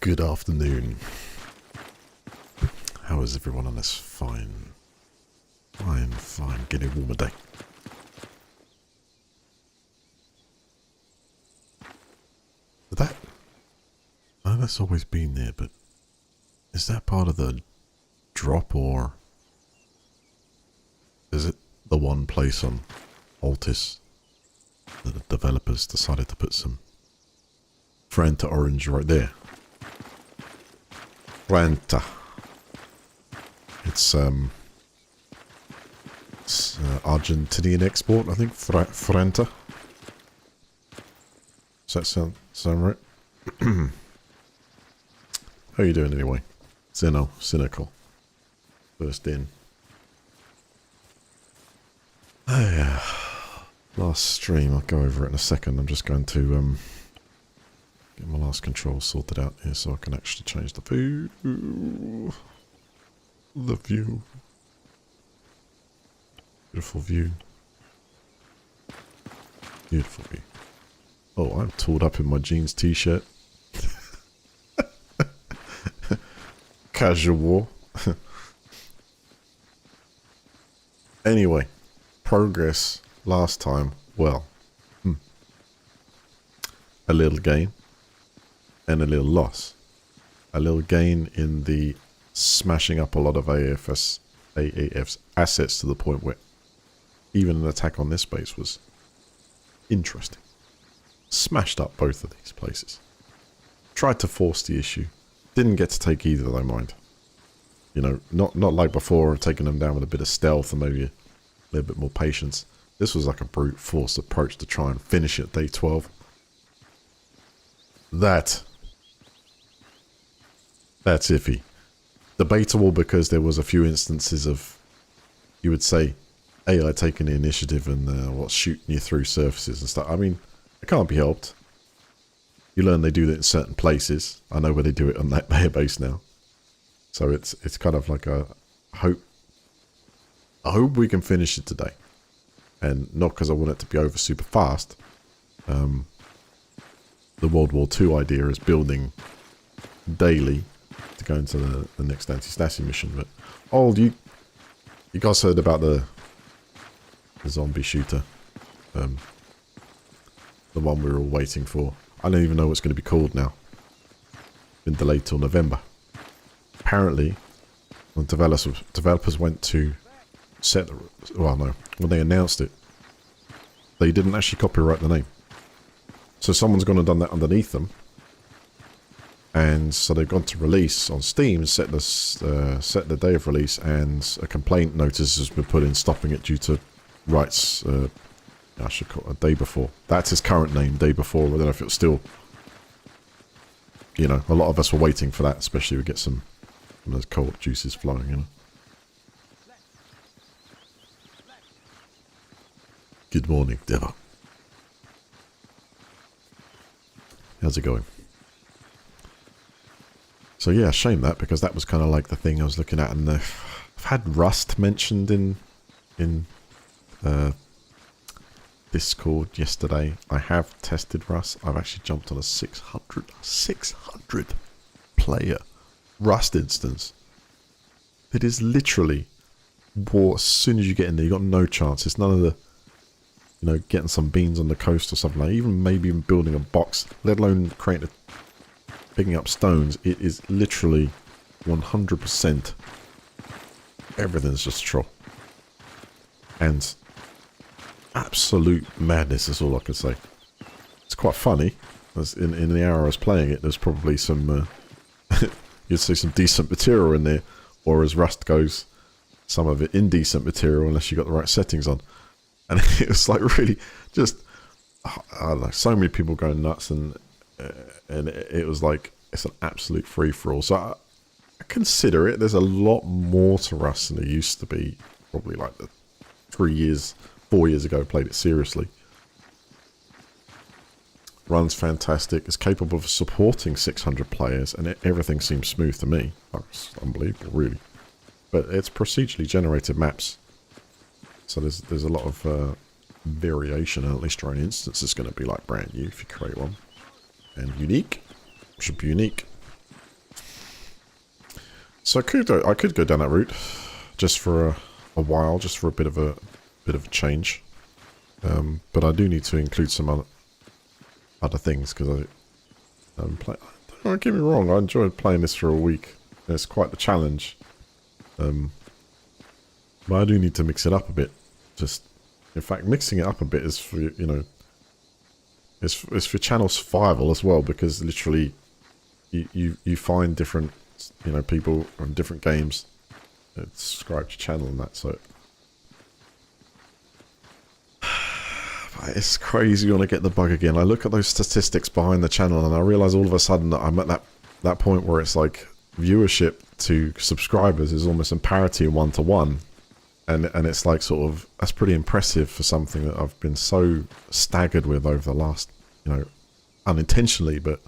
Good afternoon. How is everyone on this fine, getting warmer day? That, oh, that's always been there, but is that part of the drop, or is it the one place on Altis that the developers decided to put some Franta orange right there? Franta. It's Argentinian export, I think. Franta. Does that sound right? How you doing anyway? Cynical. First in. Oh yeah. Last stream, I'll go over it in a second. I'm just going to get my last controls sorted out here so I can actually change the view. The view. Beautiful view. Beautiful view. Oh, I'm tooled up in my jeans t-shirt. Casual. Anyway, progress last time. Well, a little gain and a little loss. A little gain in the smashing up a lot of AAF's assets to the point where even an attack on this base was interesting. Smashed up both of these places. Tried to force the issue. Didn't get to take either, though, mind. You know, not like before, taking them down with a bit of stealth and maybe a little bit more patience. This was like a brute force approach to try and finish it day 12. That's iffy. Debatable because there was a few instances of, you would say, AI taking the initiative and shooting you through surfaces and stuff. I mean, it can't be helped. You learn they do that in certain places. I know where they do it on that base now. So it's kind of like a hope. I hope we can finish it today. And not because I want it to be over super fast. The World War II idea is building daily to go into the next Antistasi mission. But you guys heard about the zombie shooter, the one we were all waiting for. I don't even know what's going to be called now. Been delayed till November. Apparently, when developers went to set when they announced it, they didn't actually copyright the name. So someone's gone and done that underneath them. And so they've gone to release on Steam, set the day of release, and a complaint notice has been put in stopping it due to rights. I should call it a day before. That's his current name, day before. I don't know if it's still. You know, a lot of us were waiting for that, especially we get some of those co-op juices flowing. You know. Good morning, Devo. How's it going? So yeah, shame that, because that was kind of like the thing I was looking at, and I've had Rust mentioned in Discord yesterday. I have tested Rust. I've actually jumped on a 600 player Rust instance. It is literally war. As soon as you get in there, you got no chance. It's none of the, getting some beans on the coast or something like. Even maybe even building a box, let alone picking up stones. It is literally 100%. Everything's just a troll. And absolute madness is all I can say. It's quite funny. In the hour I was playing it, there's probably some, you'd see some decent material in there, or as Rust goes, some of it indecent material unless you got the right settings on. And it was like really just, I don't know, so many people going nuts, and it was like, it's an absolute free-for-all. So I consider it. There's a lot more to Rust than there used to be. Probably like 4 years ago, played it seriously. Runs fantastic. It's capable of supporting 600 players, and everything seems smooth to me. It's unbelievable, really. But it's procedurally generated maps. So there's a lot of variation, and at least your own instance is going to be like brand new if you create one. And unique. Should be unique. So I could go down that route, just for a while, just for a bit of a change. But I do need to include some other things because don't get me wrong, I enjoyed playing this for a week. It's quite the challenge. But I do need to mix it up a bit. Just, in fact, mixing it up a bit is for, you know, it's for channel survival as well, because literally you find different, you know, people from different games that subscribe to your channel and that, so it's crazy when I get the bug again. I look at those statistics behind the channel and I realize all of a sudden that I'm at that point where it's like viewership to subscribers is almost in parity 1-to-1. And it's like sort of, that's pretty impressive for something that I've been so staggered with over the last, you know, unintentionally, but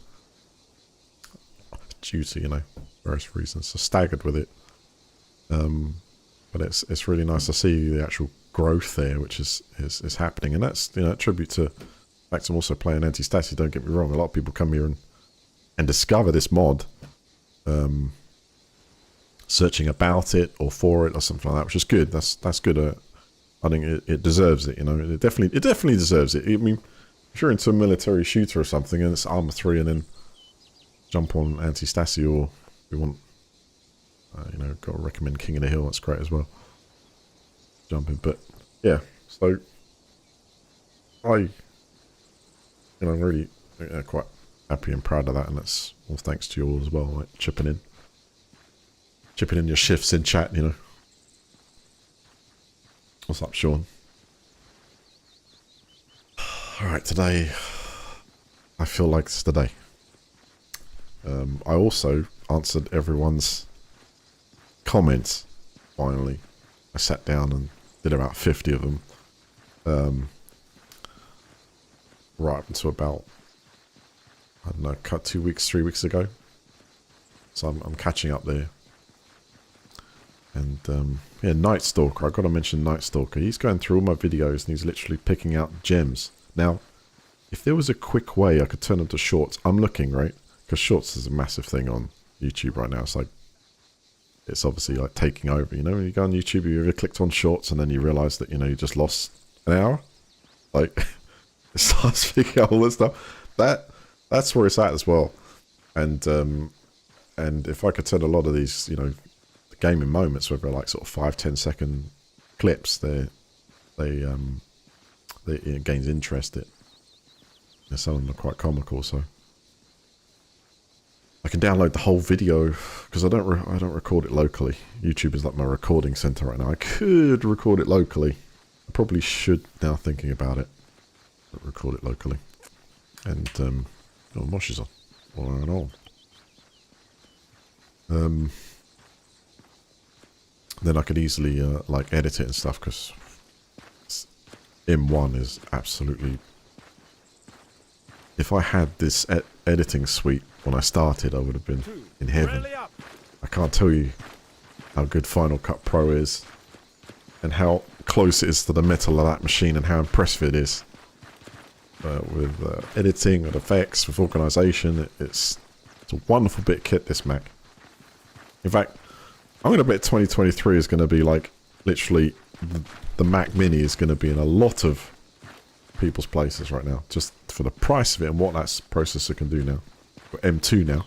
due to, you know, various reasons, so staggered with it. But it's really nice to see the actual growth there, which is happening, and that's, you know, a tribute to, in fact, I'm also playing Antistasi, don't get me wrong. A lot of people come here and discover this mod, searching about it or for it or something like that, which is good. That's good. I think it deserves it, you know. It definitely deserves it. I mean, if you're into a military shooter or something and it's Arma 3 and then jump on Antistasi, or you want, you know, got to recommend King of the Hill, that's great as well. Jumping, but yeah, so I'm really quite happy and proud of that, and that's all thanks to you all as well, like chipping in your shifts in chat, you know. What's up, Sean? Alright, today I feel like it's the day. I also answered everyone's comments, finally. I sat down and did about 50 of them. Right up until about, I don't know, cut 2 weeks, 3 weeks ago. So I'm catching up there. And yeah, Night Stalker, I've got to mention Night Stalker. He's going through all my videos and he's literally picking out gems. Now, if there was a quick way I could turn them to shorts, I'm looking, right? Because shorts is a massive thing on YouTube right now. It's like, it's obviously like taking over, you know. When you go on YouTube, you ever clicked on shorts and then you realise that, you know, you just lost an hour? Like, it starts picking out all this stuff. That's where it's at as well. And if I could turn a lot of these, you know, gaming moments, whether like sort of 5-10 second clips, they it gains interest. Some of them are quite comical, so I can download the whole video because I don't record it locally. YouTube is like my recording center right now. I could record it locally. I probably should now, thinking about it. Record it locally. And oh, Mosh is on. All right, on. Then I could easily like edit it and stuff, because M1 is absolutely. If I had this editing suite when I started, I would have been in heaven. I can't tell you how good Final Cut Pro is, and how close it is to the metal of that machine, and how impressive it is with editing, with effects, with organisation. It's a wonderful bit of kit, this Mac. In fact, I'm going to bet 2023 is going to be like, literally, the Mac Mini is going to be in a lot of people's places right now, just for the price of it and what that processor can do now. M2 now.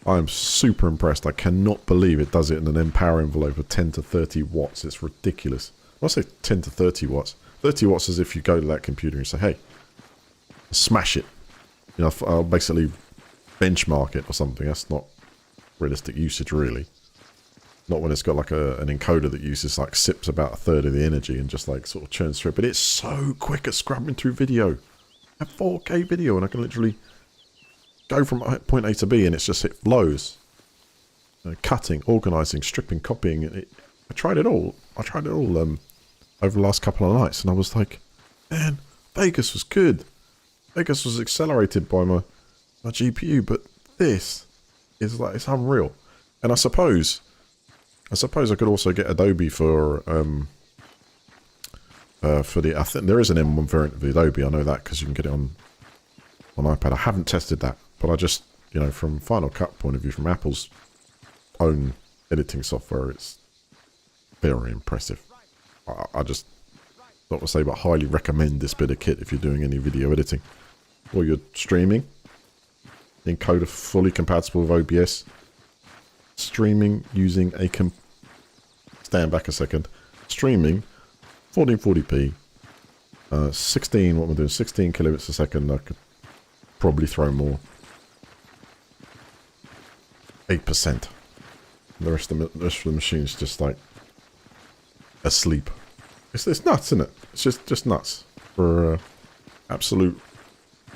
I'm super impressed. I cannot believe it does it in an M-Power envelope of 10 to 30 watts. It's ridiculous. When I say 10 to 30 watts, 30 watts is if you go to that computer and say, hey, smash it. You know, I'll basically benchmark it or something. That's not realistic usage, really. Not when it's got like an encoder that uses, like, sips about a third of the energy and just like sort of churns through it. But it's so quick at scrubbing through video. I have 4K video and I can literally go from point A to B and it's just, it flows. Cutting, organising, stripping, copying. I tried it all. Over the last couple of nights, and I was like, man, Vegas was good. Vegas was accelerated by my GPU, but this is like, it's unreal. And I suppose I could also get Adobe for the, I think there is an M1 variant of the Adobe. I know that because you can get it on iPad. I haven't tested that, but I just, you know, from Final Cut point of view, from Apple's own editing software, it's very impressive. I just, not to say, but highly recommend this bit of kit if you're doing any video editing. Or you're streaming. Encoder fully compatible with OBS. Streaming using a... Stand back a second. Streaming 1440p. 16, what am I doing? 16 kilobits a second. I could probably throw more. 8%. The rest of the machine's just like asleep. It's nuts, isn't it? It's just nuts for absolute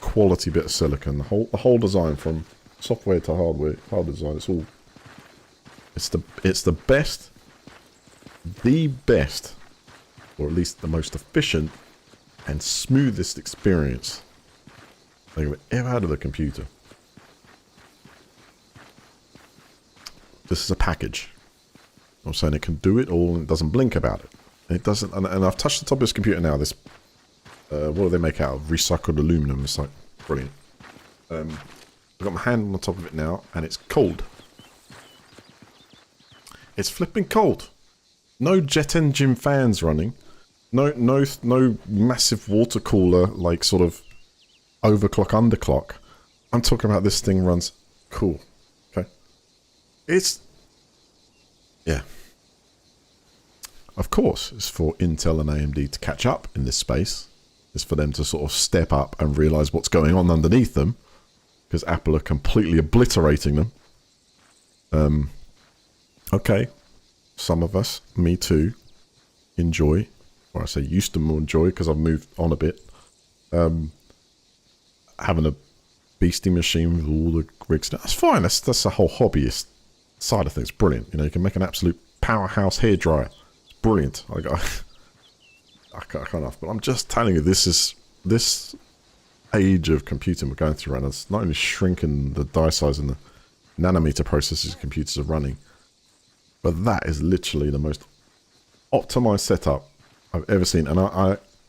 quality bit of silicon. The whole design, from software to hardware design, it's the best, or at least the most efficient and smoothest experience I've ever had of a computer. This is a package. I'm saying it can do it all and it doesn't blink about it. And it doesn't, and I've touched the top of this computer now. This, what do they make out of? Recycled aluminum. It's like, brilliant. I've got my hand on the top of it now, and it's cold. It's flipping cold. No jet engine fans running. No massive water cooler, like sort of overclock, underclock. I'm talking about this thing runs cool. Okay. Yeah. Of course, it's for Intel and AMD to catch up in this space. It's for them to sort of step up and realize what's going on underneath them, because Apple are completely obliterating them. Okay. Some of us, me too, enjoy, or I say used to more enjoy because I've moved on a bit, having a beastie machine with all the rigs. That's fine. That's a whole hobbyist side of things. Brilliant. You know, you can make an absolute powerhouse hairdryer. It's brilliant. I can't enough. But I'm just telling you, this age of computing we're going through, and it's not only shrinking the die size and the nanometer processors computers are running, but that is literally the most optimized setup I've ever seen. And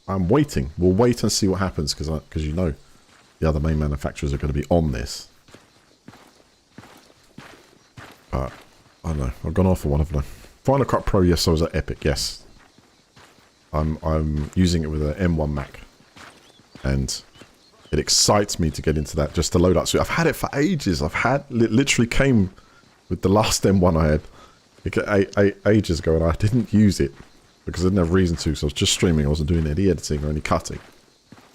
I'm waiting. We'll wait and see what happens, because you know the other main manufacturers are going to be on this. But I don't know. I've gone off for one of them. Final Cut Pro, yes, I was at Epic, yes. I'm using it with an M1 Mac, and it excites me to get into that, just to load up. So I've had it for ages. It literally came with the last M1 I had ages ago, and I didn't use it because I didn't have reason to. So I was just streaming. I wasn't doing any editing or any cutting.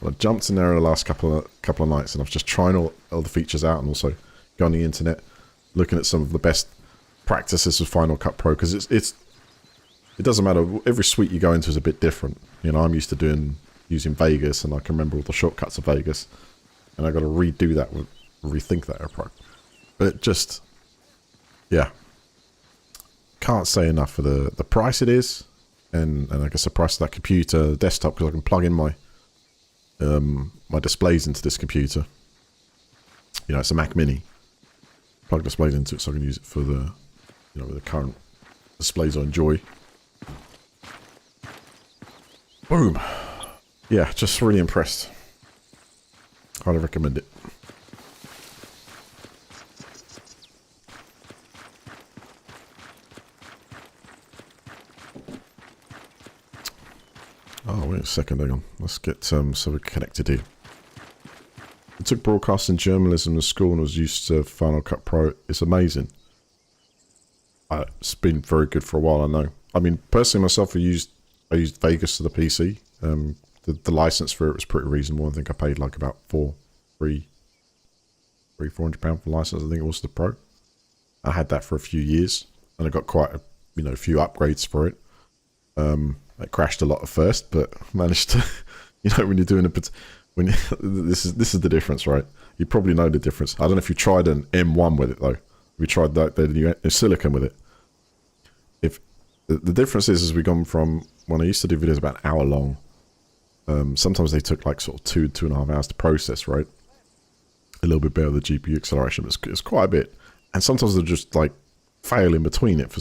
But I jumped in there in the last couple of nights, and I was just trying all the features out, and also going on the internet, looking at some of the best practices with Final Cut Pro, because it doesn't matter. Every suite you go into is a bit different. You know, I'm used to using Vegas, and I can remember all the shortcuts of Vegas, and I got to rethink that approach. But it just, yeah, can't say enough for the price it is, and I guess the price of that computer, the desktop, because I can plug in my my displays into this computer. You know, it's a Mac Mini. Plug displays into it so I can use it for the, you know, with the current displays I enjoy. Boom. Yeah, just really impressed. Highly recommend it. Oh, wait a second, hang on. Let's get so we're connected here. I took broadcasting journalism in school and was used to Final Cut Pro. It's amazing. It's been very good for a while, I know. I mean, personally myself, I used Vegas to the PC. The license for it was pretty reasonable. I think I paid like about £400 for the license. I think it was the Pro. I had that for a few years, and I got quite a few upgrades for it. It crashed a lot at first, but managed to, you know, when you're doing this is the difference, right? You probably know the difference. I don't know if you tried an M1 with it though. We tried the new silicon with it. If the difference is we gone from when I used to do videos about an hour long. Sometimes they took like sort of 2.5 hours to process, right? A little bit better the GPU acceleration, but it's quite a bit. And sometimes they'll just like fail in between it for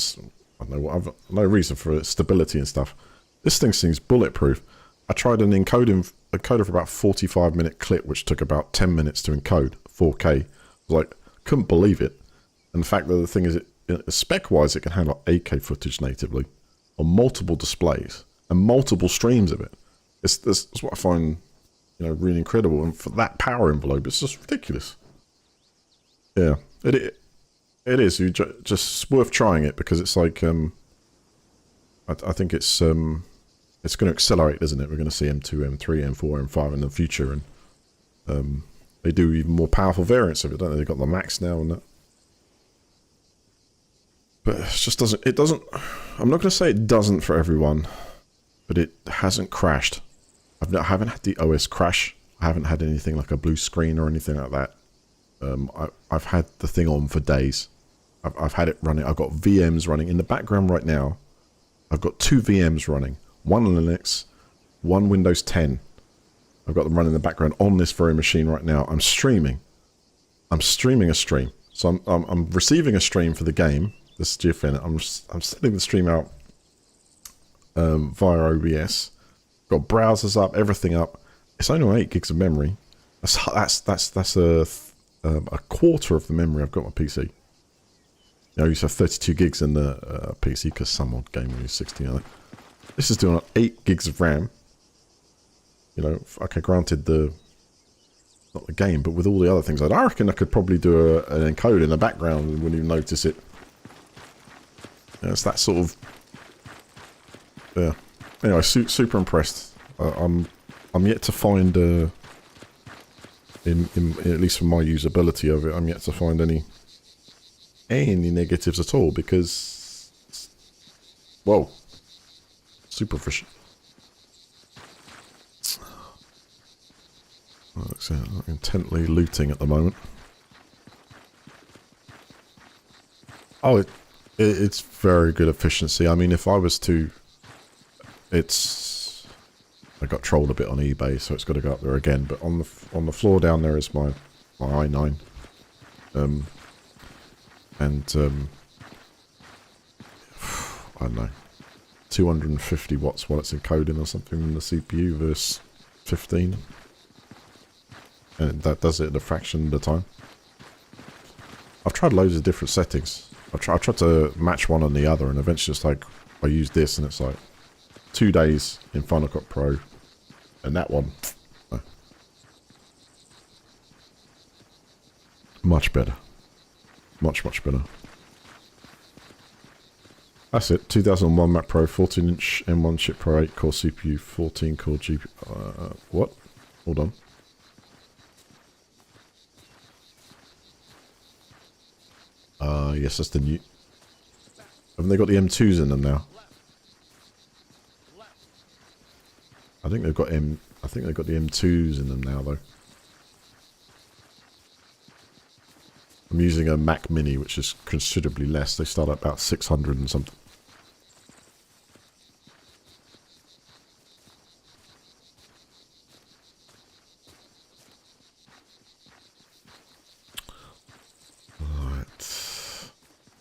I don't know, I've no reason for stability and stuff. This thing seems bulletproof. I tried an encoder for about 45-minute clip, which took about 10 minutes to encode 4K. Like, couldn't believe it. And the fact that the thing is, spec-wise, it can handle 8K footage natively on multiple displays and multiple streams of it. That's what I find, really incredible. And for that power envelope, it's just ridiculous. Yeah, it is. You just worth trying it because it's like, I think it's going to accelerate, isn't it? We're going to see M2, M3, M4, M5 in the future, and they do even more powerful variants of it, don't they? They've got the Max now and that. But it just doesn't. I'm not going to say it doesn't for everyone, but it hasn't crashed. I haven't had the OS crash. I haven't had anything like a blue screen or anything like that. I've had the thing on for days. I've had it running. I've got VMs running in the background right now. I've got 2 VMs running. One Linux, one Windows 10. I've got them running in the background on this very machine right now. I'm streaming. I'm streaming a stream. So I'm receiving a stream for the game. This is GFN. I'm sending the stream out via OBS. Got browsers up, everything up. It's only on 8 gigs of memory. That's a quarter of the memory I've got on my PC. I used to have 32 gigs in the PC because some odd game will use 16 of it. This is doing 8 gigs of RAM. Okay, granted not the game, but with all the other things, I reckon I could probably do an encode in the background and wouldn't even notice it. It's that sort of, yeah. Anyway, super impressed. I'm yet to find, in at least from my usability of it, I'm yet to find any negatives at all because, whoa, super efficient. Looks intently looting at the moment. Oh, it's very good efficiency. I mean, if I was to, I got trolled a bit on eBay, so it's got to go up there again. But on the floor down there is my i9, and I don't know, 250 watts while it's encoding or something in the CPU versus 15. And that does it at a fraction of the time. I've tried loads of different settings. I tried to match one on the other, and eventually it's like, I use this, and it's like 2 days in Final Cut Pro, and that one, no. Much better. Much better. That's it. 2001 Mac Pro, 14-inch M1 chip Pro 8-core CPU, 14-core GPU. What? Hold on. Yes, that's the new. Haven't they got the M2s in them now? I think they've got the M2s in them now, though. I'm using a Mac Mini, which is considerably less. They start at about 600 and something.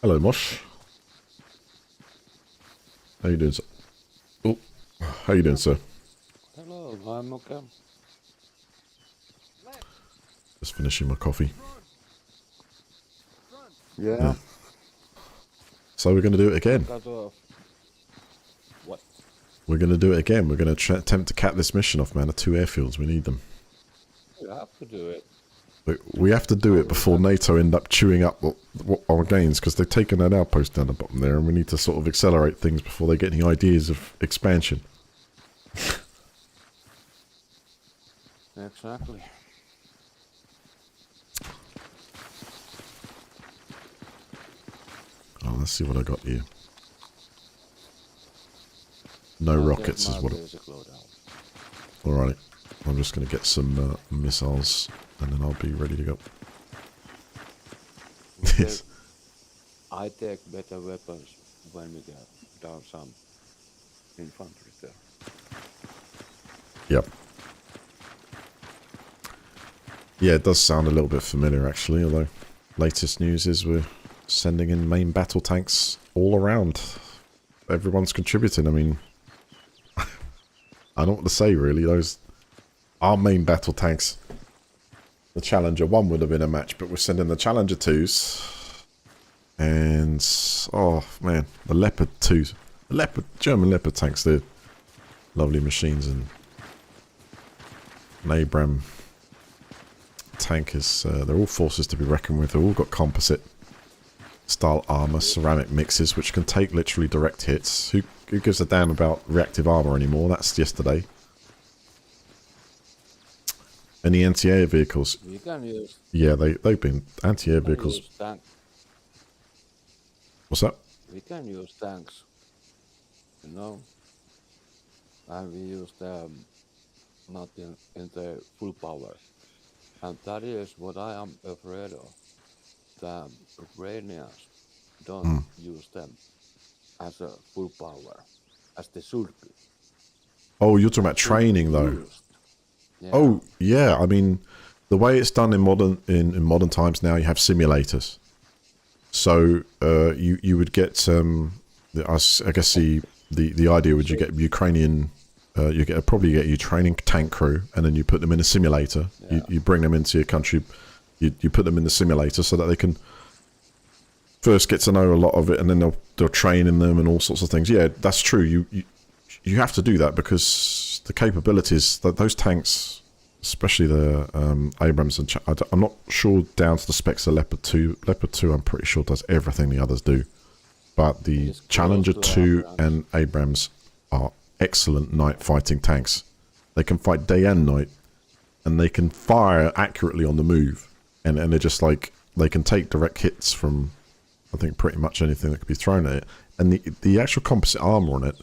Hello, Mosh. How you doing, sir? Oh, how you doing, sir? Hello, I'm okay. Just finishing my coffee. Yeah. So we're going to do it again. What? We're going to do it again. We're going to attempt to cap this mission off, man. The 2 airfields. We need them. You have to do it. We have to do it before NATO end up chewing up our gains, because they've taken that outpost down the bottom there, and we need to sort of accelerate things before they get any ideas of expansion. Exactly. Oh, let's see what I got here. No rockets is what it... Alright. I'm just going to get some missiles, and then I'll be ready to go. Yes. I take better weapons when we get down some infantry there. Yep. Yeah, it does sound a little bit familiar, actually, although latest news is we're sending in main battle tanks all around. Everyone's contributing. I mean, I don't know what to say, really. Those are main battle tanks. The Challenger 1 would have been a match, but we're sending the Challenger 2s. And oh man, the Leopard 2s, German Leopard tanks, they're lovely machines, and an Abram tank is they're all forces to be reckoned with. They've all got composite style armor, ceramic mixes which can take literally direct hits. Who gives a damn about reactive armor anymore? That's yesterday. Any anti-air vehicles? You can use. Yeah, they've been anti-air vehicles. What's that? We can use tanks, you know, and we use them not in their full power. And that is what I am afraid of. The Ukrainians don't use them as a full power, as they should be. Oh, you're talking about training though. Yeah. Oh, yeah. I mean, the way it's done in modern times now, you have simulators. So you would get I guess the idea would you get Ukrainian probably get Ukrainian tank crew, and then you put them in a simulator. Yeah. You bring them into your country. You put them in the simulator so that they can first get to know a lot of it, and then they'll train in them and all sorts of things. Yeah, that's true. You have to do that because the capabilities that those tanks, especially the Abrams and I'm not sure down to the specs of Leopard 2. Leopard 2, I'm pretty sure does everything the others do, but the Challenger 2 and Abrams are excellent night fighting tanks. They can fight day and night, and they can fire accurately on the move, and they're just like, they can take direct hits from, I think, pretty much anything that could be thrown at it. And the actual composite armor on it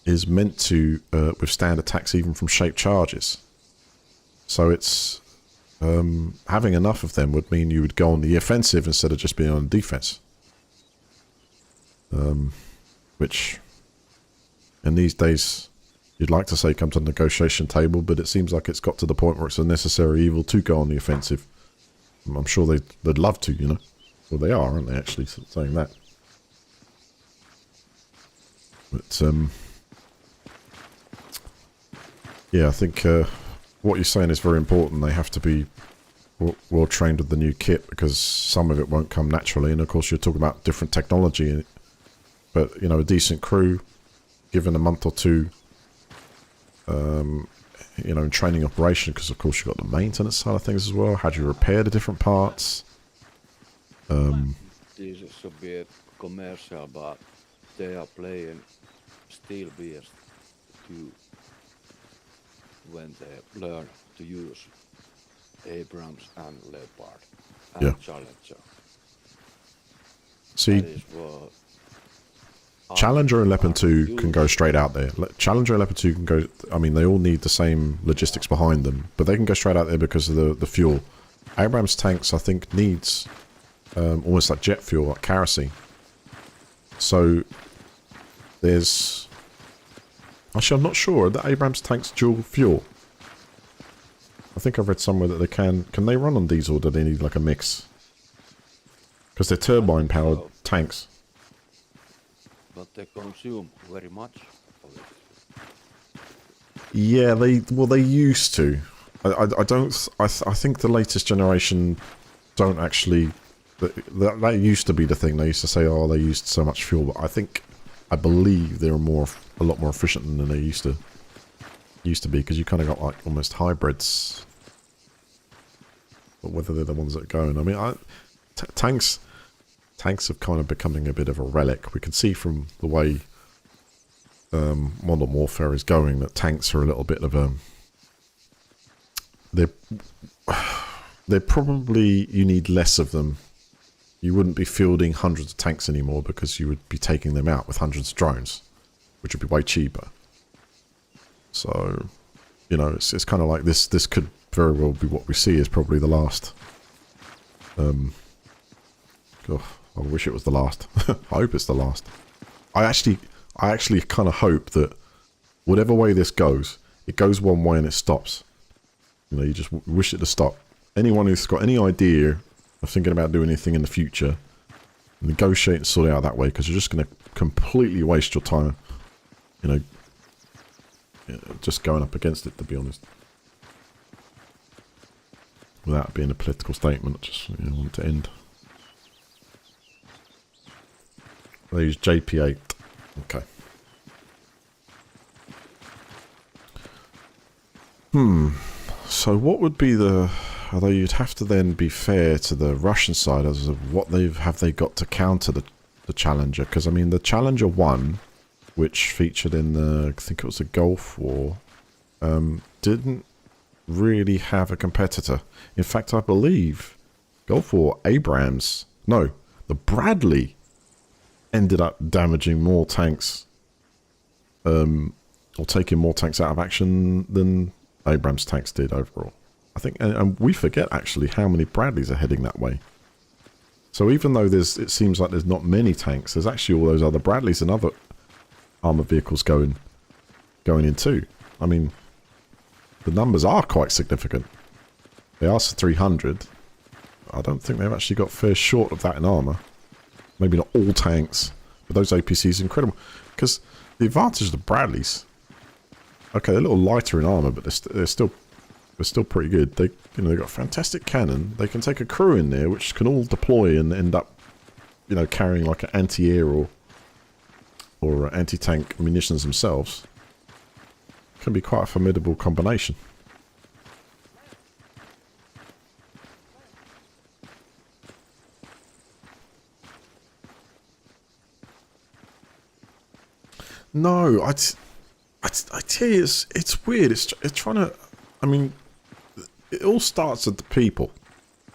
is meant to withstand attacks even from shaped charges. So it's having enough of them would mean you would go on the offensive instead of just being on defense. Which in these days you'd like to say come to the negotiation table, but it seems like it's got to the point where it's a necessary evil to go on the offensive. I'm sure they'd love to, you know. Well, they are, aren't they, actually, saying that. But yeah, I think what you're saying is very important. They have to be well trained with the new kit, because some of it won't come naturally. And of course, you're talking about different technology. But, you know, a decent crew, given a month or two, you know, in training operation, because of course you've got the maintenance side of things as well. How do you repair the different parts? This is a bit commercial, but they are playing steel beast to when they learn to use Abrams and Leopard and Challenger. See, that is what Challenger and Leopard 2 can go straight out there. Challenger and Leopard 2 can go, I mean, they all need the same logistics behind them, but they can go straight out there because of the fuel. Abrams tanks, I think, needs almost like jet fuel, like kerosene. So there's, actually, I'm not sure, are the Abrams tanks dual fuel? I think I've read somewhere that they can they run on diesel, or do they need like a mix? Because they're turbine powered tanks. But they consume very much of it. Yeah, they used to. I think the latest generation don't actually. That used to be the thing. They used to say, oh, they used so much fuel, but I believe they're a lot more efficient than they used to be, because you kind of got like almost hybrids. But whether they're the ones that go, and I mean, tanks have kind of becoming a bit of a relic. We can see from the way modern warfare is going that tanks are a little bit of a. They're probably, you need less of them. You wouldn't be fielding hundreds of tanks anymore, because you would be taking them out with hundreds of drones, which would be way cheaper. So, you know, it's kind of like this could very well be what we see is probably the last. Oh, I wish it was the last. I hope it's the last. I actually kind of hope that whatever way this goes, it goes one way and it stops. You know, you just wish it to stop. Anyone who's got any idea of thinking about doing anything in the future, negotiate and sort it out that way, because you're just going to completely waste your time, you know, just going up against it, to be honest. Without being a political statement, I just want it to end. They use JP8. Okay. So what would be the... Although you'd have to then be fair to the Russian side as of what have they got to counter the Challenger. Because, I mean, the Challenger 1, which featured in the... I think it was the Gulf War, didn't really have a competitor. In fact, I believe Gulf War Abrams... No, the Bradley ended up damaging more tanks, or taking more tanks out of action than Abrams tanks did overall. I think, and we forget actually how many Bradleys are heading that way. So even though it seems like there's not many tanks, there's actually all those other Bradleys and other armored vehicles going in too. I mean, the numbers are quite significant. They asked for 300. I don't think they've actually got fair short of that in armor. Maybe not all tanks, but those APCs are incredible. Because the advantage of the Bradleys, okay, they're a little lighter in armor, but they're still pretty good. They've got a fantastic cannon. They can take a crew in there, which can all deploy and end up, carrying like an anti-air or anti-tank munitions themselves. Can be quite a formidable combination. No, I tell you, it's weird. It's trying to... I mean, it all starts at the people.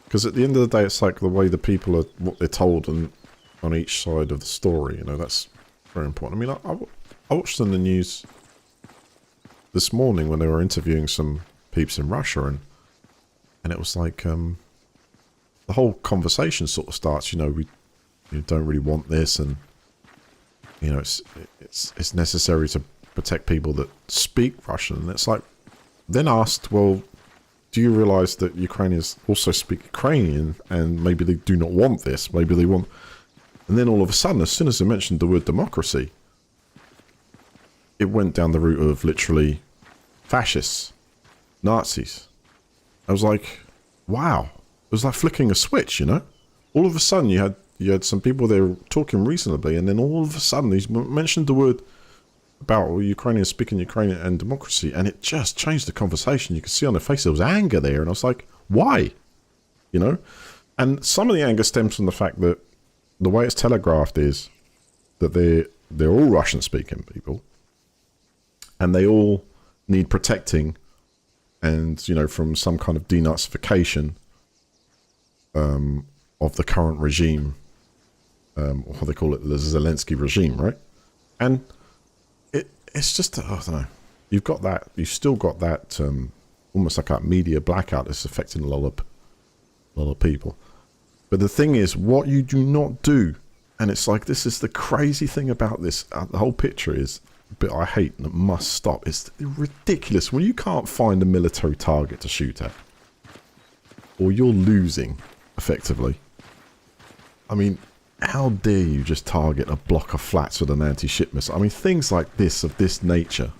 Because at the end of the day, it's like the way the people are... What they're told on each side of the story. That's very important. I mean, I watched on the news this morning when they were interviewing some peeps in Russia. And it was like... the whole conversation sort of starts, we don't really want this and... it's necessary to protect people that speak Russian. And it's like, then asked, well, do you realise that Ukrainians also speak Ukrainian and maybe they do not want this? Maybe they want... And then all of a sudden, as soon as they mentioned the word democracy, it went down the route of literally fascists, Nazis. I was like, wow. It was like flicking a switch, All of a sudden, you had some people there talking reasonably, and then all of a sudden he mentioned the word about Ukrainians speaking Ukrainian and democracy, and it just changed the conversation. You could see on their face there was anger there, and I was like, why? And some of the anger stems from the fact that the way it's telegraphed is that they're all Russian-speaking people, and they all need protecting, and from some kind of denazification of the current regime. What they call it, the Zelensky regime, right? And it's just, I don't know. You've still got that, almost like a media blackout that's affecting a lot of people. But the thing is, what you do not do, and it's like, this is the crazy thing about this, the whole picture is, but I hate and it must stop. It's ridiculous when you can't find a military target to shoot at. Or you're losing, effectively. I mean... How dare you just target a block of flats with an anti-ship missile? I mean, things like this, of this nature,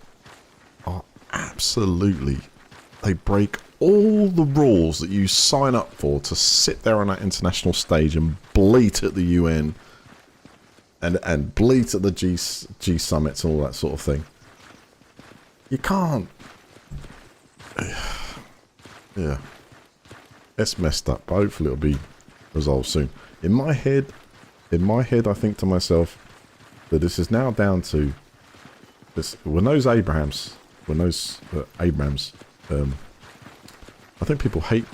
are absolutely... They break all the rules that you sign up for to sit there on that international stage and bleat at the UN and bleat at the G summits and all that sort of thing. You can't... Yeah. It's messed up, but hopefully it'll be resolved soon. In my head, I think to myself that this is now down to this. When those Abrams, I think people hate.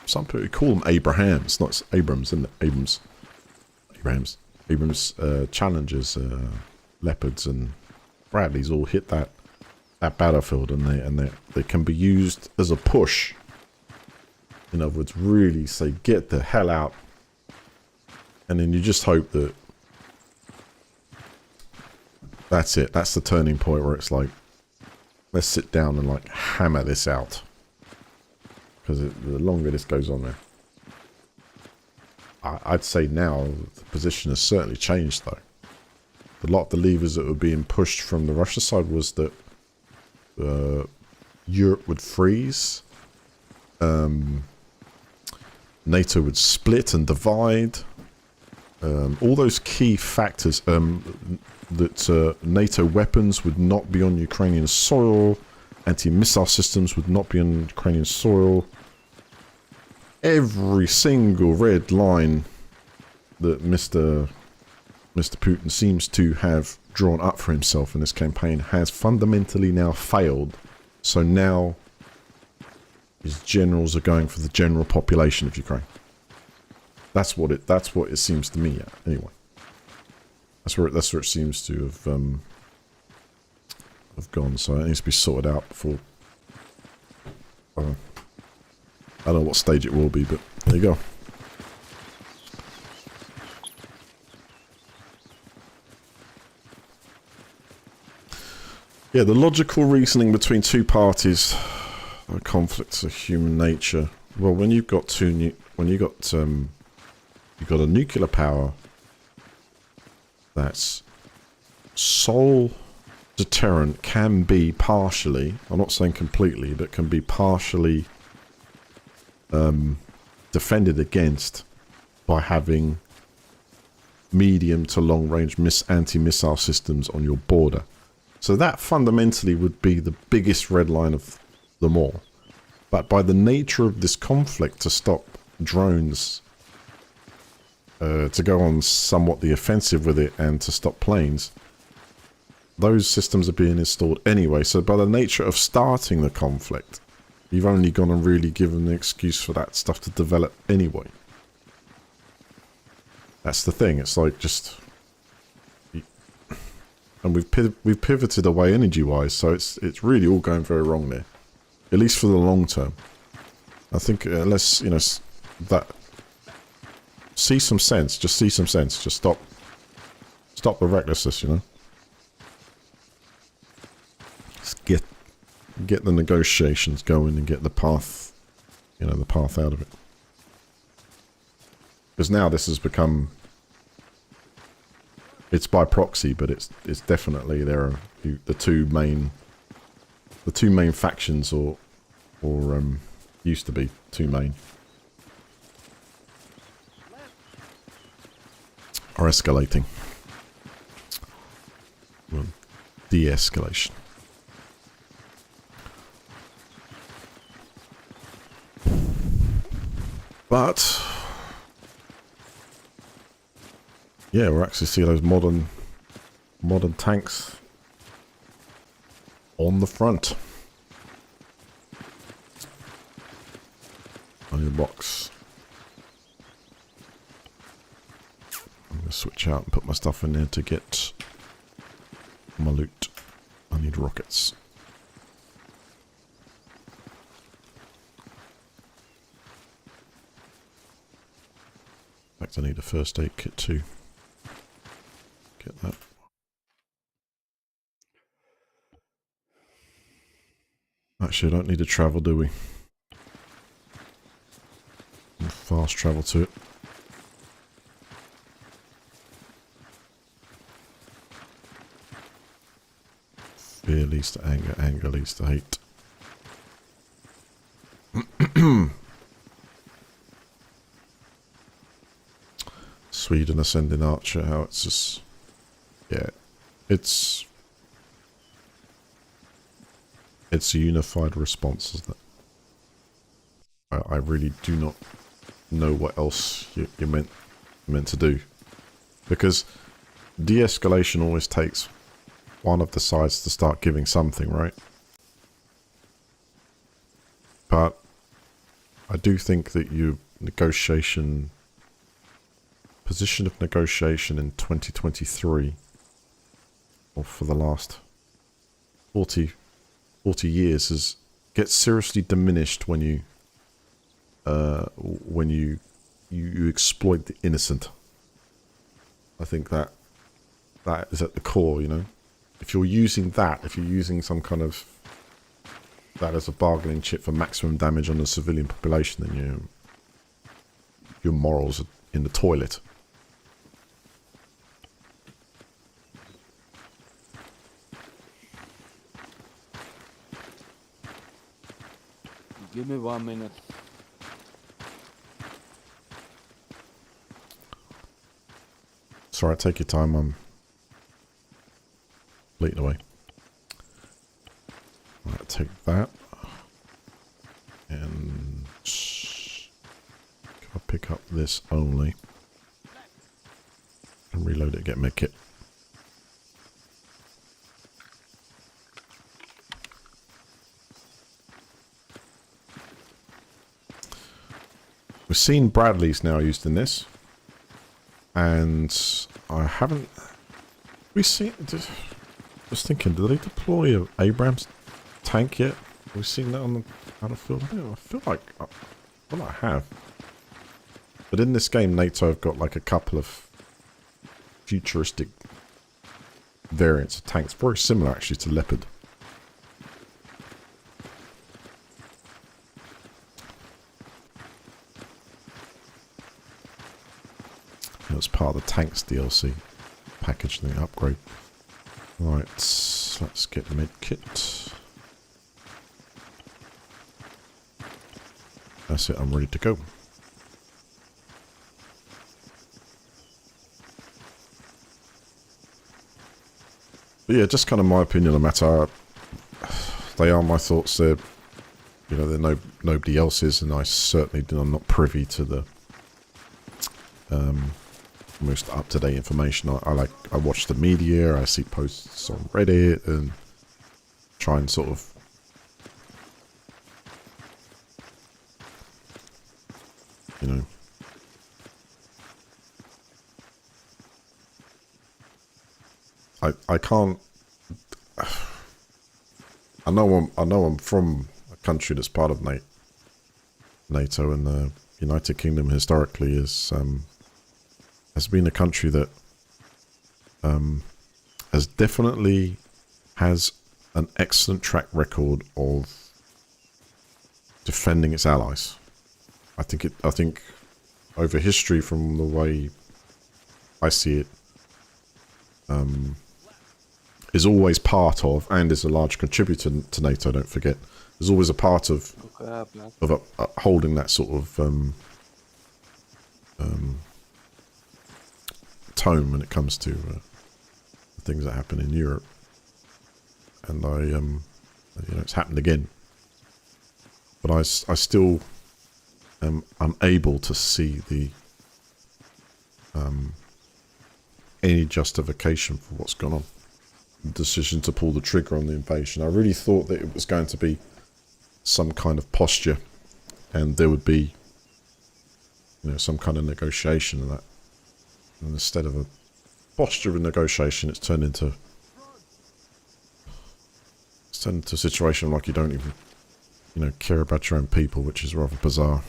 Some people call them Abrahams, not Abrams, isn't it? Abrams, Challengers, Leopards, and Bradleys all hit that battlefield, and they can be used as a push. In other words, really say, get the hell out. And then you just hope that that's it. That's the turning point where it's like, let's sit down and like hammer this out. Because the longer this goes on there. I'd say now the position has certainly changed though. A lot of the levers that were being pushed from the Russia side was that Europe would freeze. NATO would split and divide. all those key factors, that NATO weapons would not be on Ukrainian soil, anti-missile systems would not be on Ukrainian soil. Every single red line that Mr. Putin seems to have drawn up for himself in this campaign has fundamentally now failed. So now his generals are going for the general population of Ukraine. That's what it seems to me, anyway. That's where it seems to have gone. So it needs to be sorted out before. I don't know what stage it will be, but there you go. Yeah, the logical reasoning between two parties, conflicts of human nature. Well, when you've got you've got a nuclear power that's sole deterrent can be partially, I'm not saying completely, but can be partially defended against by having medium to long range anti-missile systems on your border. So that fundamentally would be the biggest red line of them all. But by the nature of this conflict, to stop drones, to go on somewhat the offensive with it and to stop planes, those systems are being installed anyway. So by the nature of starting the conflict, you've only gone and really given the excuse for that stuff to develop anyway. That's the thing. It's like just... And we've pivoted away energy-wise, so it's really all going very wrong there. At least for the long term. I think unless, you know, that... See some sense. Just see some sense. Just stop the recklessness, you know. Just get the negotiations going and get the path, you know, the path out of it. Because now this has become... It's by proxy, but it's definitely there are the two main factions, or used to be two main, are escalating. Well, de-escalation. But yeah, we're actually seeing those modern tanks on the front. On your box. I'm going to switch out and put my stuff in there to get my loot. I need rockets. In fact, I need a first aid kit too. Get that. Actually, I don't need to travel, do we? Fast travel to it. Fear leads to anger, anger leads to hate. Sweden ascending archer, how it's just... Yeah, it's a unified response, isn't it? I really do not know what else you're meant to do, because de-escalation always takes one of the sides to start giving something, right? But I do think that position of negotiation in 2023, or for the last 40 years, gets seriously diminished when you exploit the innocent. I think that is at the core, you know. If you're using some kind of that as a bargaining chip for maximum damage on the civilian population, then your morals are in the toilet. Give me 1 minute. Sorry, take your time. I'm bleeding away. Right, take that. And can I pick up this only? And reload it, get medkit. We've seen Bradley's now used in this. And I haven't... We seen... Just thinking, did they deploy a Abrams tank yet? Have we seen that on the battlefield? I feel like I have. But in this game, NATO have got like a couple of futuristic variants of tanks. Very similar actually to Leopard. That's part of the tanks DLC package and the upgrade. Right, let's get medkit. That's it, I'm ready to go. But yeah, just kind of my opinion on the matter. They are my thoughts. They're, you know, they're nobody else's, and I certainly am not privy to the most up-to-date information. I watch the media, I see posts on Reddit, and try and sort of you know, I can't. I know I'm from a country that's part of NATO, and the United Kingdom historically has been a country that has definitely has an excellent track record of defending its allies. I think over history, from the way I see it, is always part of, and is a large contributor to NATO. Don't forget, there's always a part of upholding that sort of tone when it comes to things that happen in Europe. And you know, it's happened again. But I still am unable to see the any justification for what's gone on. The decision to pull the trigger on the invasion. I really thought that it was going to be some kind of posture, and there would be, you know, some kind of negotiation of that. And instead of a posture of negotiation, it's turned into a situation like you don't even, you know, care about your own people, which is rather bizarre.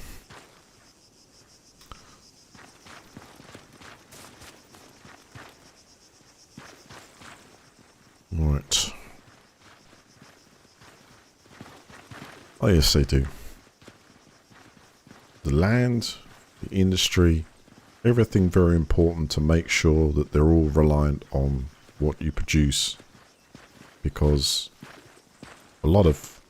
Right. Oh yes, they do. The land, the industry, everything very important to make sure that they're all reliant on what you produce, because a lot of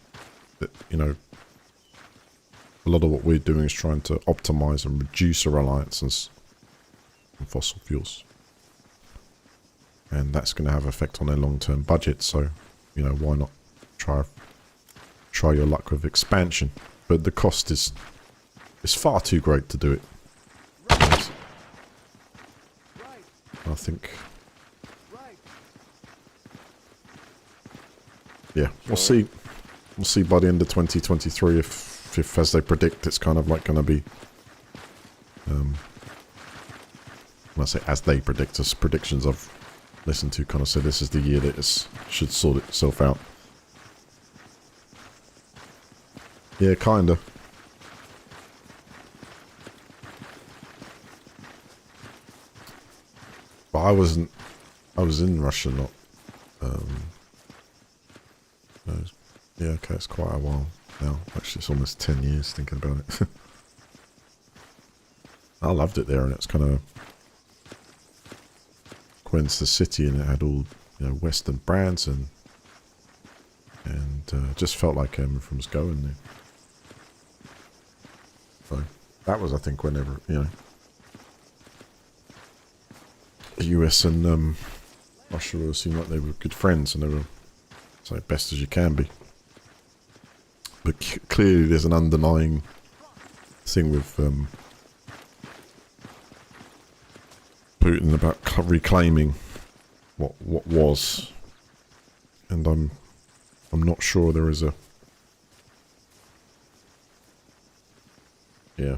what we're doing is trying to optimize and reduce our reliance on fossil fuels, and that's going to have effect on their long-term budget. So, you know, why not try your luck with expansion? But the cost is far too great to do it. I think. Yeah, we'll see. We'll see by the end of 2023 if as they predict, it's kind of like going to be. When I say as they predict, us predictions I've listened to kind of say this is the year that it should sort itself out. Yeah, kinda. But I was in Russia not, yeah, okay, it's quite a while now. Actually, it's almost 10 years thinking about it. I loved it there, and it's kind of, went to the city, and it had all, you know, Western brands, and just felt like everything was going there. So that was, I think, whenever, you know, US and Russia seemed like they were good friends, and they were so best as you can be. But clearly, there's an underlying thing with Putin about reclaiming what was, and I'm not sure there is a. Yeah.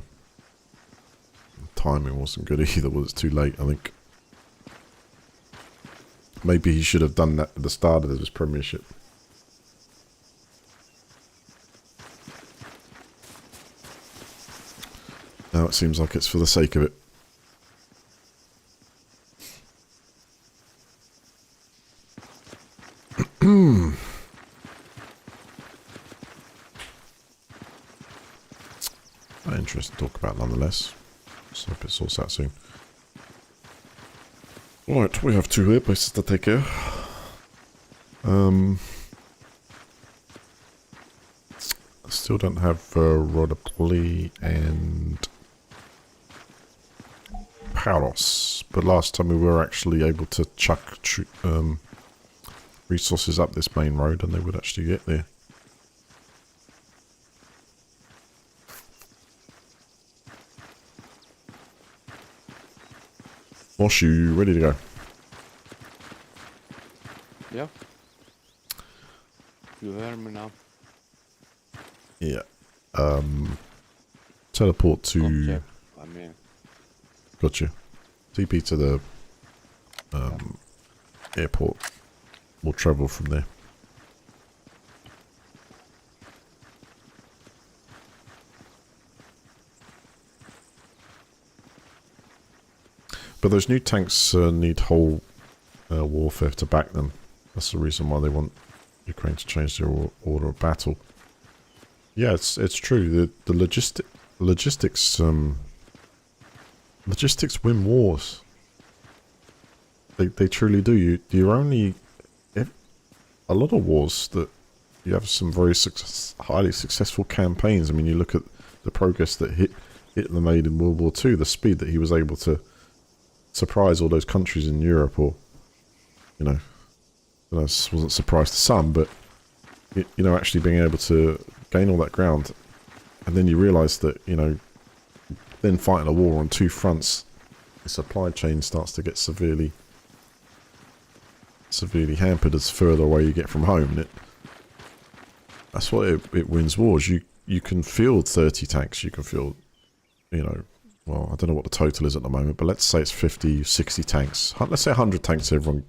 Timing wasn't good either. Was it too late? I think maybe he should have done that at the start of his premiership. Now it seems like it's for the sake of it. Interesting to talk about nonetheless. So hope it sorts out soon. Right, we have 2 air bases to take care. Still don't have Resupplying and Paros, but last time we were actually able to chuck resources up this main road, and they would actually get there. Mosh, you ready to go? Yeah. You hear me now? Yeah. Teleport to... Object, I mean. Gotcha. TP to the airport. We'll travel from there. But those new tanks need whole warfare to back them. That's the reason why they want Ukraine to change their order of battle. Yeah, it's true. The logistics win wars. They truly do. You're only a lot of wars that you have some very highly successful campaigns. I mean, you look at the progress that Hitler made in World War II, the speed that he was able to surprise all those countries in Europe, or I wasn't surprised to some, but actually being able to gain all that ground, and then you realise that then fighting a war on 2 fronts, the supply chain starts to get severely hampered as further away you get from home, and that's what it wins wars. You can field 30 tanks, you can field, well, I don't know what the total is at the moment, but let's say it's 50, 60 tanks. Let's say 100 tanks, everyone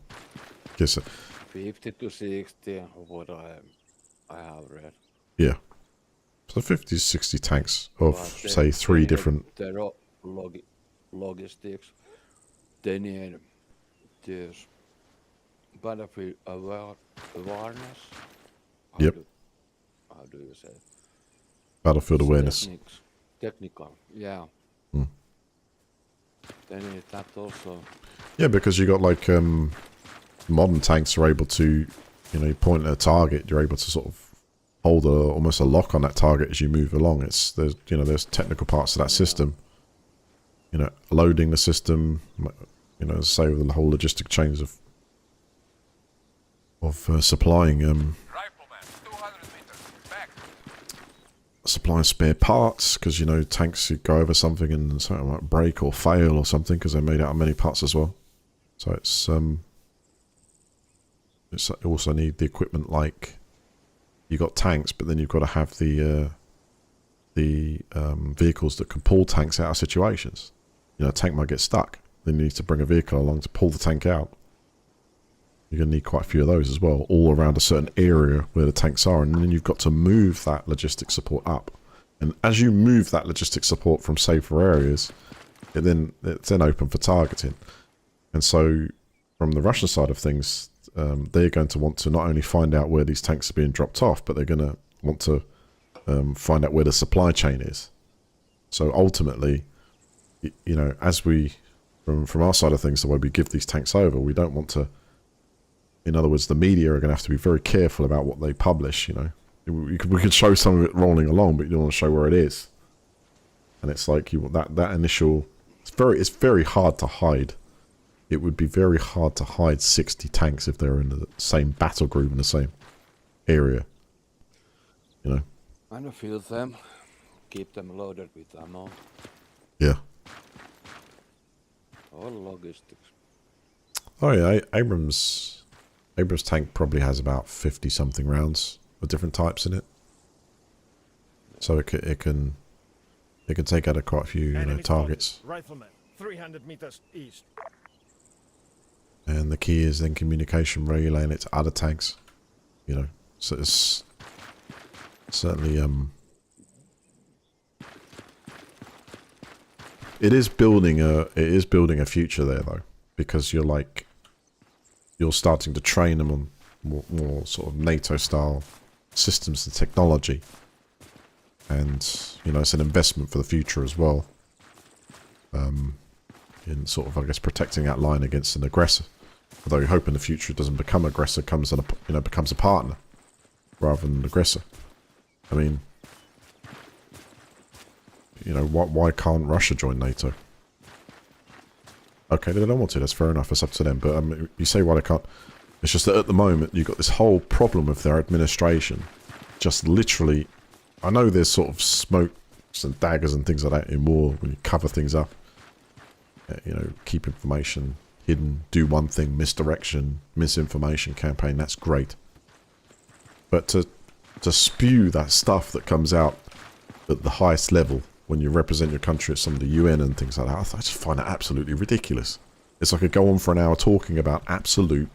gets it. 50 to 60, what I have read. Yeah. So 50 to 60 tanks of, say, 3 different... Logistics. They need this battlefield awareness. Yep. How do you say it? Battlefield awareness. Technical, yeah. They need that also. Yeah, because you got like modern tanks are able to, you point at a target, you're able to sort of hold almost a lock on that target as you move along. There's technical parts to that system. Loading the system, say with the whole logistic chains of supplying supplying spare parts, because tanks you go over something and something might break or fail or something because they're made out of many parts as well. So it's also need the equipment, like you got tanks, but then you've got to have the vehicles that can pull tanks out of situations. A tank might get stuck, then you need to bring a vehicle along to pull the tank out. You're going to need quite a few of those as well, all around a certain area where the tanks are, and then you've got to move that logistic support up. And as you move that logistic support from safer areas, it's then open for targeting. And so, from the Russian side of things, they're going to want to not only find out where these tanks are being dropped off, but they're going to want to find out where the supply chain is. So ultimately, as we, from our side of things, the way we give these tanks over, we don't want to. In other words, the media are going to have to be very careful about what they publish. We could show some of it rolling along, but you don't want to show where it is. And it's like you want that initial. It's very hard to hide. it would be very hard to hide 60 tanks if they're in the same battle group in the same area. You know? And a few of them. Keep them loaded with ammo. Yeah. All logistics. Oh yeah, Abrams tank probably has about 50 something rounds of different types in it. So it can take out quite a few targets. Rifleman, 300 meters east. And the key is then communication, relaying it to other tanks. You know, so it's certainly it is building a future there though, because you're starting to train them on more sort of NATO style systems and technology. And, you know, it's an investment for the future as well. In sort of, I guess, protecting that line against an aggressor. Although you hope in the future it doesn't become aggressor, becomes a partner rather than an aggressor. I mean, you know, why can't Russia join NATO? Okay, they don't want to, that's fair enough, it's up to them. But you say why they can't. It's just that at the moment, you've got this whole problem with their administration. Just literally, I know there's sort of smokes and daggers and things like that in war when you cover things up. You know, keep information hidden, do one thing, misdirection, misinformation campaign, that's great. But to spew that stuff that comes out at the highest level when you represent your country at some of the UN and things like that, I just find that absolutely ridiculous. It's like I go on for an hour talking about absolute,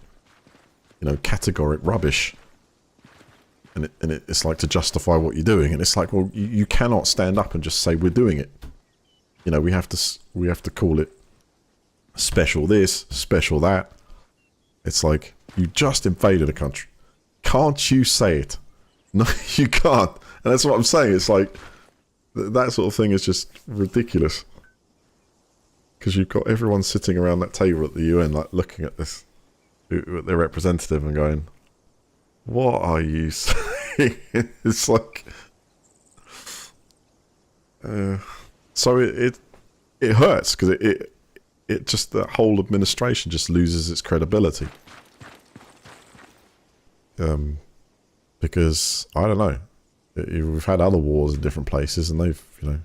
you know, categoric rubbish. And it's like to justify what you're doing. And it's like, well, you cannot stand up and just say we're doing it. You know, we have to call it special this, special that. It's like, you just invaded a country. Can't you say it? No, you can't. And that's what I'm saying. It's like, that sort of thing is just ridiculous. Because you've got everyone sitting around that table at the UN, like, looking at this, at their representative and going, what are you saying? It's like... so it hurts, because it just, the whole administration just loses its credibility. Because, I don't know, we've had other wars in different places and they've, you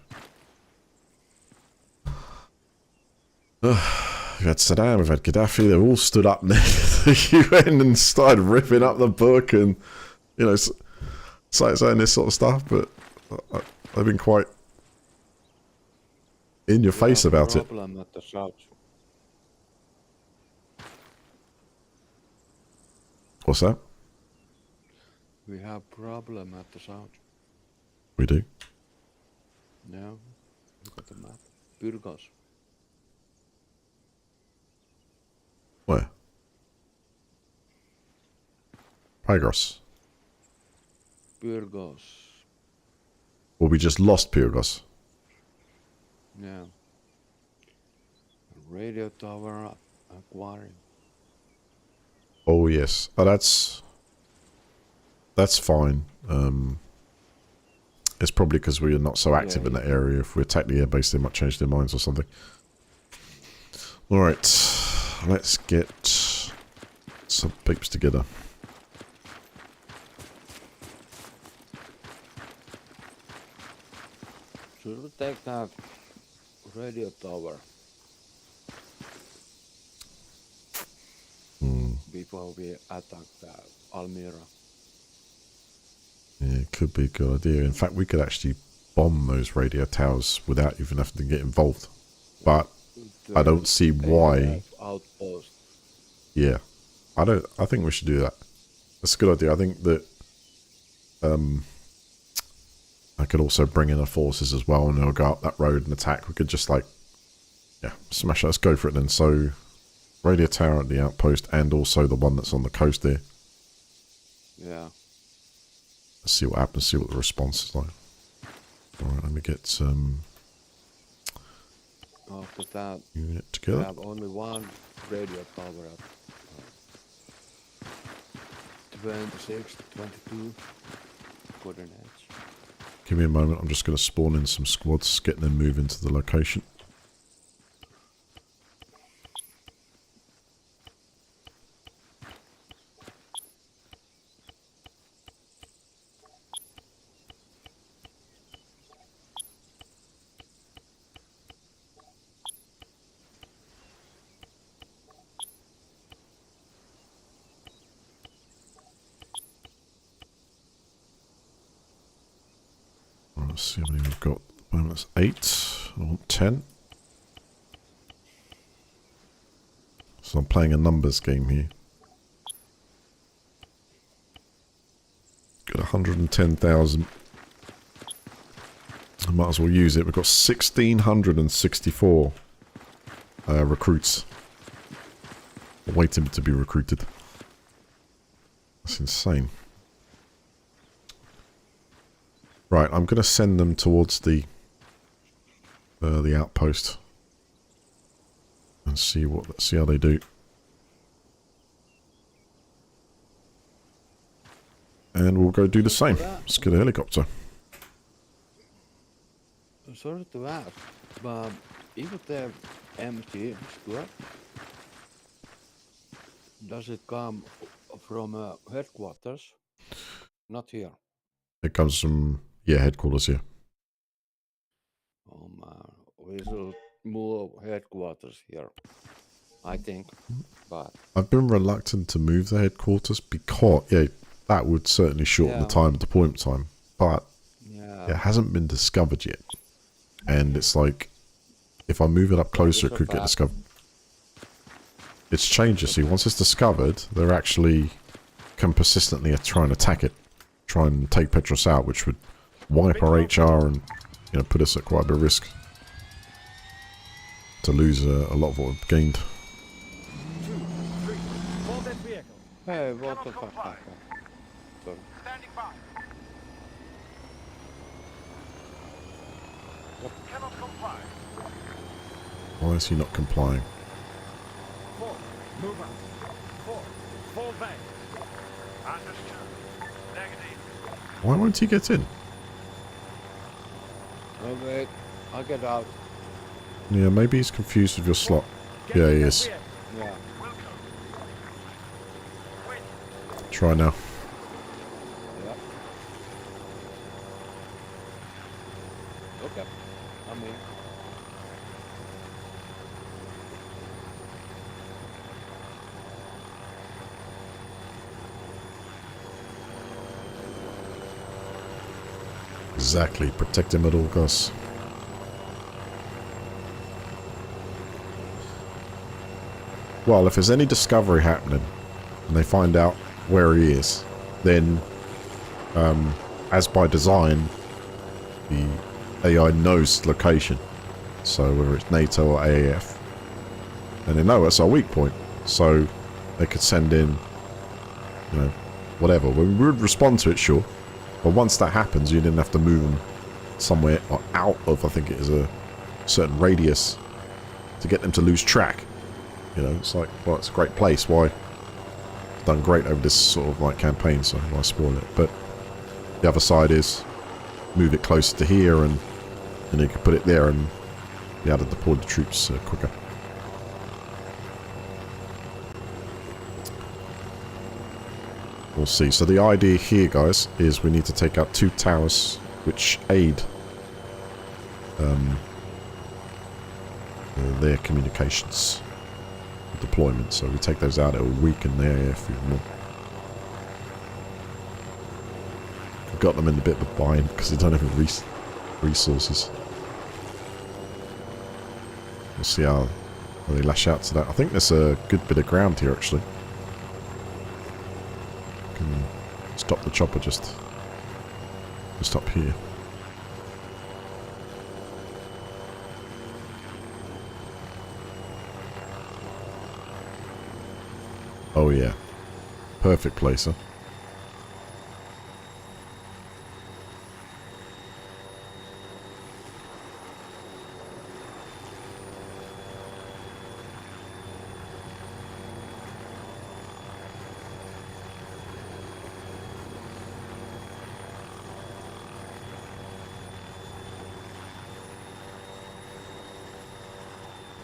know... We've had Saddam, we've had Gaddafi, they've all stood up next to the UN and started ripping up the book and, you know, saying this sort of stuff, but they've been quite in your face about it. At the south. What's that? We have problem at the south. We do. No, look at the map. Burgos. Where? Pyrgos. Burgos. Well, we just lost Pyrgos. Yeah. Radio tower acquiring. Oh yes. Oh, that's fine. It's probably because we are not so active in that area. If we attack the airbase, they might change their minds or something. Alright. Let's get some peeps together. Should we take that radio tower? Before we attack Almira. Yeah, it could be a good idea. In fact, we could actually bomb those radio towers without even having to get involved. But I don't see why. Outpost. Yeah, I think we should do that. That's a good idea. I think that I could also bring in our forces as well, and they'll go up that road and attack. We could just like, yeah, smash it. Let's go for it then. So, radio tower at the outpost, and also the one that's on the coast there. Yeah. Let's see what happens. See what the response is like. All right, let me get some. After that, Unit together. we have only one radio tower at 26 to 22 coordinates. Give me a moment. I'm just going to spawn in some squads, get them move into the location. Let's see how many we've got. At the moment it's 8. I want 10. So I'm playing a numbers game here. Got 110,000. I might as well use it. We've got 1,664 recruits waiting to be recruited. That's insane. Right, I'm going to send them towards the outpost and see how they do. And we'll go do the same. Let's get a helicopter. Sorry to ask, but if the MG squad, does it come from headquarters? Not here. It comes from, yeah, headquarters here. Oh man, we should move headquarters here, I think, but... I've been reluctant to move the headquarters because, yeah, that would certainly shorten the time, deployment time, but it hasn't been discovered yet. And it's like, if I move it up closer, it could get discovered. It's changed, you see. Once it's discovered, they're actually can persistently try and attack it. Try and take Petros out, which would wipe our HR and, you know, put us at quite a bit of risk. To lose a lot of what we've gained. 2, 3, hold that vehicle. Hey, what the fuck? Sorry. Standing by. Cannot comply. Why is he not complying? 4, move out. 4, fall back. Understood. Negative. Why won't he get in? Oh wait, I'll get out. Yeah, maybe he's confused with your slot. Yeah, he is. Yeah. Try now. Yeah. Okay. I'm in. Exactly. Protect him at all costs. Well, if there's any discovery happening and they find out where he is, then, as by design, the AI knows location. So whether it's NATO or AAF, and they know that's our weak point. So they could send in, you know, whatever. We would respond to it, sure. But once that happens, you didn't have to move them somewhere or out of, I think it is a certain radius to get them to lose track. You know, it's like, well, it's a great place. Why? It's done great over this sort of like campaign, so why spoil it? But the other side is move it closer to here, and you can put it there and be able to deploy the troops quicker. We'll see. So the idea here, guys, is we need to take out 2 towers which aid their communications deployment. So we take those out, it will weaken the AF even more. We've got them in a bit of a bind because they don't have any resources. We'll see how they lash out to that. I think there's a good bit of ground here, actually. Can stop the chopper just up here. Oh yeah, perfect place, huh?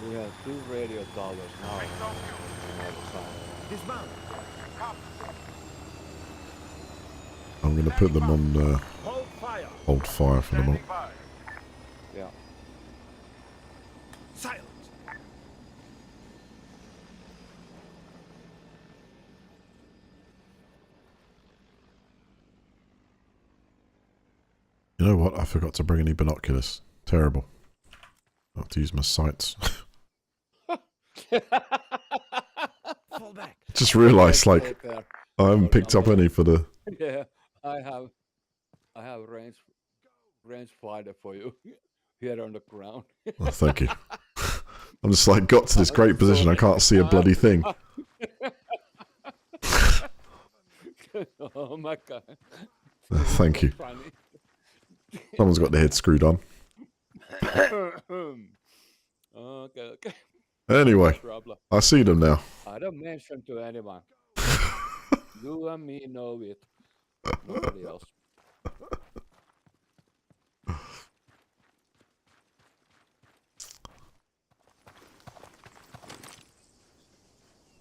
We have 2 radio towers now on the other side. Dismount. I'm going to put them on Hold fire. hold fire for the moment. Standing by. Yeah. Silence. You know what? I forgot to bring any binoculars. Terrible. I have to use my sights. Fall back. Just realised, Stay like, there. I haven't picked up any for the... Yeah, I have range finder for you here on the ground. Oh, thank you. I'm just like, got to this great position, I can't see a bloody thing. Oh my god. Thank you. Funny. Someone's got their head screwed on. Okay. Anyway, Problem. I see them now. I don't mention to anyone. You and me know it. Nobody else.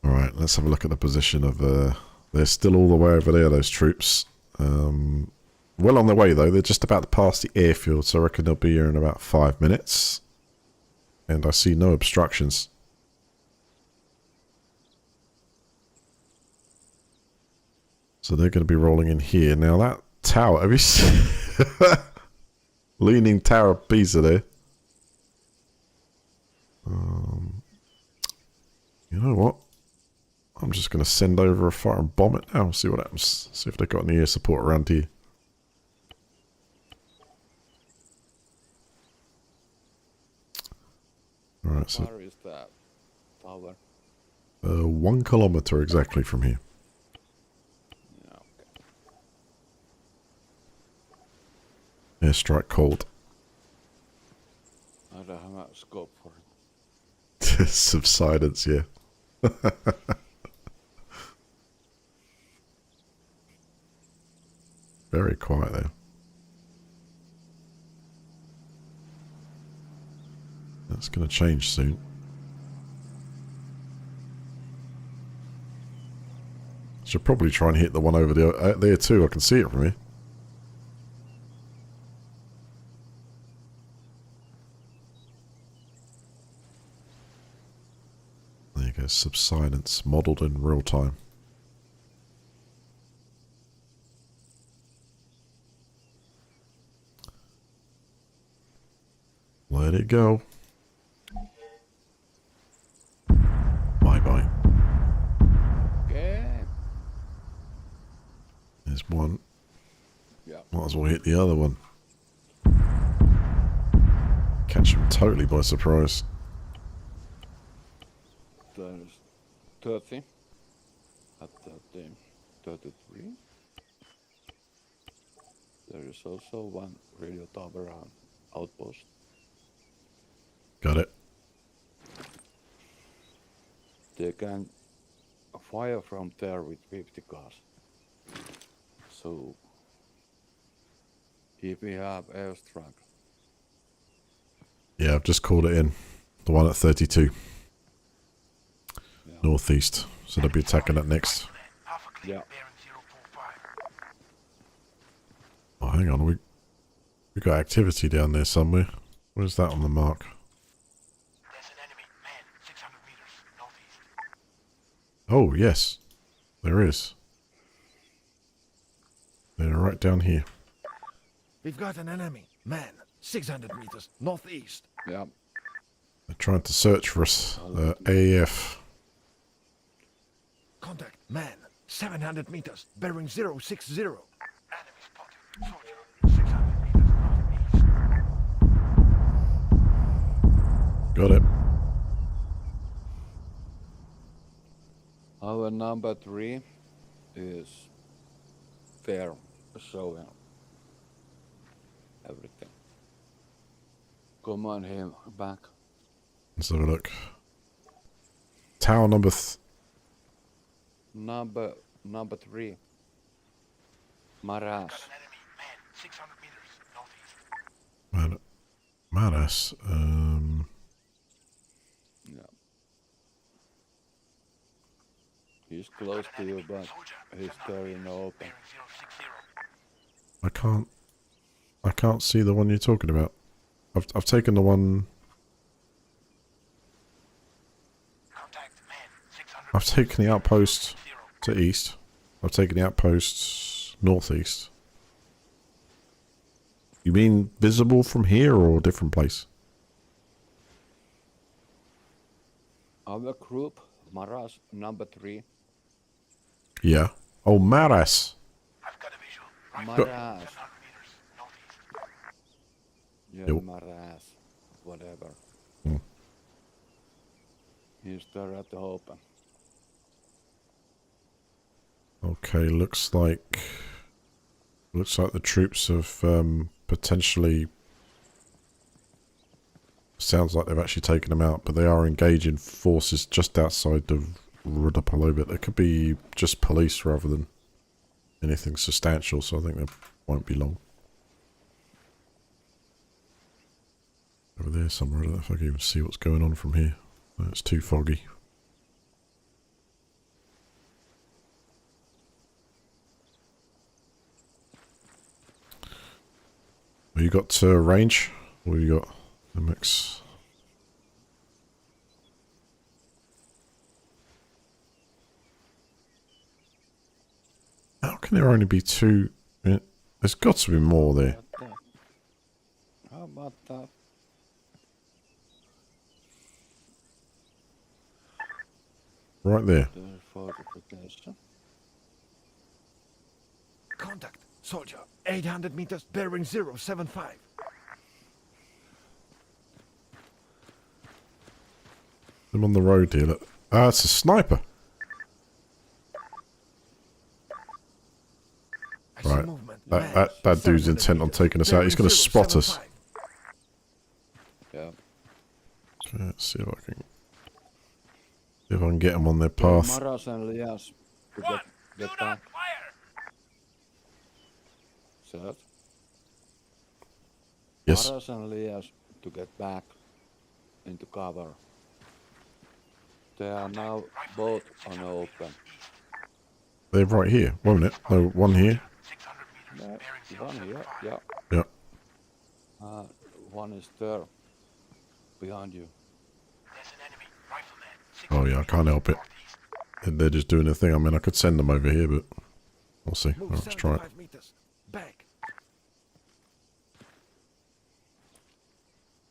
Alright, let's have a look at the position of... they're still all the way over there, those troops. Well on their way, though. They're just about to pass the airfield, so I reckon they'll be here in about 5 minutes. And I see no obstructions. So they're going to be rolling in here. Now that tower, have you seen... Leaning Tower of Pisa there. You know what? I'm just going to send over a fire and bomb it now. See what happens. See if they've got any air support around here. Alright, so... Where is that tower? 1 kilometer exactly from here. Yeah, okay. Airstrike cold. I don't have a scope for it. Subsidence, yeah. Very quiet there. That's going to change soon. Should probably try and hit the one over there too. I can see it from here. There you go. Subsidence modelled in real time. Let it go. Bye-bye. Okay. There's one. Yeah. Might as well hit the other one. Catch him totally by surprise. There's 30. At 30. 33. There is also one radio tower outpost. Got it. They can fire from there with 50 cars. So, if we have airstrike, Yeah, I've just called it in. The one at 32. yeah. Northeast. So they'll be attacking that next. Yeah. Oh, hang on. We got activity down there somewhere. Where's that on the mark? There's an enemy. Man, 600 meters northeast. Oh, yes. There is. They're right down here. We've got an enemy. Man, 600 meters northeast. Yeah. They're trying to search for us. AAF. Contact. Man, 700 meters. Bearing 060. Enemy spotted. Soldier, 600 meters northeast. Got it. Our number 3 is there, showing everything. Command him back. Let's have a look. Tower number... Number 3. Maras. Got an enemy. Man, 600 meters northeast. Manas. Yeah. He's close to you, but he's there in the open. Bearing 060. I can't see the one you're talking about. I've taken the one... Contact. Man, 600 I've taken the outpost to east. I've taken the outposts northeast. You mean visible from here or a different place? Our group, Maras number 3. Yeah. Oh, Maras. I've got a visual. Maras. 700 meters northeast. Yeah, Yep. Maras. Whatever. Hmm. He's there at the open. Okay, looks like the troops have potentially. Sounds like they've actually taken them out, but they are engaging forces just outside of Resupplying. But they could be just police rather than anything substantial, so I think they won't be long. Over there somewhere, I don't know if I can even see what's going on from here. No, it's too foggy. Have you got range? What have you got? MX. How can there only be 2? There's got to be more there. How about that? Right there. There's fortification. Contact. Soldier. 800 meters. Bearing 075. I'm on the road here. Look. Ah, it's a sniper. I see Right. movement. That dude's intent on taking us out. He's going to spot us. Yeah. Okay, let's see if I can get him on their path. Maras and Lias to get back. Set. Yes. Maras and Lias to get back into cover. They are now both on open. They're right here, won't it? No, one here. 600 meters. Yeah, Bearing one here, 075. yeah. Yeah. One is there, behind you. There's an enemy. Rifleman. Oh yeah, I can't help it. They're just doing their thing. I mean, I could send them over here, but we'll see. Move Right, let's try it. 75 meters. Back.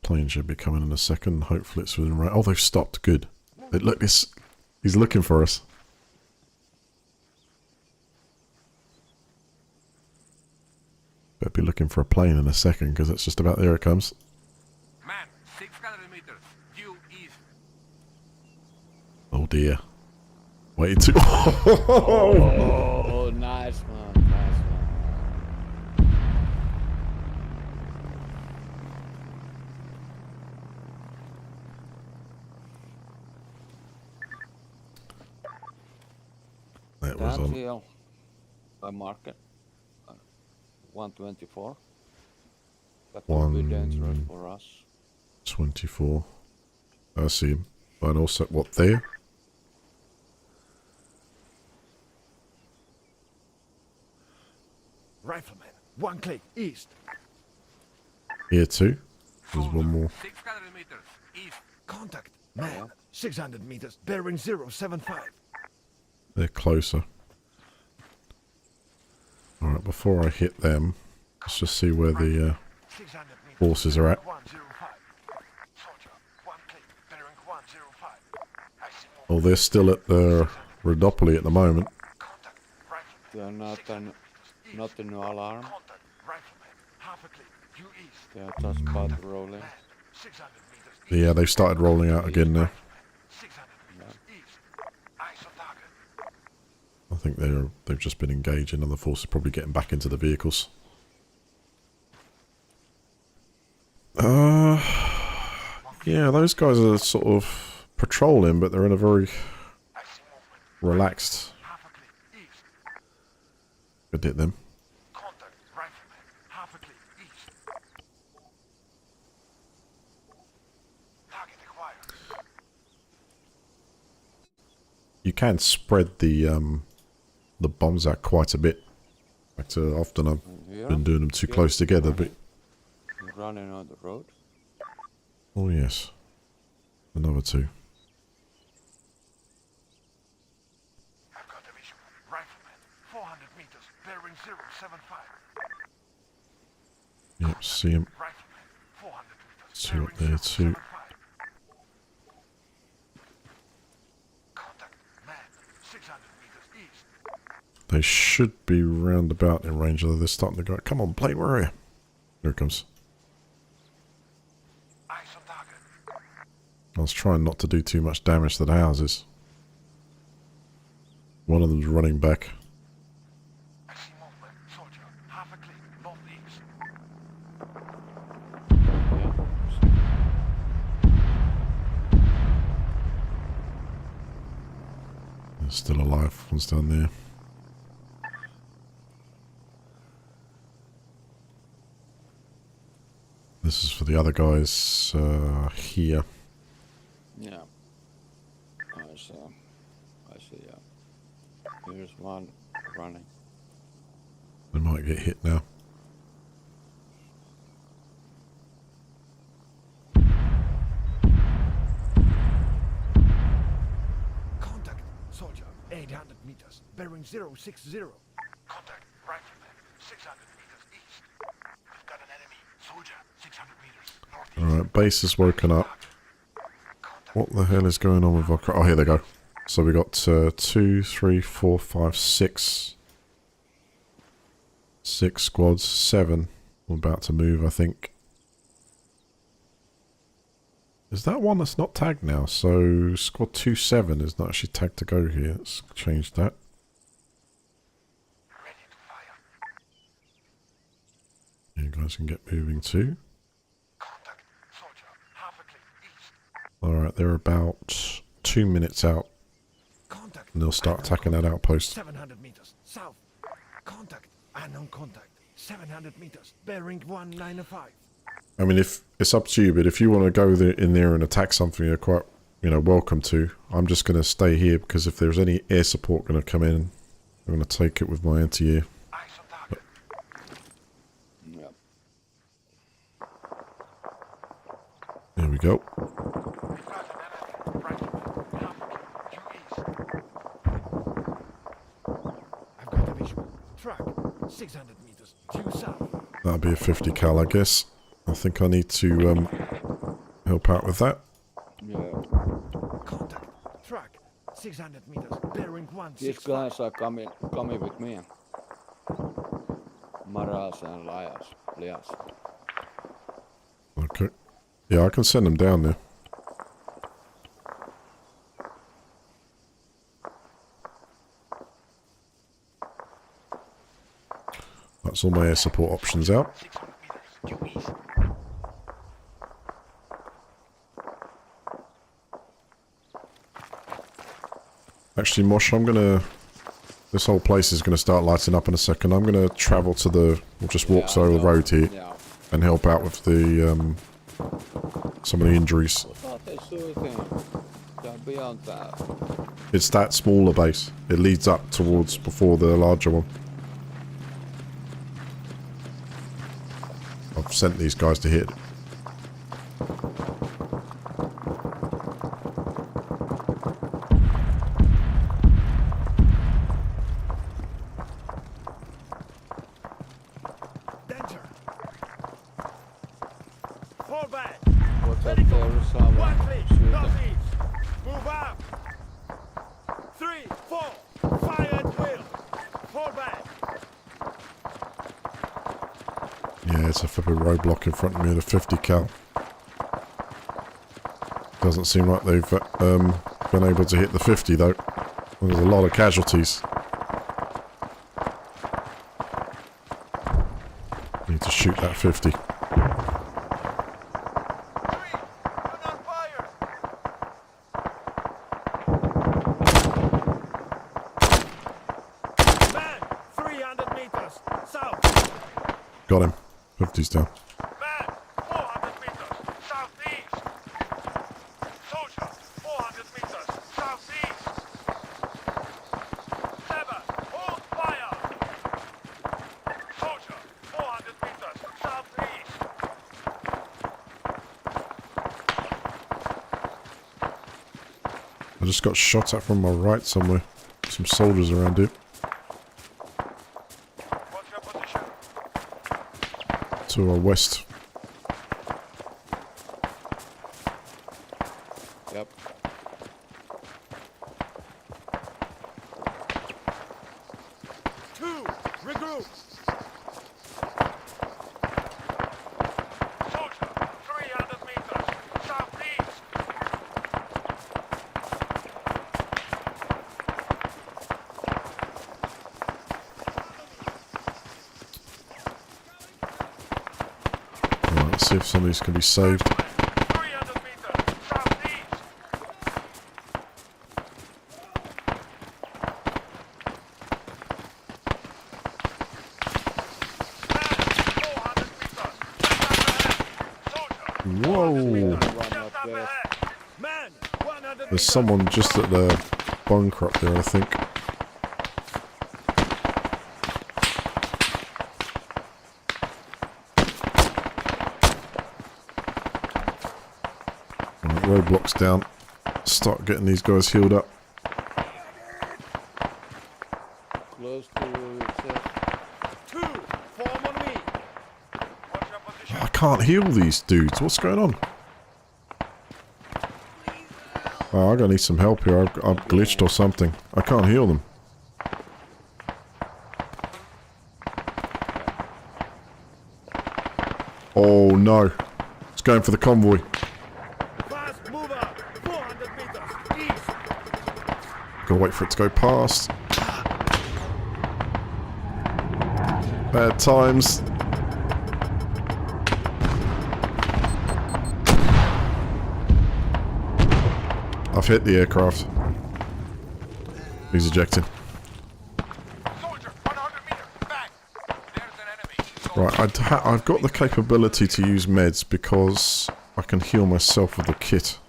Plane should be coming in a second. Hopefully it's within right. Oh, they've stopped. Good. Look, he's looking for us. Better be looking for a plane in a second, because it's just about there it comes. Man, 600 meters. Due east. Oh dear. Wait to. Oh, nice one, nice one. That was That on hill, I mark it. 124. That would be dangerous for us. 24. I see him. And also, what, there? Rifleman. One click. East. Here too. There's one more. 600 meters. East. Contact. Man. 600 meters. Bearing 075. They're closer. Alright, before I hit them, let's just see where the 600 meters. forces are at. 105. Soldier. One click. Bearing 105. I see movement. Oh, they're still at the Resupplying at the moment. Contact. Rifleman. They are not in alarm. Contact. Rifleman. Half a click. Due east. They are just patrolling. Man. 600 meters. Yeah, they've started rolling out again now. 600 meters. East. Eyes on target. I think they've just been engaging, and the force is probably getting back into the vehicles. Yeah, those guys are sort of patrolling, but they're in a very I see movement. relaxed. Half a click. East. Good hit them. Contact. Rifleman. Half a click. East. Target acquired. You can spread the bombs out quite a bit. In fact, often I've Here, been doing them too close together, but running on the road. oh yes, another two. I've got a visual. Rifleman. 400 meters. Bearing 075. Yeah, See him. Rifleman, 400 meters. Two up Bearing there too. 075. Contact, man, 600 meters east. They should be roundabout in range, although they're starting to go. Come on, plane, where are you? Here it comes. Eyes on target. I was trying not to do too much damage to the houses. One of them's running back. I see movement. Soldier, half a click, northeast. They're still alive. One's down there. This is for the other guys here. Yeah. I see, yeah. Here's one running. They might get hit now. Contact, soldier, 800 meters. Bearing 060. Contact, rifleman, 600 meters east. We've got an enemy. Soldier, 600 meters northeast. Alright, base has woken up. What the hell is going on with our... Oh, here they go. So we got 2, 3, 4, 5, 6. 6 squads, 7. We're about to move, I think. Is that one that's not tagged now? So squad 2-7 is not actually tagged to go here. Let's change that. Ready to fire. You guys can get moving too. Contact, soldier, half a click east. Alright, they're about 2 minutes out. Contact. And they'll start unknown attacking that contact, outpost. 700 meters south. Contact. Unknown contact. 700 meters. Bearing 195. I mean, if it's up to you, but if you want to go in there and attack something, you're quite, welcome to. I'm just going to stay here because if there's any air support going to come in, I'm going to take it with my anti-air. Eyes on target. Yep. There we go. We've got an enemy. Rifleman, half a click due east. I've got a visual. Track. 600 meters due south. That'll be a 50 cal, I guess. I think I need to help out with that. Yeah. Contact. Track. 600 meters. Bearing These 165. guys are coming with me. Maras and Lias. Okay. Yeah, I can send them down there. That's all my air support options out. 600 meters due east. Actually, Mosh, I'm gonna... This whole place is gonna start lighting up in a second. I'm gonna travel to the... We'll just walk Yeah, I over the know. road here Yeah. and help out with the, some of the injuries. What are they shooting? They're beyond that. It's that smaller base. It leads up towards before the larger one. I've sent these guys to hit. Danger. Fall back. What's up Ready go. there? Someone One click. shooting. Northeast. Move up. 3, 4. Fire at will. Fall back. Yeah, it's a flipping roadblock in front of me at a 50 cal. Doesn't seem like they've been able to hit the 50 though. There's a lot of casualties. Need to shoot that 50. 3. Put on fire. Man, 300 meters south. Got him. 50's down. Man, 400 meters southeast. Soldier, 400 meters southeast. 7, hold fire. Soldier, 400 meters southeast. I just got shot at from my right somewhere. Some soldiers around here. What's your position? to our west. Yep. Two, regroup. Soldier, 300 meters, southeast. Alright, let's see if some of these can be saved. 300 meters, southeast. Man, 400 meters. Whoa! Run Just up up there. ahead. Man, 100 There's meters. someone just at the bunker up there, I think. Alright, roadblocks down. Start getting these guys healed up. Close to itself. Two, form on me. Watch your position. I can't heal these dudes. What's going on? Oh, I'm gonna need some help here. I've glitched or something. I can't heal them. Oh no. It's going for the convoy. Fast mover, 400 meters, east. Gotta wait for it to go past. Bad times. I've hit the aircraft. He's ejecting. Soldier, 100 meters, back. There's an enemy. Right, I've got the capability to use meds because I can heal myself with the kit.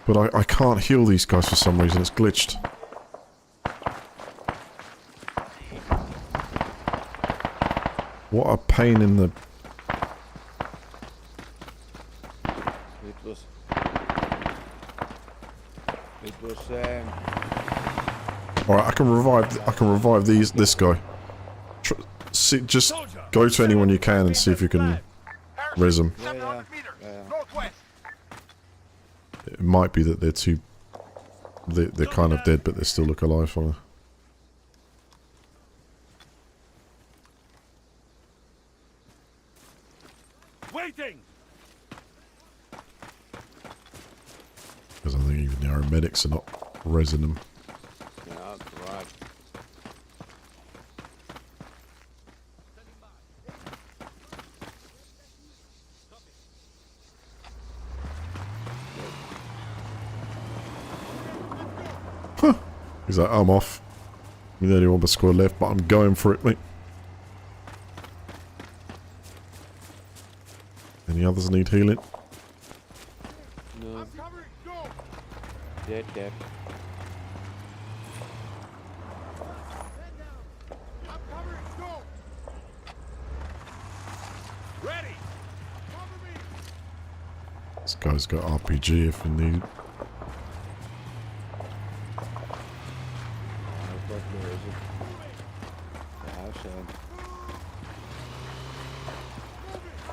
But I can't heal these guys for some reason, it's glitched. What a pain in the... It was Alright, I can revive this guy. Just go to anyone you can and see if you can res them. 700 meters, yeah. northwest. It might be that they're kind of dead, but they still look alive for me. Waiting. Because I think even the aeromedics are not resing them. Yeah, that's right. He's like, I'm off. You only one squad left, but I'm going for it, mate. Any others need healing? No, I'm covering, go. dead. I'm covering, go. Ready. Cover me. This guy's got RPG if you need.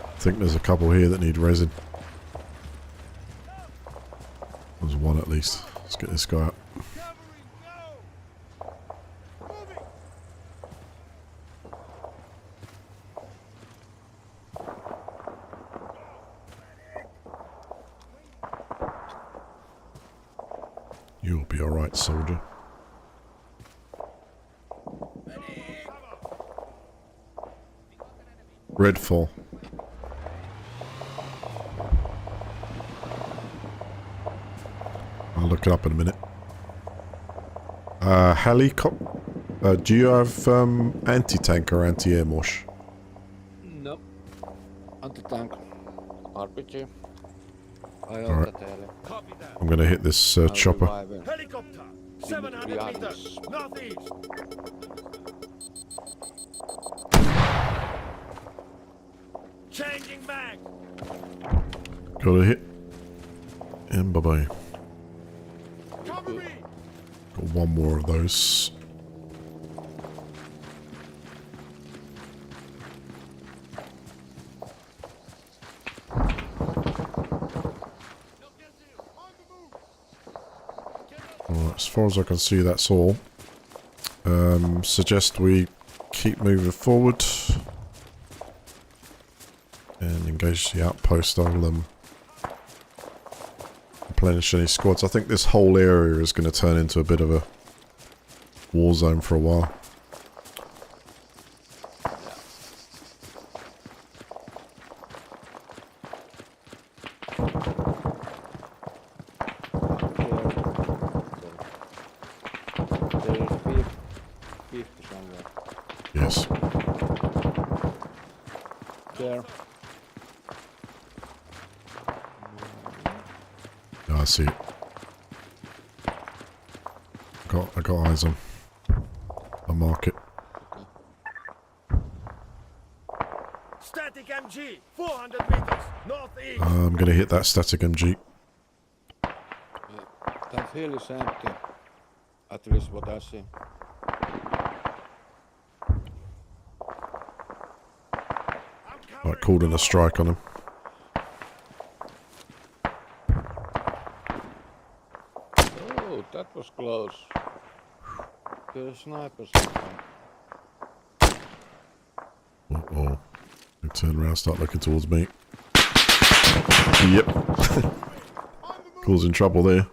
I think there's a couple here that need resin. There's one at least. Let's get this guy up. Covering, go. Moving. You'll be alright, soldier. Redfall. I'll look it up in a minute. Helicopter. Do you have anti-tank or anti-air mosh? Nope. Anti-tank. RPG. Alright. Copy that. I'm gonna hit this chopper. Helicopter, 700 meters, northeast. Changing mag. Got a hit. And bye-bye. Cover me. Got one more of those. As far as I can see, that's all. Suggest we keep moving forward and engage the outpost. I'll replenish any squads. I think this whole area is going to turn into a bit of a war zone for a while. Yes. There. Yeah, I see it. I got eyes on. I'll mark it. Static MG, 400 meters, northeast. I'm going to hit that static MG. That hill is empty. At least what I see. Right, called in a strike on him. Oh, that was close. The snipers. Uh-oh. They turn around, start looking towards me. Yep. Causing trouble there.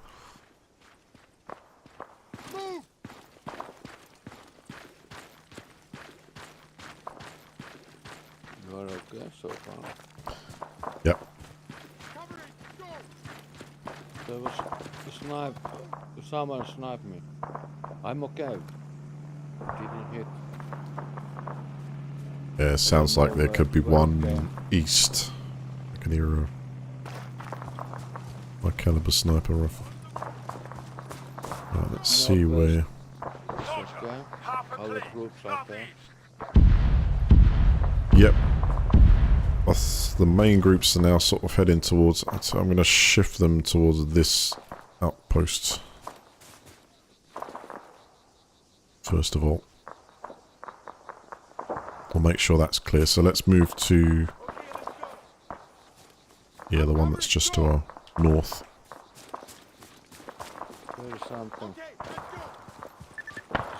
You are okay so far. Yep. There was a snipe. Someone sniped me. I'm okay. Didn't hit. Yeah, sounds like there could be one east. I can hear a high caliber sniper rifle. Right, let's see where. It's okay. Other groups are there. Yep. The main groups are now sort of heading towards. So I'm going to shift them towards this outpost. First of all. We'll make sure that's clear. So let's move to... Yeah, the one that's just to our north. There is something. Is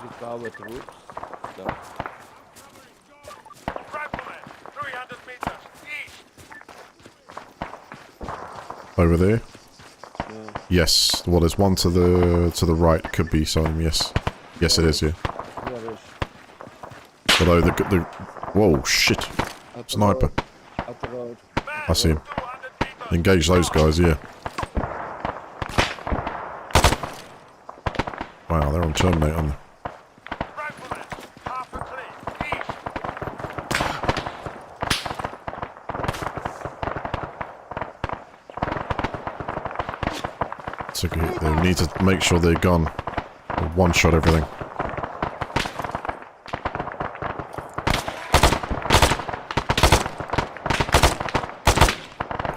it our troops? There. Rifleman, 300 meters, east. Over there? Yeah. Yes. Well, there's one to the right. Could be some. Yes. Yes, it is. Yeah. There is. Although the whoa, shit. At the Sniper. road. At the road. I see him. 200 meters. Engage those guys. Yeah. Wow, they're on terminate, aren't they? Rifleman, half a clean, east. Took a hit there. We need to make sure they're gone. One shot everything.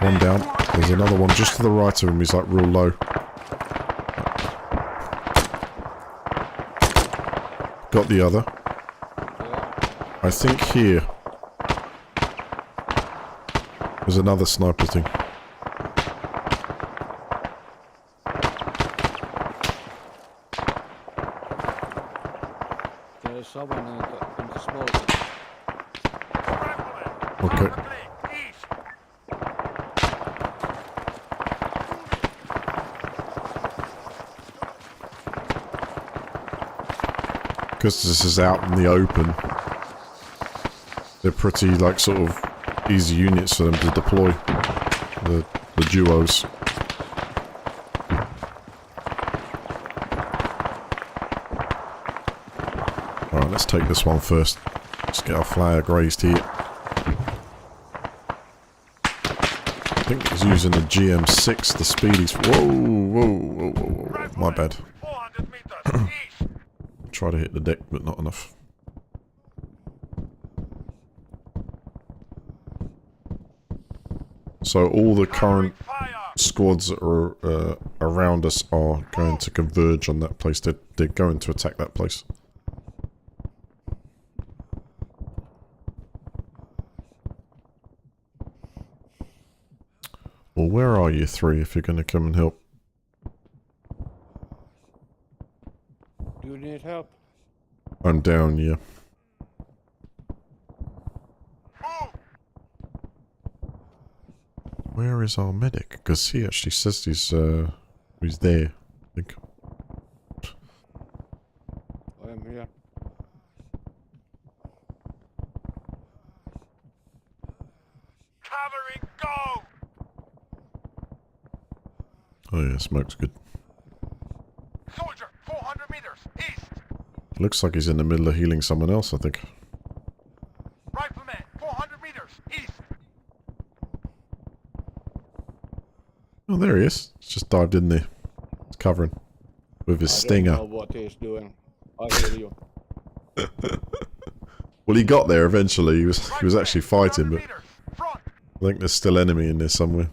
One down. There's another one just to the right of him. He's like real low. Got the other. I think here. There's another sniper thing. There is someone in the smoke. Rifleman, Okay. half a clean, east. Because this is out in the open, they're pretty, like, sort of easy units for them to deploy. The duos. Alright, let's take this one first. Let's get our flag raised here. I think he's using the GM6, the speedies. Whoa, whoa, whoa, whoa, whoa. My bad. 400 meters, east. Try to hit the deck, but not enough. So all the current Fire. squads that are around us are going to converge on that place. They're going to attack that place. Well, where are you three if you're going to come and help? down, yeah. Move! Where is our medic? Because he actually says he's there, I think. I am here. Cavalry, go! Oh yeah, smoke's good. Soldier, 400 meters, east! Looks like he's in the middle of healing someone else, I think. Rifleman, 400 meters, east! Oh, there he is. He's just dived in there. He's covering. With his I don't know stinger. what he's doing. I hear you. Well, he got there eventually. He was actually fighting, but meters, front! I think there's still enemy in there somewhere.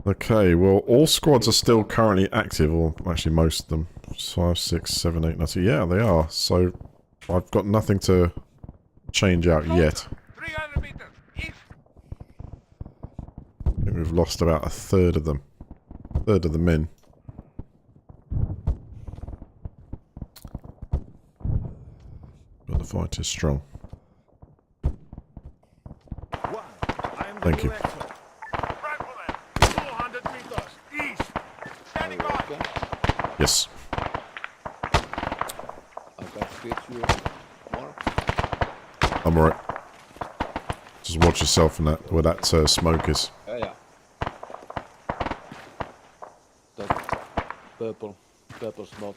Okay, well, all squads are still currently active, or actually most of them. 5, 6, 7, 8, 9, 10. Yeah, they are. So I've got nothing to change out yet. 300 meters, east! I think we've lost about a third of them. A third of the men. But the fight is strong. Thank you. Rifleman, 200 meters, east! Standing by! Okay. Yes. I can get you more. I'm alright. Just watch yourself in that, where that smoke is. Yeah. That purple smoke.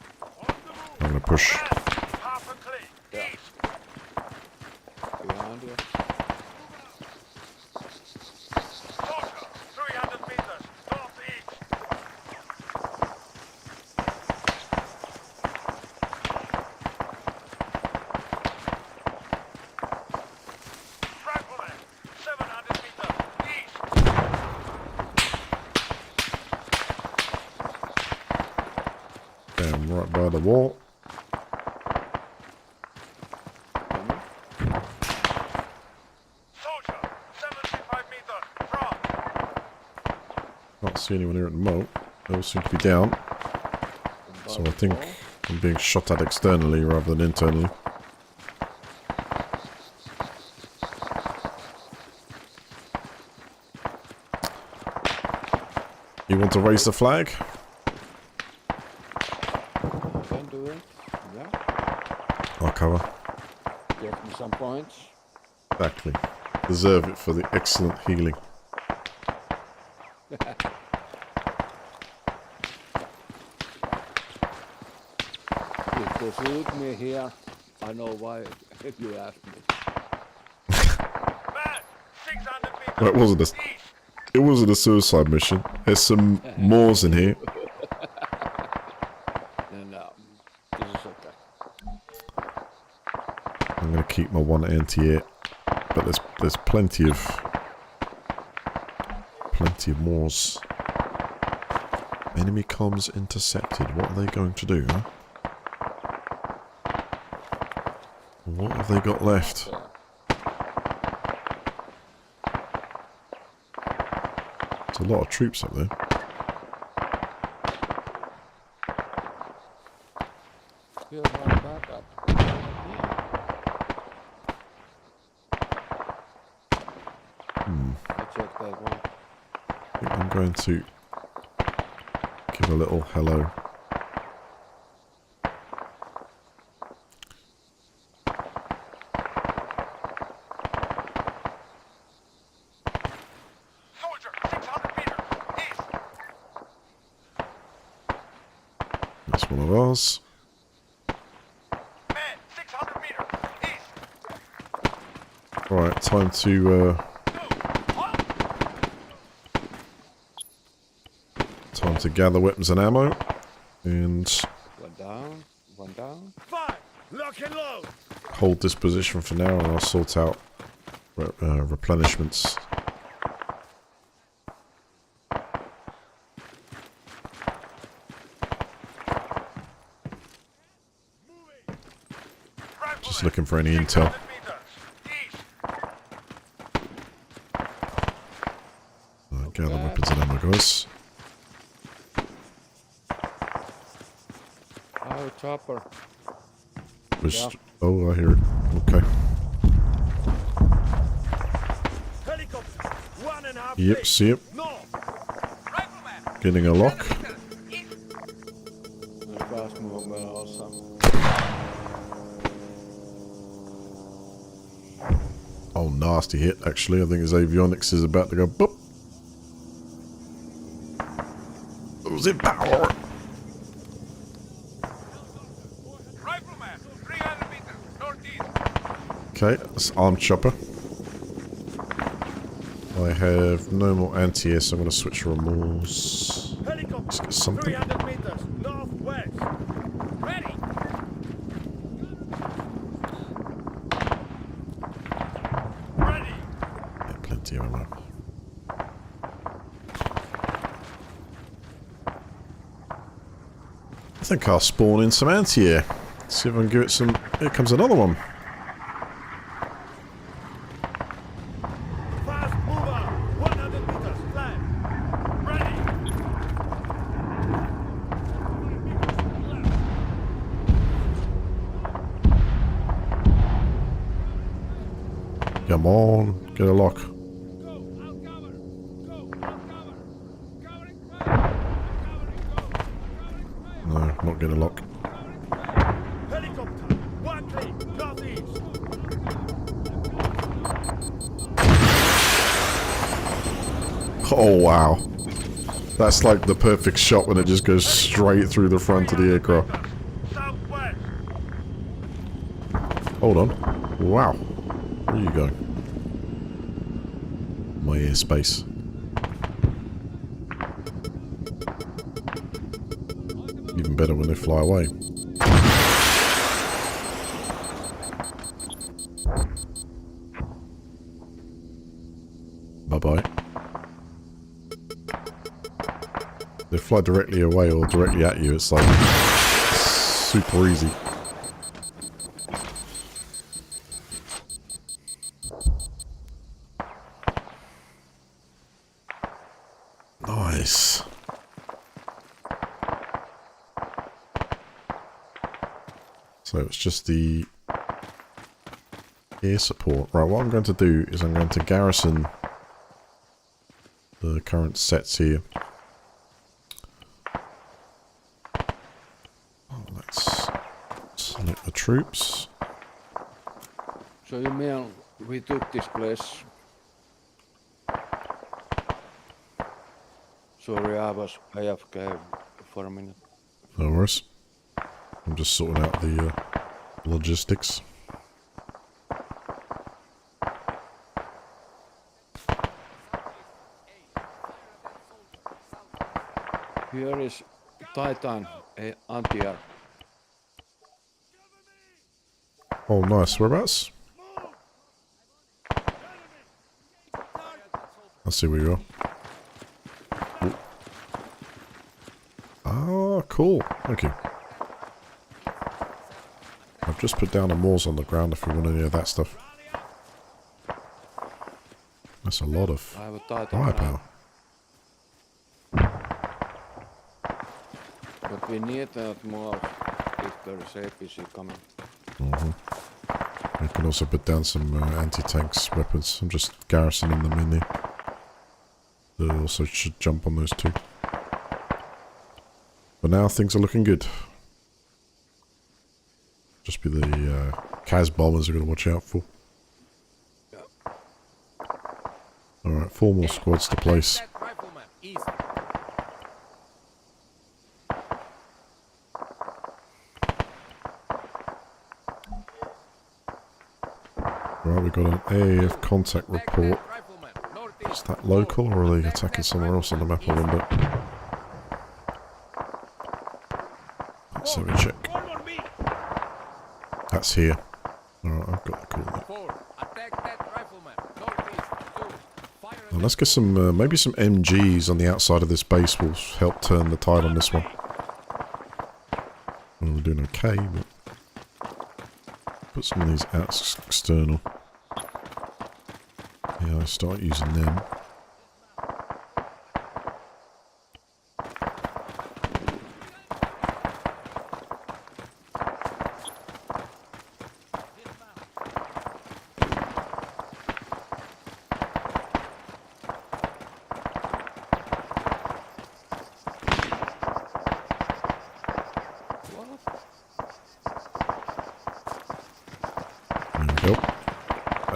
I'm gonna push. Half a click, Yeah. east! Behind you. Soldier, 300 meters, northeast! Rifleman, 700 meters, east! Damn, right by the wall. Soldier, 75 meters, front! Can't see anyone here at the moment. They all seem to be down. So I think I'm being shot at externally rather than internally. You want to raise the flag? Can do it. Yeah. I'll cover. Give me some points. Exactly. Deserve it for the excellent healing. If they shoot me here, I know why if you ask me. Man, 600 meters, Well, east! it wasn't a suicide mission. There's some Moors in here. And this is okay. I'm going to keep my one anti-air. But there's plenty of Moors. Enemy comms intercepted. What are they going to do, huh? What have they got left? Yeah. There's a lot of troops up there. Here's my backup. I checked that one. I think I'm going to give a little hello. Soldier, 600 meters, east! That's one of ours. Man, 600 meters, east! Alright, time to gather weapons and ammo. And One down. 5, lock and load! hold this position for now, and I'll sort out replenishments. Just looking for any intel. 600 meters, east! Gather weapons and ammo, guys. Oh, chopper. Which, Yeah. oh, I hear it. Okay. Helicopter. 1.5 Yep, days. see it. North. Getting a lock. There's fast movement also. Oh, nasty hit, actually. I think his avionics is about to go boop. Was it power? Rifleman. 300 meters. Northeast. Okay, that's armed chopper. I have no more anti-air, so I'm going to switch remorse. Helicopter. Let's get something. 300 meters. Northwest. Ready. Ready. Yeah, plenty of ammo. I think I'll spawn in some anti-air. See if I can give it some... Here comes another one. Fast mover. 100 meters. Land. Ready. Come on, get a lock. No, not get a lock. Helicopter. 1 click. Northeast. Oh, wow. That's like the perfect shot when it just goes straight through the front of the aircraft. Southwest. Hold on. Wow. Where are you going? My airspace. Even better when they fly away. Bye-bye. They fly directly away or directly at you. It's like super easy. Nice. So it's just the air support. Right, what I'm going to do is I'm going to garrison the current sets here. Oh, let's select the troops. So you mean we took this place? Sorry, I was AFK for a minute. No worries. I'm just sorting out the logistics. Here is Titan anti-air. Oh, nice. Whereabouts? I'll see where you are. Ooh. Ah, cool. Thank you. I've just put down a Moors on the ground if you want any of that stuff. That's a lot of I have a Titan firepower. but we need that more if there is APC coming. You can also put down some anti-tanks weapons. I'm just garrisoning them in there. They also should jump on those too. But now things are looking good. Just be the Cas bombers are going to watch out for. Alright, 4 more squads to place. Right, we've got an AAF contact report. Is that local or are they attacking somewhere else on the map? I wonder. Let's have a check. That's here. Alright, I've got the coordinate. Now let's get some, maybe some MGs on the outside of this base will help turn the tide on this one. Well, we're doing okay, but put some of these out external. Yeah, I start using them.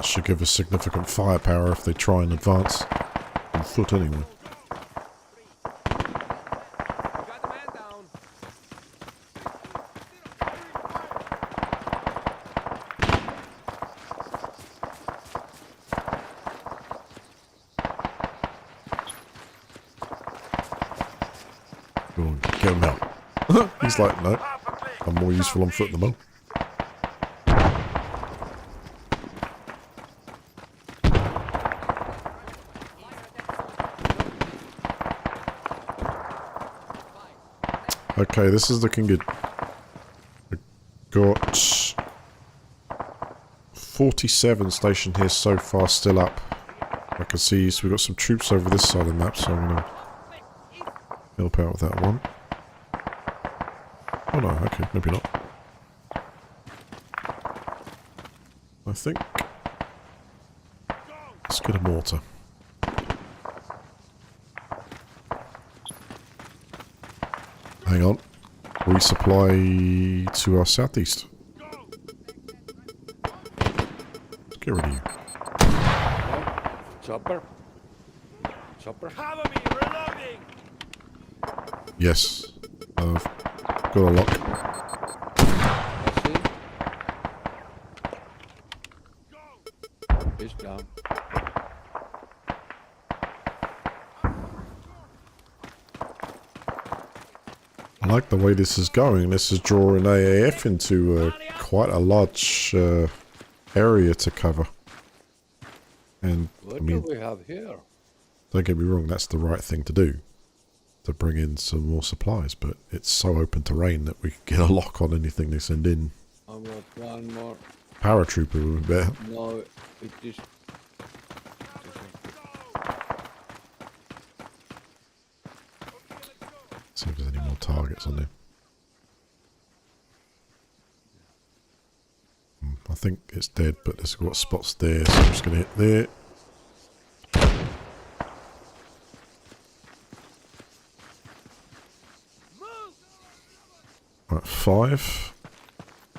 That should give us significant firepower if they try and advance. On foot anyway. Got a man down. Go on, get him out. He's like, no, I'm more useful on foot than the bow. Okay, this is looking good. We've got 47 stationed here so far, still up. I can see, so we've got some troops over this side of the map, so I'm going to help out with that one. Oh no, okay, maybe not. I think. Let's get a mortar. Hang on. Resupply to our southeast. Let's get rid of you. Chopper. Chopper. Cover me, reloading. Yes. I've got a lock. I see. He's down. I like the way this is going. This is drawing AAF into quite a large area to cover. And, What I mean, do we have here? don't get me wrong, that's the right thing to do. To bring in some more supplies, but it's so open terrain that we can get a lock on anything they send in. I want one more. Paratrooper would be better. No, it is. See if there's any more targets on there. I think it's dead, but there's got spots there, so I'm just going to hit there. Right, 5.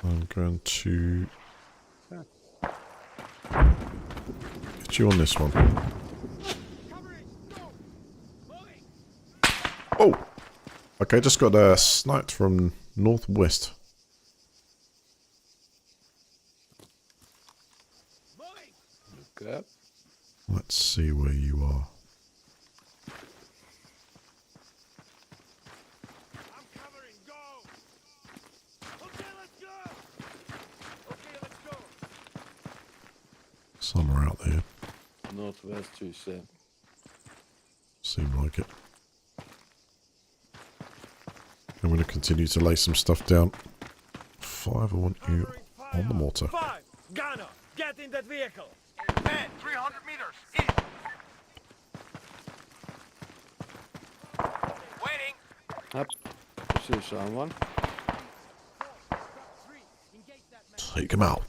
I'm going to get you on this one. Oh! Okay, just got sniped from northwest. Okay. Let's see where you are. I'm covering. Go. Okay, let's go. Okay, let's go. Somewhere out there. Northwest, you said. Seemed like it. I'm going to continue to lay some stuff down. 5, I want you on the mortar. 5. Gunner, get in that vehicle. Man, 300 meters east. Waiting. Up. See someone. Take him out.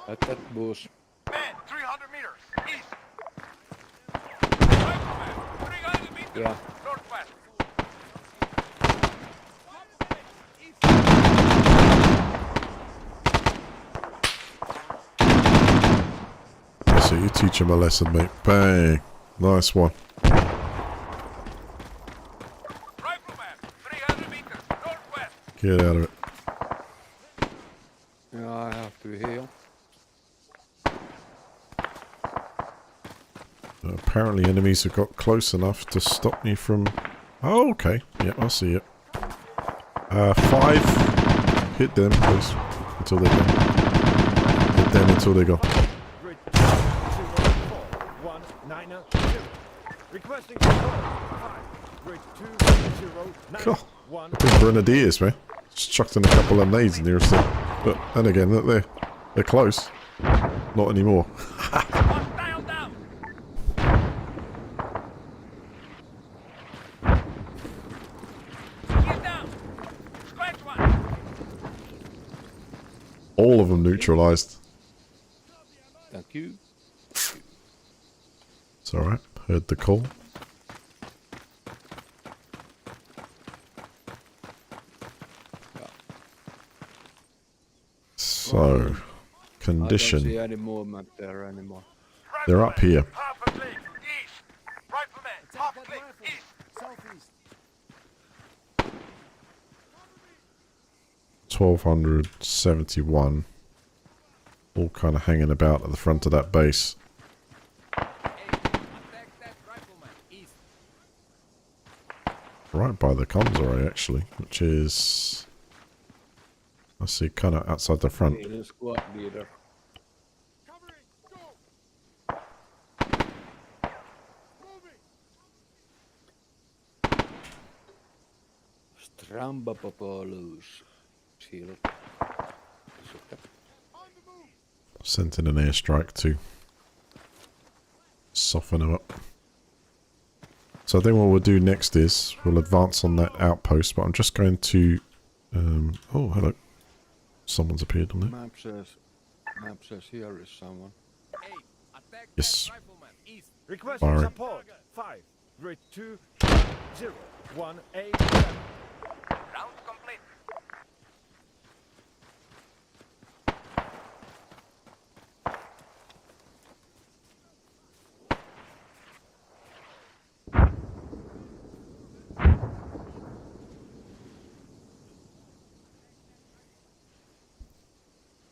At that bush. Man, 300 meters east. Yeah. Northwest. So you teach him a lesson, mate. Bang. Nice one. Rifleman, 300 meters northwest. Get out of it. Yeah, I have to heal. Apparently enemies have got close enough to stop me from... Oh, okay. Yep, I see it. 5. Hit them, please. Until they're gone. Hit them until they're gone. Grid 2041990. Requesting control. 5. Grid 209. God. Grenadiers, man. Just chucked in a couple of nades in there still. But then again, look, they're close. Not anymore. Hostile down. He's down. Scratch one. All of them neutralized. Thank you. It's alright. Heard the call. Yeah. So, I don't see condition. any movement there anymore. They're up here. Half a click east. Rifleman, half Attack that click rifle. east. Southeast. 1271. All kind of hanging about at the front of that base. Right by the comms array, actually, which is, I see, kind of outside the front. Need a squad leader. Covering. Go. Moving. Strambapapalus. Shield. On the move. Sent in an airstrike to soften them up. So I think what we'll do next is we'll advance on that outpost, but I'm just going to... oh, hello. Someone's appeared on there. Map says here is someone. Yes. Requesting Firing. support. 5, grid 2, 0, 1, 8, 7. Round complete.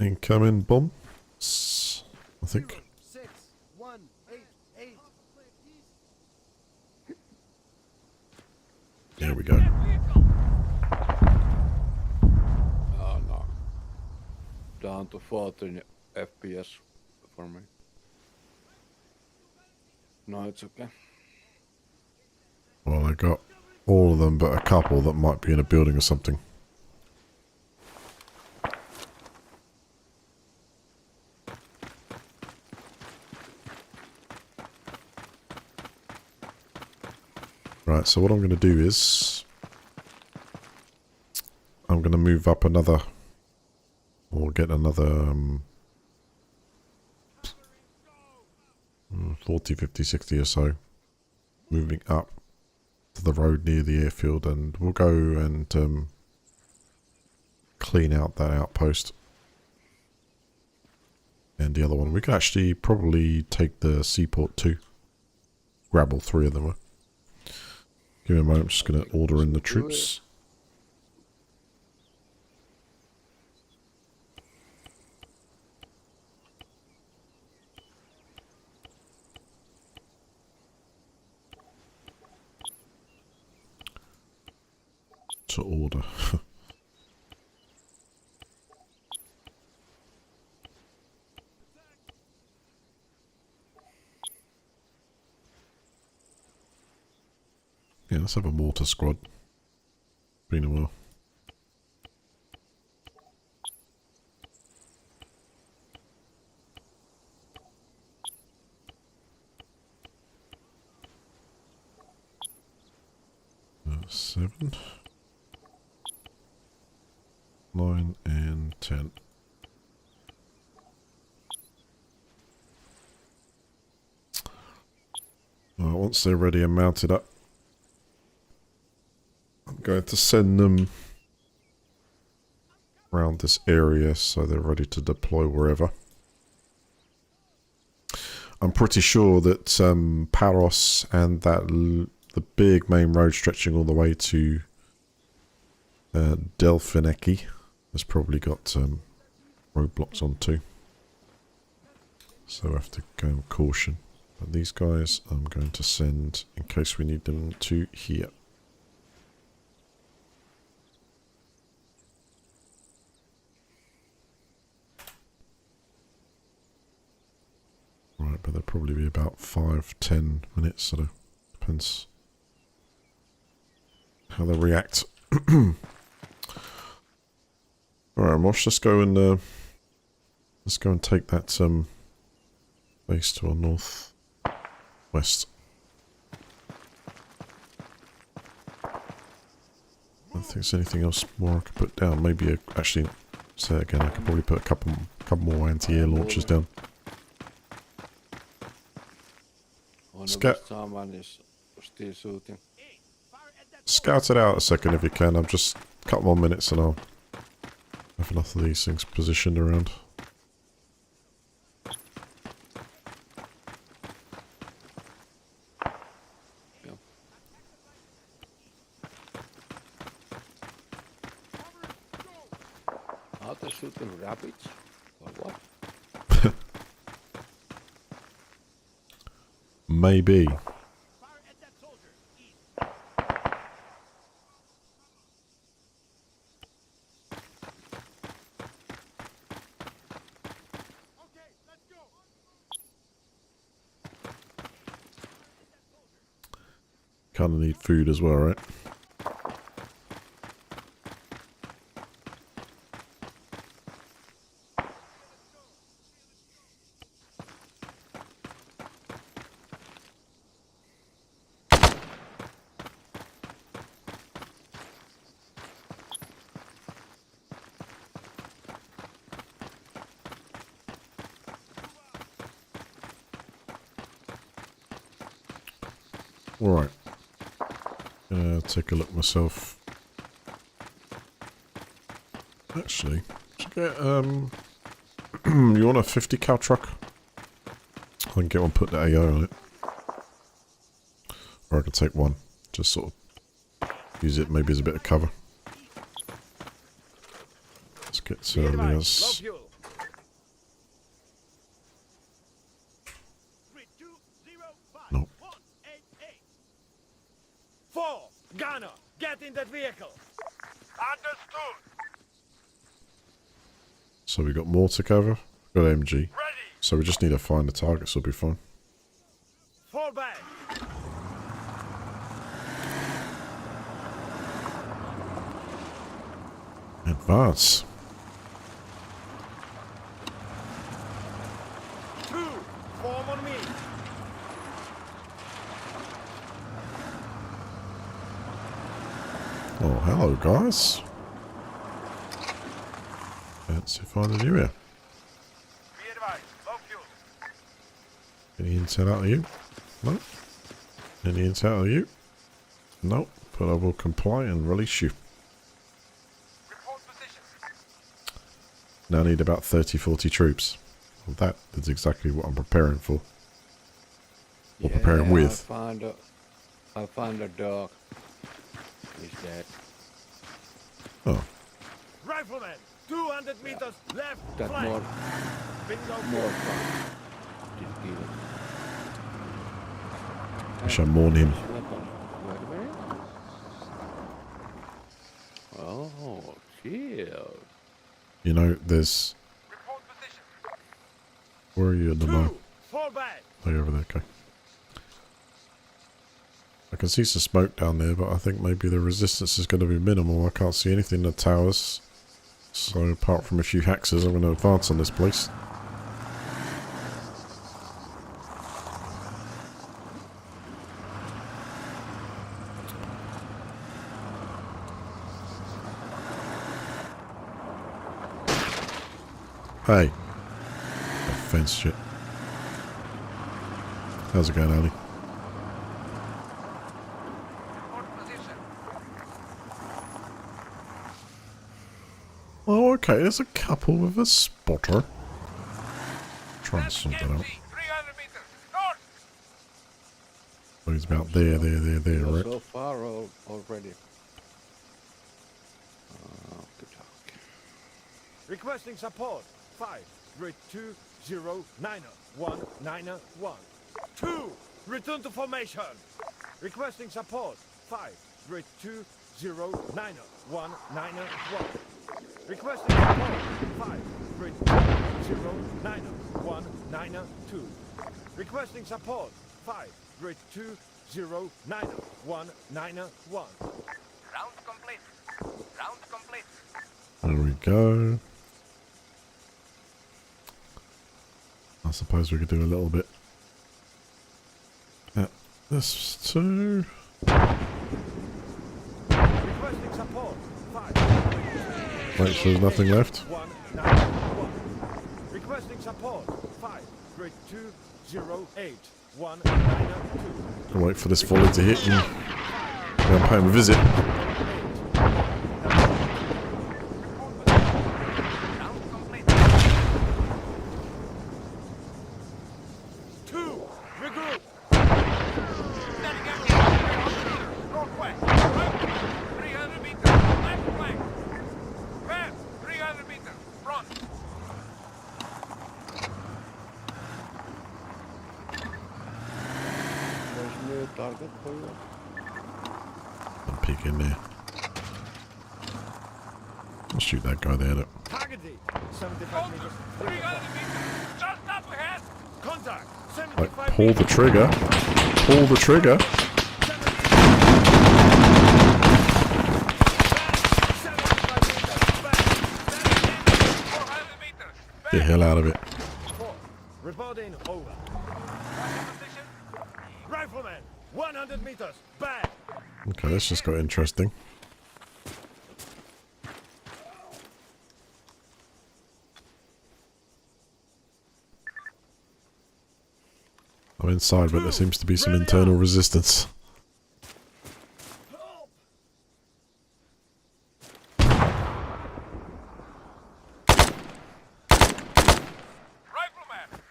Incoming bombs, I think. 6, 1, 8, 8. There we go. Oh no. Down to 14 FPS for me. No, it's okay. Well, I got all of them but a couple that might be in a building or something. Right, so what I'm going to do is I'm going to move up another, or get another 40, 50, 60 or so, moving up to the road near the airfield, and we'll go and clean out that outpost and the other one. We could actually probably take the Seaport too. Grab all three of them. Give me a moment, I'm just going to order in the troops. To order. Yeah, let's have a mortar squad. Been a while. Seven, 9 and 10. Once they're ready and mounted up, I'm going to send them around this area so they're ready to deploy wherever. I'm pretty sure that Paros and that the big main road stretching all the way to Delphineki has probably got roadblocks on too. So I have to go with caution. But these guys I'm going to send in case we need them to here. Right, but they'll probably be about 5-10 minutes, sort of depends how they react. Alright, Mosh, let's go and take that base to our north west. I don't think there's anything else more I could put down. Maybe actually say it again, I could probably put a couple more anti-air launchers down. On Someone is still shooting. Scout it out a second if you can. I'm just a couple more minutes and I'll have enough of these things positioned around. Yeah. Are they shooting rabbits or what? Maybe. Fire at that soldier. East. Okay, let's go. Kind of need food as well, right? Alright. Take a look myself. Actually, should get, you want a 50 cal truck? I can get one, put the AO on it. Or I can take one. Just sort of use it maybe as a bit of cover. Let's get Be advised, low else. fuel. 3205 Nope. 188. 4 Gunner, get in that vehicle. Understood. So we got mortar cover, got MG. Ready. So we just need to find the targets, we'll be fine. Fall back. Advance. 2, form on me. Oh, hello guys. Fancy finding you here. Be advised, low fuel. Any intel out of you? No. Any intel out of you? No. But I will comply and release you. Report position. Now I need about 30-40 troops. Well, that is exactly what I'm preparing for. Or preparing with. I found a dog. He's dead. Oh. Rifleman, 200 meters left Got flank. more Bingo. fun. Just kill him. I shall mourn him. Weapon. Wait a minute. Oh, shield. You know, there's... Report position. Where are you at the 2, moment? fall back. Oh, you're over there, okay. I can see some smoke down there, but I think maybe the resistance is going to be minimal. I can't see anything in the towers. So apart from a few haxers, I'm going to advance on this place. Hey. Fence shit. How's it going, Ali? Oh, okay, there's a couple with a spotter. Try and sort that out. 300 meters north. Oh, he's about there, You're right? so far already. Good talk. Requesting support. 5-3-2-0-9-1-9-1. 2. Return to formation. Requesting support. 5-3-2-0-9-1-9-1. Requesting support. 5-3-2-0-9-1-9-2. Requesting support. 5-3-2-0-9-1-9-1. Round complete. Round complete. There we go. I suppose we could do a little bit at this too. Requesting support. 5. Make sure there's nothing left. 191. Requesting support. 5-3-2-0-8. 1 minor 2. I'll wait for this volley to hit and go and pay him a visit. Regroup! Standing up northwest. Right, 300 meters. Left flank. Left, 300 meters. Front. There's no target for you. I'll peek in there. I'll shoot that guy there. Look. Targeted! 75 meters. 300 meters. Just up ahead. Contact! Like, 75 pull the trigger. Pull the trigger. 400 meters. Get the hell out of it. Reporting over. Rifleman! 100 meters. Back! Okay, this just got interesting. I'm inside, but there seems to be some internal resistance. Rifleman,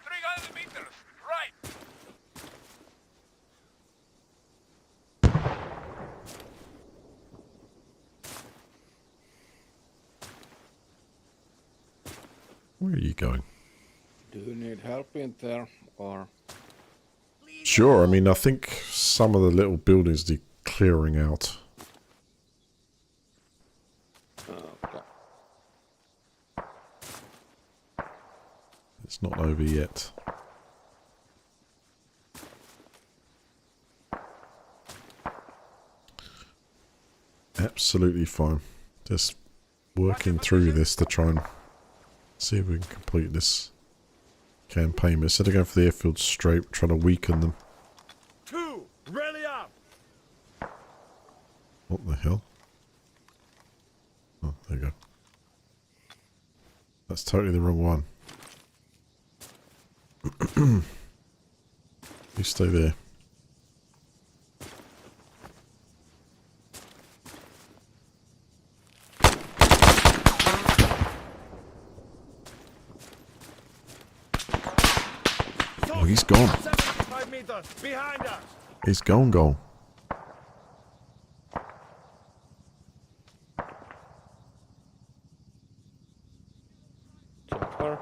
300 meters. Right. Where are you going? Do you need help in there, or? Sure, I mean, I think some of the little buildings need clearing out. Okay. It's not over yet. Absolutely fine. Just working through this to try and see if we can complete this campaign. But instead of going for the airfield straight, we're trying to weaken them. 2! Rally up! What the hell? Oh, there you go. That's totally the wrong one. You stay there. Oh, he's gone. 75 meters. Behind us! He's gone. Chopper.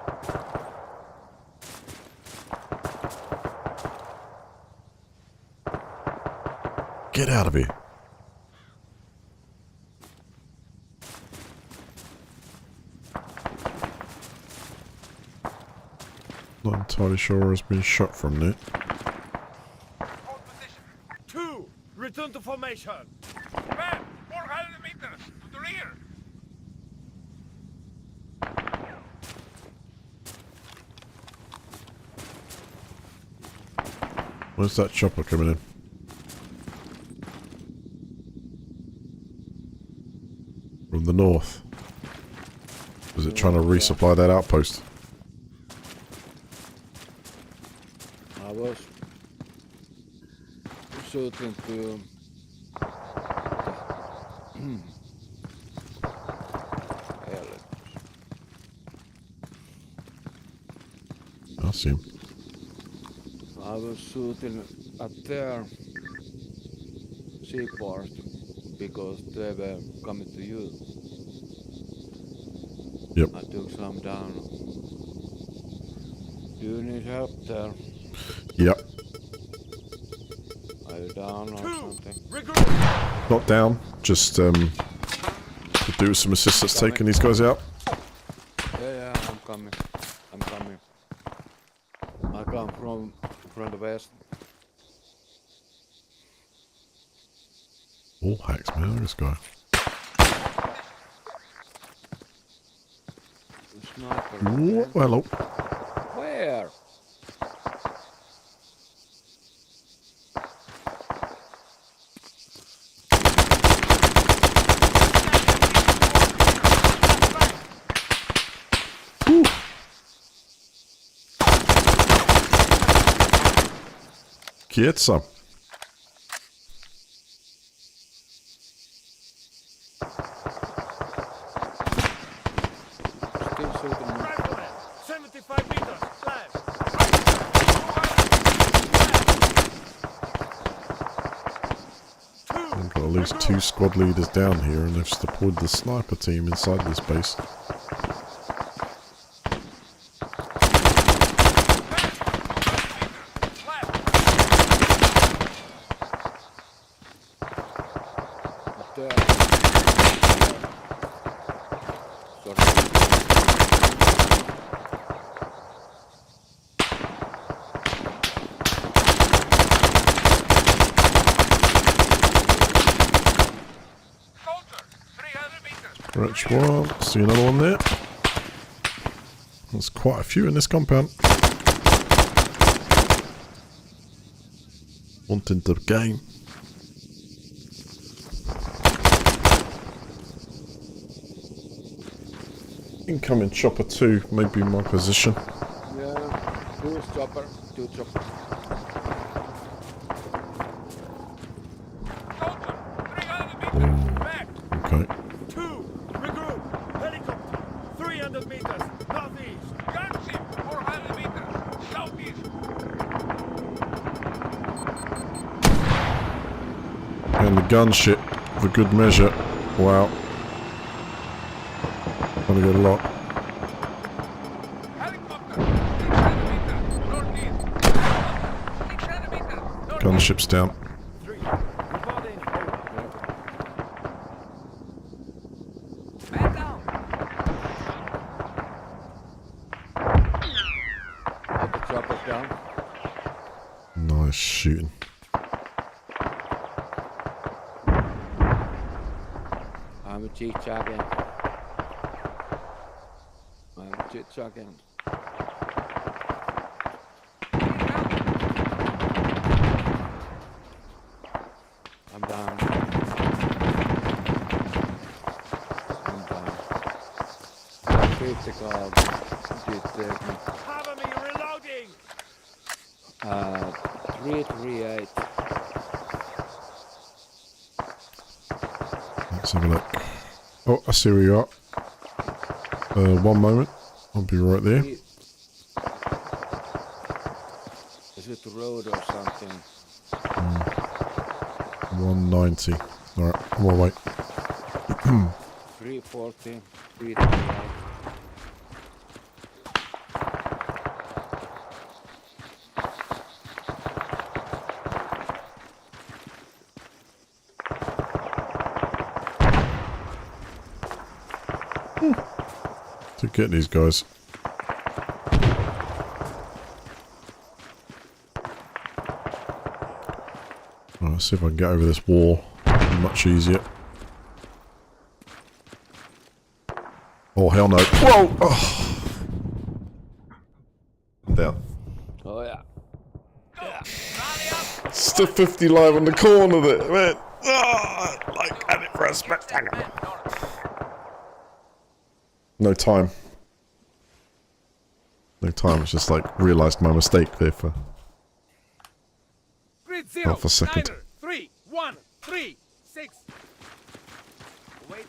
Get out of here. Not entirely sure has been shot from there. Hold position. 2! Return to formation! Left, 400 meters. To the rear. Where's that chopper coming in? From the north. Was it trying to resupply that outpost? I was shooting to I see him. I was shooting at their Seaport because they were coming to you. Yep. I took some down. Do you need help there? Yep. Are you down or 2! something? Regroup! Not down. Just could do with some assistance taking these guys out. Yeah, I'm coming. I come from the west. All hacks, man. Look at this guy. The sniper. Whoa, hello. Where? get some. Still shooting me. Rifleman, 75 meters left. I've got at least 2 squad leaders down here, and they've deployed the sniper team inside this base. Up there. Sorry. Soldier, 300 meters. Rich one. See another one there. There's quite a few in this compound. Wanting the game. Incoming chopper 2 may be my position. Yeah. 2 chopper. 2 chopper. Soldier, 300 meters. Back. Okay. 2. Regroup. Helicopter. 300 meters. Northeast. Gunship. 400 meters. Southeast. And the gunship for good measure. Wow. Gonna get a lot. Helicopter. 600 meters. Northeast. Helicopter. 600 meters. Northeast. Gunship's down. 3. Reporting. Man down. Other choppers down. Nice shooting. I'm a chit-chagging. I'm chit-chagging. I'm down. I'm down. Critical. Chit-chagging. Cover me. Reloading. 338. Let's have a look. Oh, I see where you are. One moment. I'll be right there. Is it the road or something? 190. Alright, I'm on my way. 340. 338. To get these guys. Alright, let's see if I can get over this wall. Much easier. Oh, hell no. Whoa! Oh. Down. Oh yeah. Still 50 live on the corner there, man. Oh, like, had it for a spectacle. No time. No time, it's just like realised my mistake there for Grid 0. half a second. Niner, 3, 1, 3, 6.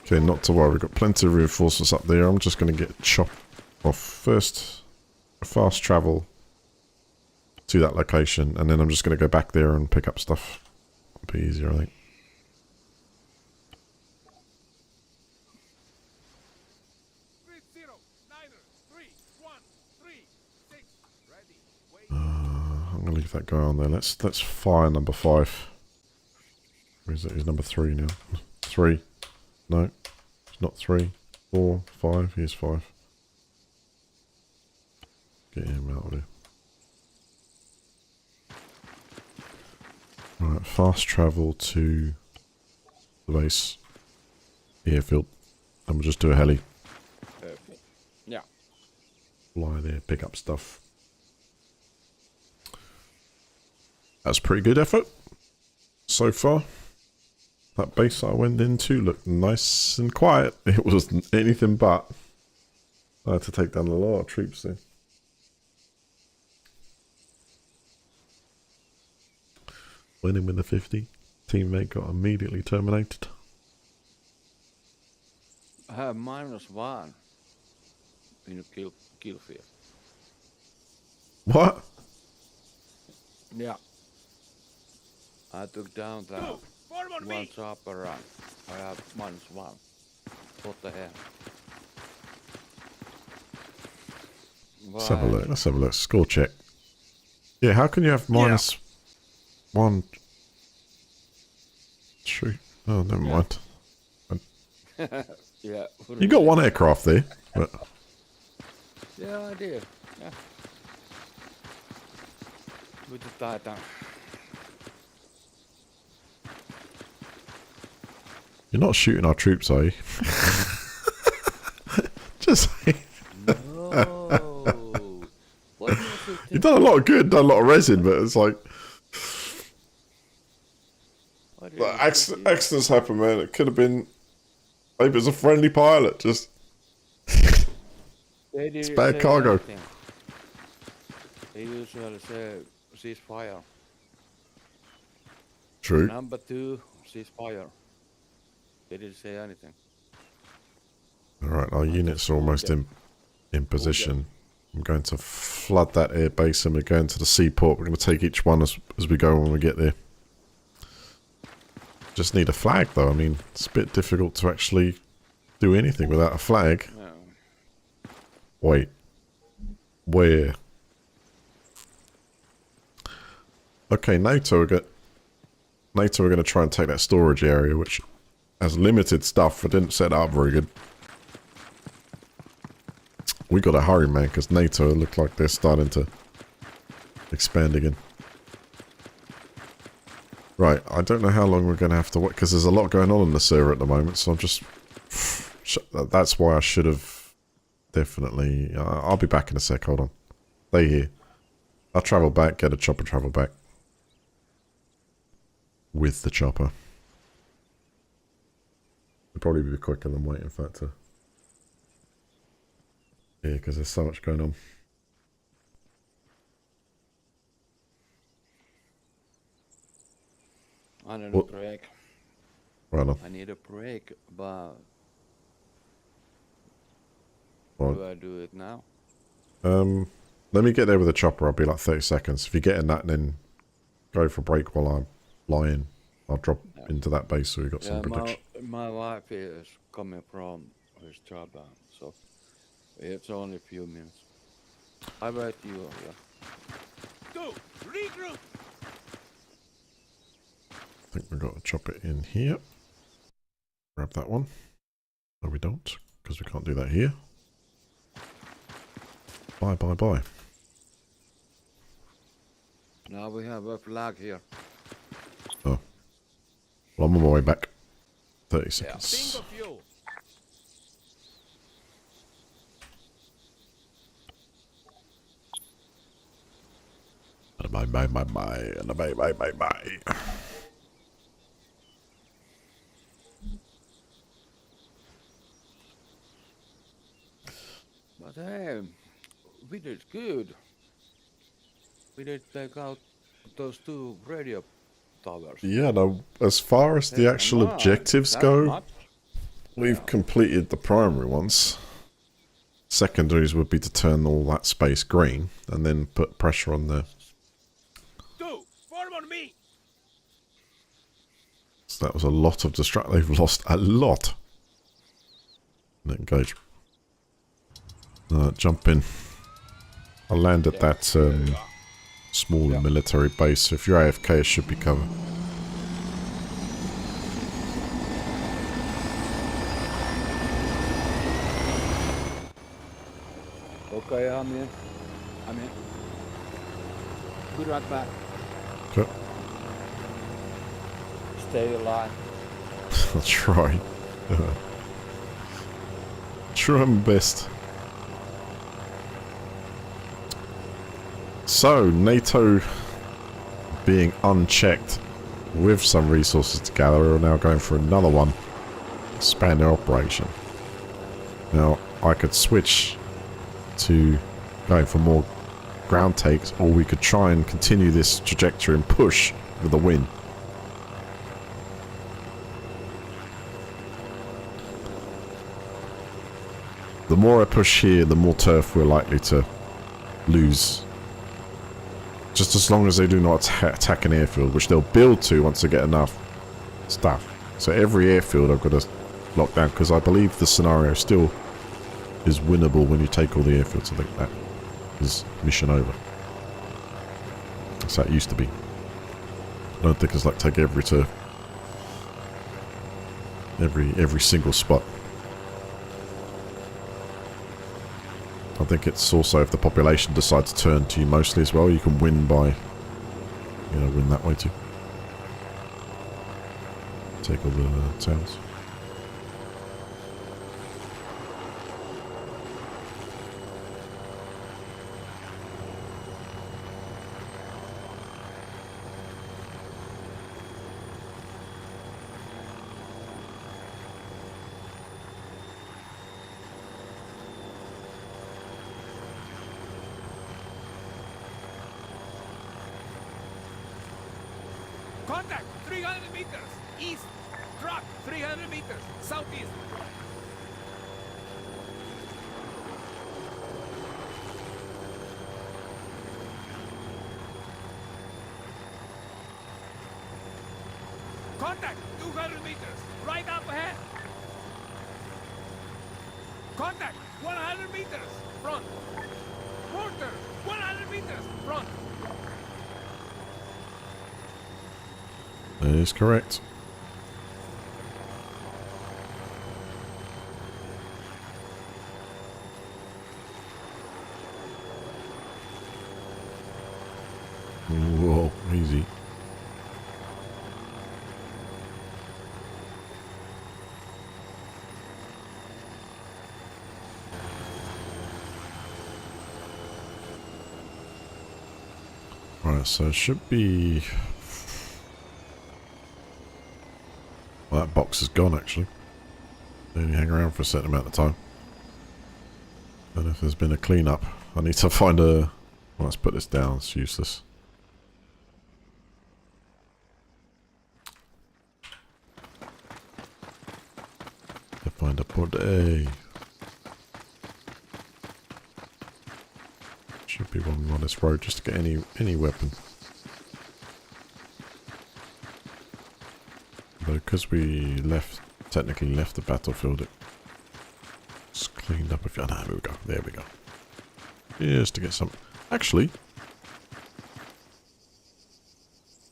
Okay, not to worry, we've got plenty of reinforcements up there. I'm just going to get chopped off first. Fast travel to that location, and then I'm just going to go back there and pick up stuff. It'll be easier, I think. Grid 0. Niner, 3, 1, 3, 6. Ready. Wait. I'm going to leave that guy on there. Let's fire number 5. Where is it? He's number 3 now. 3. No. It's not 3. 4, 5. Here's 5. Get him out of there. Alright, fast travel to the base. Airfield. And we'll just do a heli. Perfect. Yeah. Fly there, pick up stuff. That's pretty good effort so far. That base I went into looked nice and quiet. It wasn't anything but. I had to take down a lot of troops there. Winning with the 50. Teammate got immediately terminated. I have -1 in kill field. What? Yeah. I took down that Go! Form on one me! chopper run. I have -1. What the hell? Let's have a Why? look. Let's have a look. Score check. Yeah, how can you have -1? True. Oh, never mind. Yeah. You got one aircraft there, but Yeah, I did. Yeah. With the Titan. you're not shooting our troops, are you? Just saying. No. What was it? You've done a lot of good, done a lot of resin, but it's like What did you think? accidents happen, man. It could have been maybe it was a friendly pilot. Just They didn't bad say cargo. anything. They usually say ceasefire. true. Number 2, ceasefire. They didn't say anything. All right, our units are almost in position. I'm going to flood that air base, and we're going to the seaport. We're going to take each one as we go when we get there. Just need a flag, though. I mean, it's a bit difficult to actually do anything without a flag. No. Wait. Where? Okay, NATO are going to try and take that storage area, which has limited stuff. It didn't set up very good. We got to hurry, man, because NATO look like they're starting to expand again. Right, I don't know how long we're going to have to wait, because there's a lot going on in the server at the moment, so I'm just... That's why I should have definitely... I'll be back in a sec, hold on. Stay here. I'll travel back, get a chopper, travel back. With the chopper. It'll probably be quicker than waiting for that to... Yeah, because there's so much going on. I need What? a break. Right on. I need a break, but Right. do I do it now? Let me get there with a chopper. I'll be like 30 seconds. If you get in that and then go for a break while I'm lying, I'll drop into that base so we got some protection. my wife is coming from his job, so it's only a few minutes. I wait you here. Go! Regroup! I think we've got to chop it in here. Grab that one. No, we don't, because we can't do that here. Bye, bye, bye. Now we have a flag here. Oh. Well, I'm on my way back. 30 Yeah. seconds. Bingo fuel! Bye, bye, bye, bye. And bye, bye, bye, bye. But hey, we did good. We did take out those 2 radio towers. Yeah, no, as far as the actual Not objectives that go, much. we've completed the primary ones. Secondaries would be to turn all that space green and then put pressure on the... Go! Form on me! So that was a lot of distract. They've lost a lot. And engage. Jump in. I'll land at that smaller military base. So if you're AFK, it should be covered. Okay, I'm in. Good right back. Okay. Stay alive. I'll try. Try my best. So, NATO being unchecked with some resources to gather are now going for another one. Expand their operation. Now, I could switch to going for more ground takes, or we could try and continue this trajectory and push with the win. The more I push here, the more turf we're likely to lose. Just as long as they do not attack an airfield, which they'll build to once they get enough stuff. So every airfield I've got to lock down, because I believe the scenario still is winnable when you take all the airfields. I think that is mission over. That's how it used to be. I don't think it's like take every turf. Every single spot. I think it's also if the population decides to turn to you mostly as well, you can win by, you know, win that way too. Take all the towns. Contact 300 meters east. Drop 300 meters southeast. Contact 200 meters right up ahead. Contact 100 meters front. Mortar 100 meters front. That is correct. Whoa, easy. Right, so it should be... Well, that box is gone, actually. They only hang around for a certain amount of time. And if there's been a clean-up, I need to find a... Well, let's put this down, it's useless. To find a body. Should be one on this road just to get any weapon. Because we technically left the battlefield, it's cleaned up a few. Oh, no, there we go. There we go. Just to get some. Actually,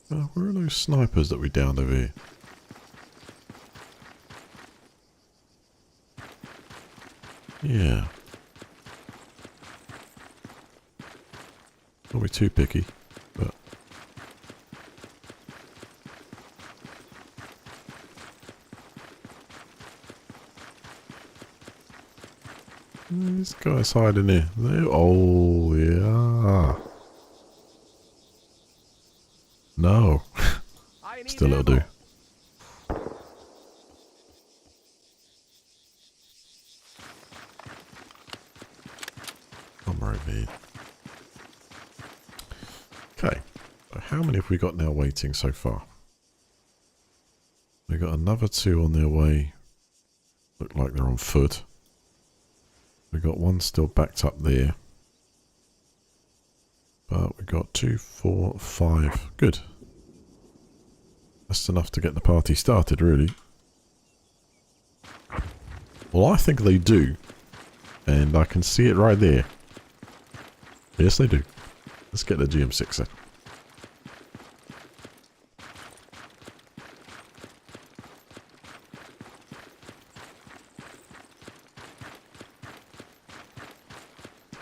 where are those snipers that we downed over here? Yeah. Not be too picky, but. This guy's hiding here. Oh, yeah. No. Still it'll do. I'm over here. Okay. So how many have we got now waiting so far? We got another 2 on their way. Look like they're on foot. We got 1 still backed up there. But we got 2, 4, 5. Good. That's enough to get the party started, really. Well, I think they do. And I can see it right there. Yes, they do. Let's get the GM6 then.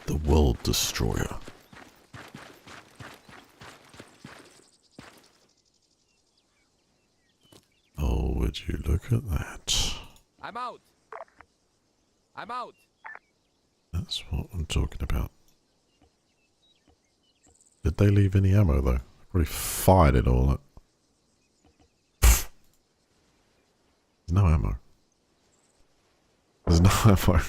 The World Destroyer. Oh, would you look at that? I'm out. I'm out. That's what I'm talking about. Did they leave any ammo though? Probably fired it all up. There's no ammo. There's no ammo.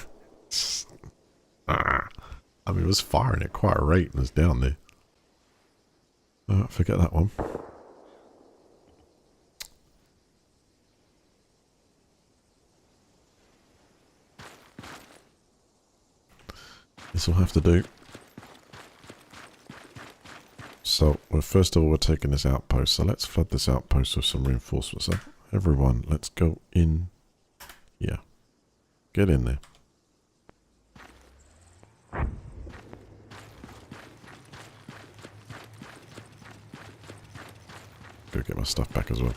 I mean, it was firing at quite a rate and it's down there. Forget that one. This will have to do. So, well, first of all, we're taking this outpost. So let's flood this outpost with some reinforcements. So everyone, let's go in. Yeah. Get in there. Go get my stuff back as well.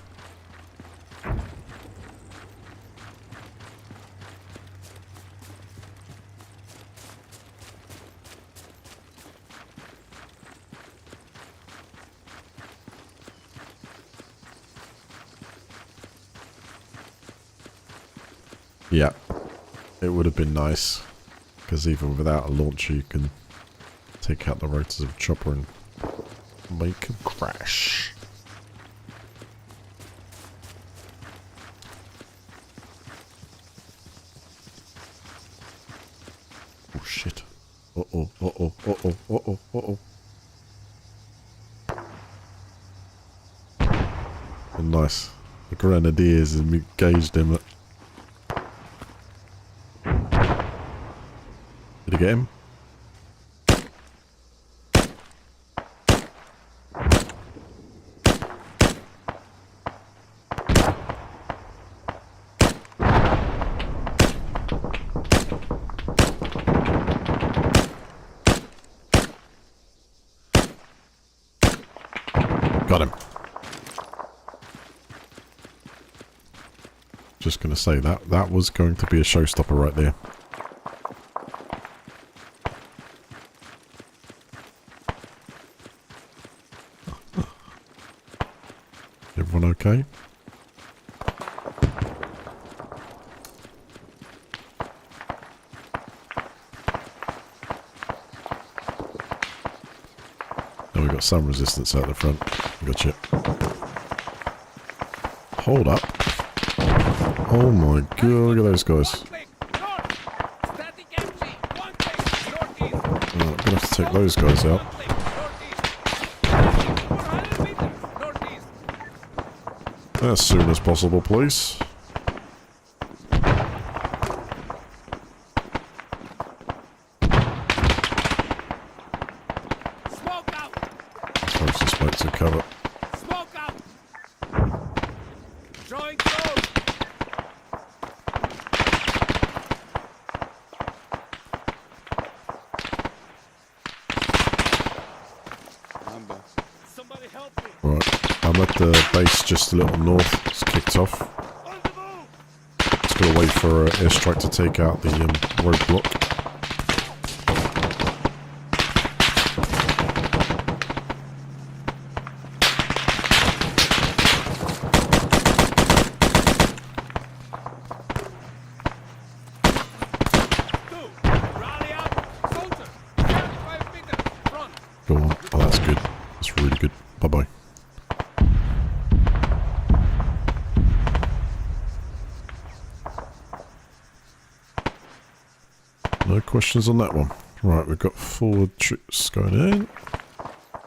Yeah, it would have been nice, because even without a launcher you can take out the rotors of a chopper and make them crash. Oh shit. Uh-oh, uh-oh, uh-oh, uh-oh, uh-oh. Oh, nice. The grenadiers engaged him. Did he get him? Got him. Just going to say that was going to be a showstopper right there. Everyone okay? Oh, we got some resistance out the front. Gotcha. Hold up. Oh my god, look at those guys. Oh, I'm gonna have to take those guys out. As soon as possible, please. Throw some smoke to cover. Smoke out! Drawing close! I'm back. Somebody help me! Right, I'm at the base just a little north. It's kicked off. On the move! Just gotta wait for an airstrike to take out the roadblock. Rally up! Soldier! 75 meters! Front! Go on. Oh, that's good. That's really good. Bye-bye. No questions on that one. Right, we've got forward troops going in.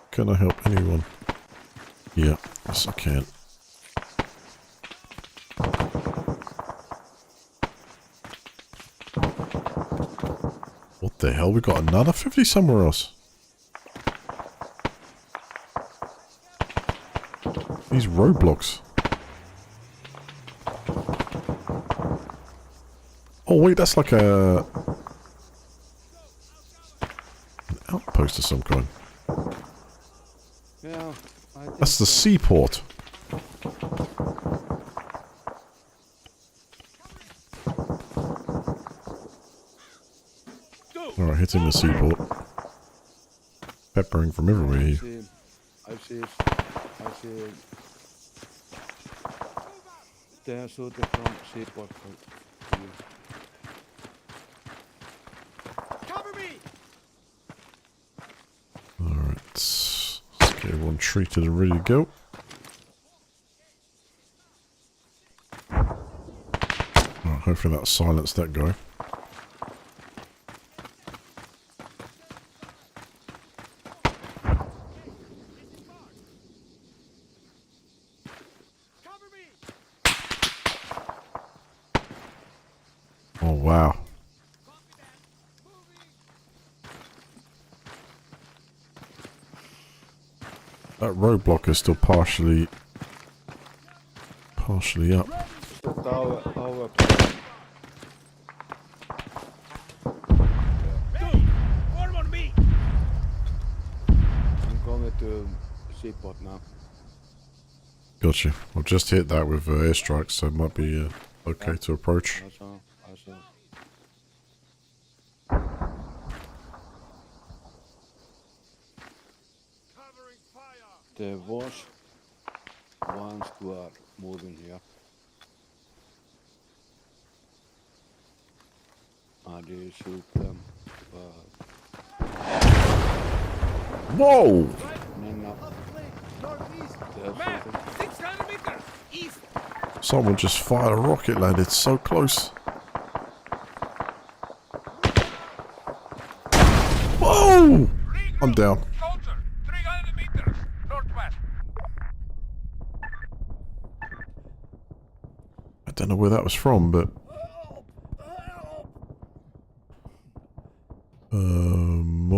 Can I help anyone? Yeah, yes I can. What the hell? We got another 50 somewhere else. These roadblocks. Oh wait, that's like an outpost of some kind. Yeah, I think That's the so. Seaport. Alright, hitting the Seaport. Peppering from everywhere here. I see. They are shooting from Seaport. For you. Cover me! Alright, let's get everyone treated and ready to go. Alright, hopefully that'll silence that guy. Cover me! Oh wow. Copy that! Moving! That roadblock is still partially up. Tower. Dude, form on me! I'm going to Seaport now. Gotcha. I've just hit that with airstrikes, so it might be okay to approach. I saw. Covering fire! There was one squad moving here. I did shoot them, but Whoa! no. There's Man, something. 600 meters! East! Someone just fired a rocket, lad. It's so close. Whoa! I'm down. Soldier, 300 meters! Northwest! I don't know where that was from, but...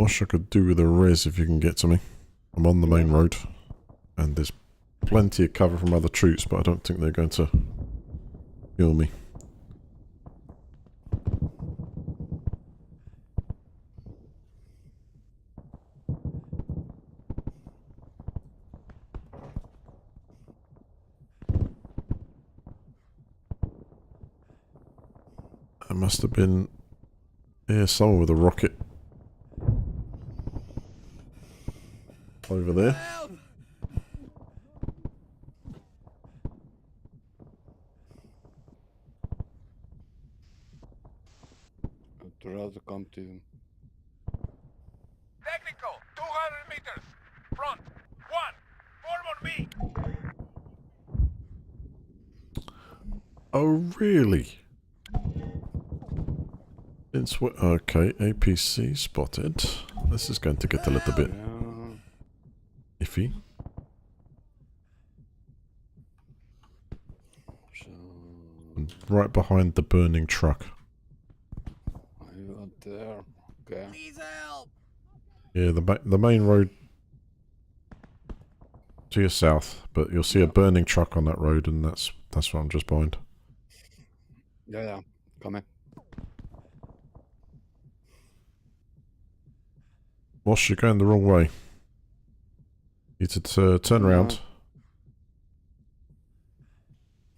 Mosh I could do with a res if you can get to me. I'm on the main road. And there's plenty of cover from other troops, but I don't think they're going to kill me. It must have been... yeah, someone with a rocket. Over there. I'd rather come to him. Technical, 200 meters! Front! 1! Form on me! Oh, really? It's what? Okay, APC spotted. This is going to get a little bit iffy. So And right behind the burning truck. are you out there? Okay. Please help! Yeah, the main road to your south, but you'll see a burning truck on that road, and that's what I'm just behind. Yeah. Come in. Wash, you're going the wrong way. You need to turn around.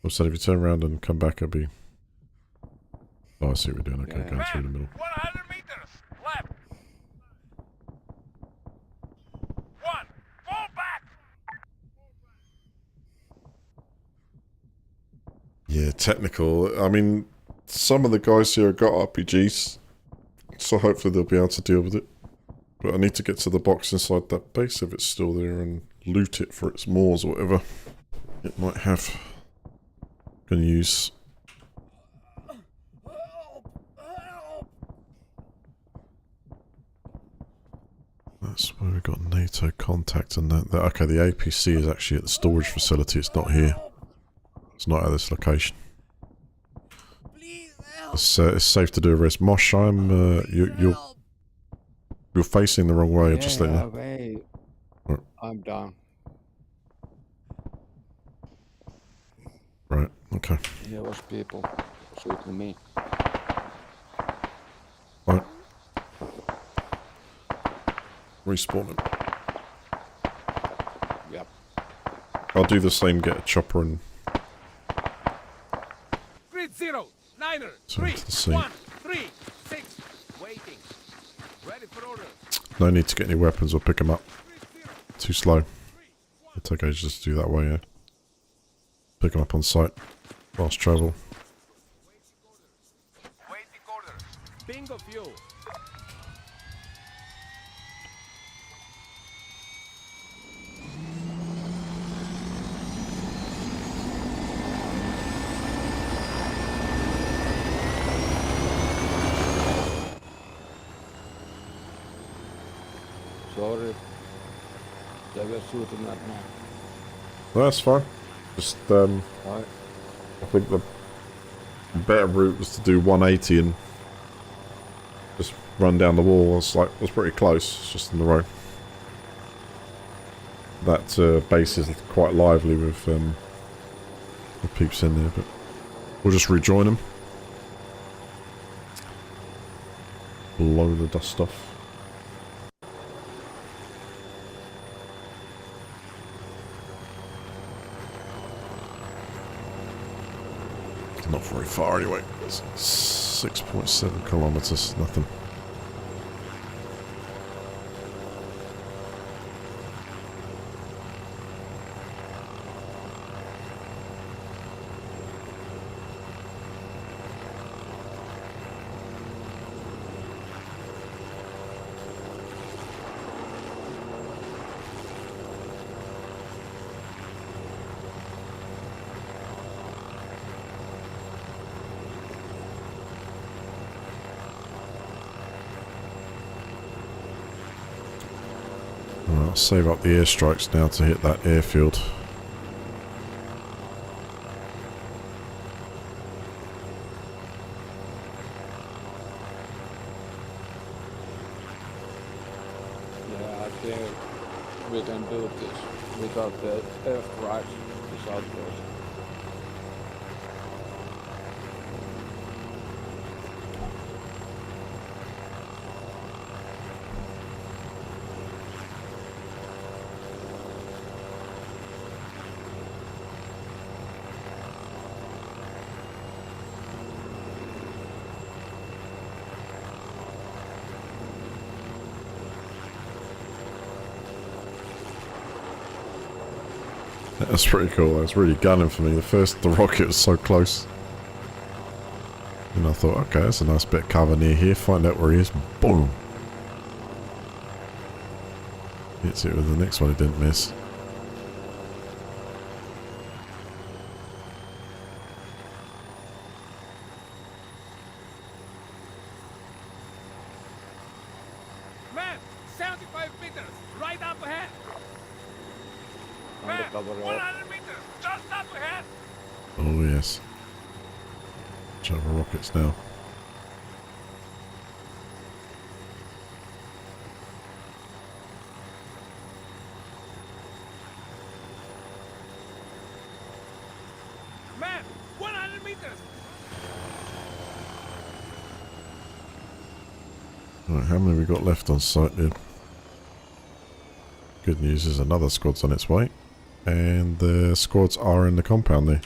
I said if you turn around and come back, I'll be... oh, I see what we're doing. Okay, Yeah. going through the middle. 100 meters! Left! 1! Fall back! Yeah, technical. I mean, some of the guys here have got RPGs, so hopefully they'll be able to deal with it. But I need to get to the box inside that base if it's still there and loot it for its mores or whatever it might have. Gonna use. That's where we got NATO contact and that. Okay, the APC is actually at the storage facility. It's not here. It's not at this location. Please help! It's safe to do a res. Mosh, you're facing the wrong way. Just letting you know. Wait. Right. I'm down. Right. Okay. Here was people shooting me. Right. Respawning. Yep. I'll do the same. Get a chopper and Grid 0, 9er, So 3, it's the same. 1, 3, 6. Waiting. Ready for order. no need to get any weapons or pick them up. Grid 0, Too slow. 3, 1. It'll take ages to do that way, yeah. Pick them up on site. Fast travel. Waiting orders. Bingo fuel. Sorry. They were shooting at me. No, that's fine. Just, Why? I think the better route was to do 180 and just run down the wall. It's pretty close. It's just in the road. that base is quite lively with peeps in there, but we'll just rejoin them. Blow the dust off. It's not very far anyway. It's 6.7 kilometers, nothing. I'll save up the airstrikes now to hit that airfield. Yeah, I think we can do this without the airstrikes. This outpost. That's pretty cool. That's really gunning for me. The rocket was so close. And I thought, okay, that's a nice bit of cover near here. Find out where he is. Boom. Hits it with the next one. It didn't miss. Man, 75 meters, right up ahead. Man, Undercover 100 meters, just up ahead. Oh, yes. Watch over rockets now. Man, 100 meters. Right, how many we got left on site then? Good news is another squad's on its way. And the squads are in the compound there.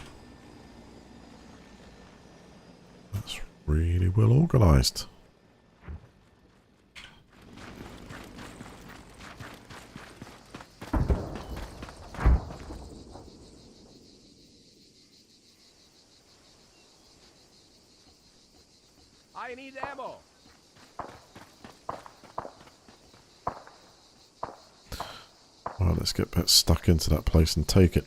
That's really well organised. I need ammo. Alright, let's get back stuck into that place and take it.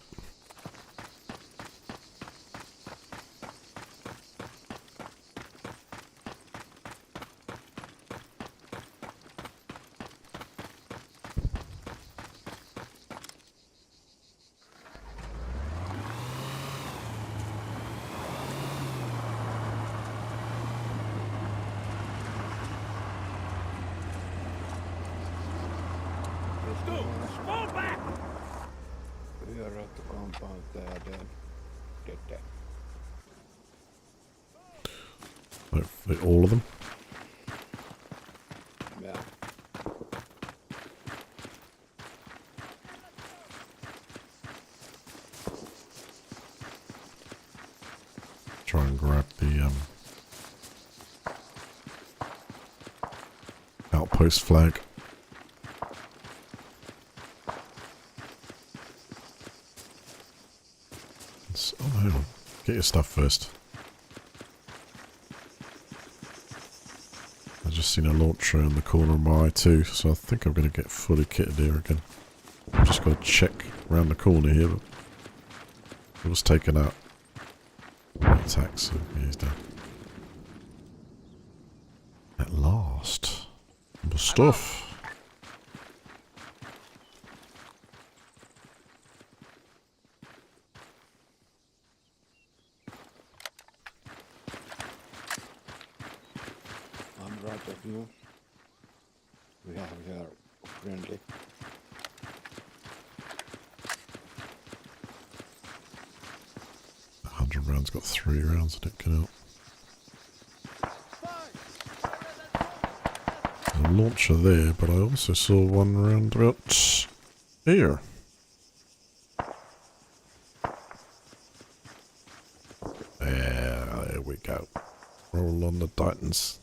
Dude, fall back. We are at the compound there, then. Get that. Hopefully all of them. Yeah. Try and grab the outpost flag. Oh, hang on. Get your stuff first. I just seen a launcher in the corner of my eye too, so I think I'm going to get fully kitted here again. I've just got to check around the corner here, but it was taken out. Attacks, so yeah, he's down. At last. More stuff. I'm right of you. We have here friendly. 100 rounds, got 3 rounds in it, can help. There's a launcher there, but I also saw one round about here. There we go. Roll on the Titans.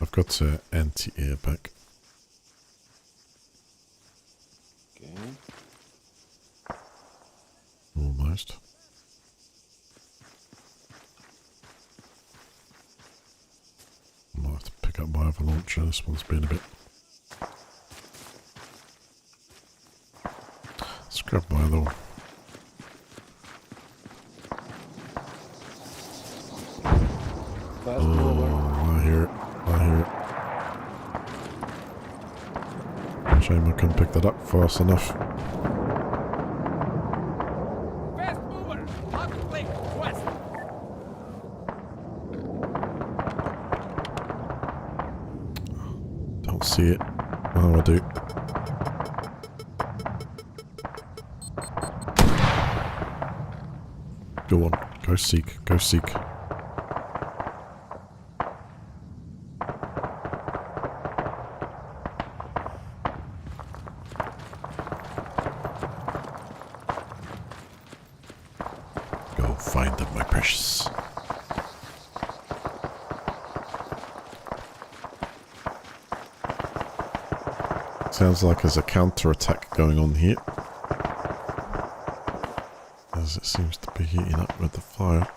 I've got anti-air back. Okay. Almost. I might have to pick up my other launcher. This one's been a bit... Let's grab my other one. Fast mover. I hear it. I hear it. Shame I couldn't pick that up fast enough. Fast mover! Hot flick, west! Don't see it. Oh, I do. Go on. Go seek. Go seek. Go find them, my precious. Sounds like there's a counter-attack going on here. As it seems to be heating up with the fire.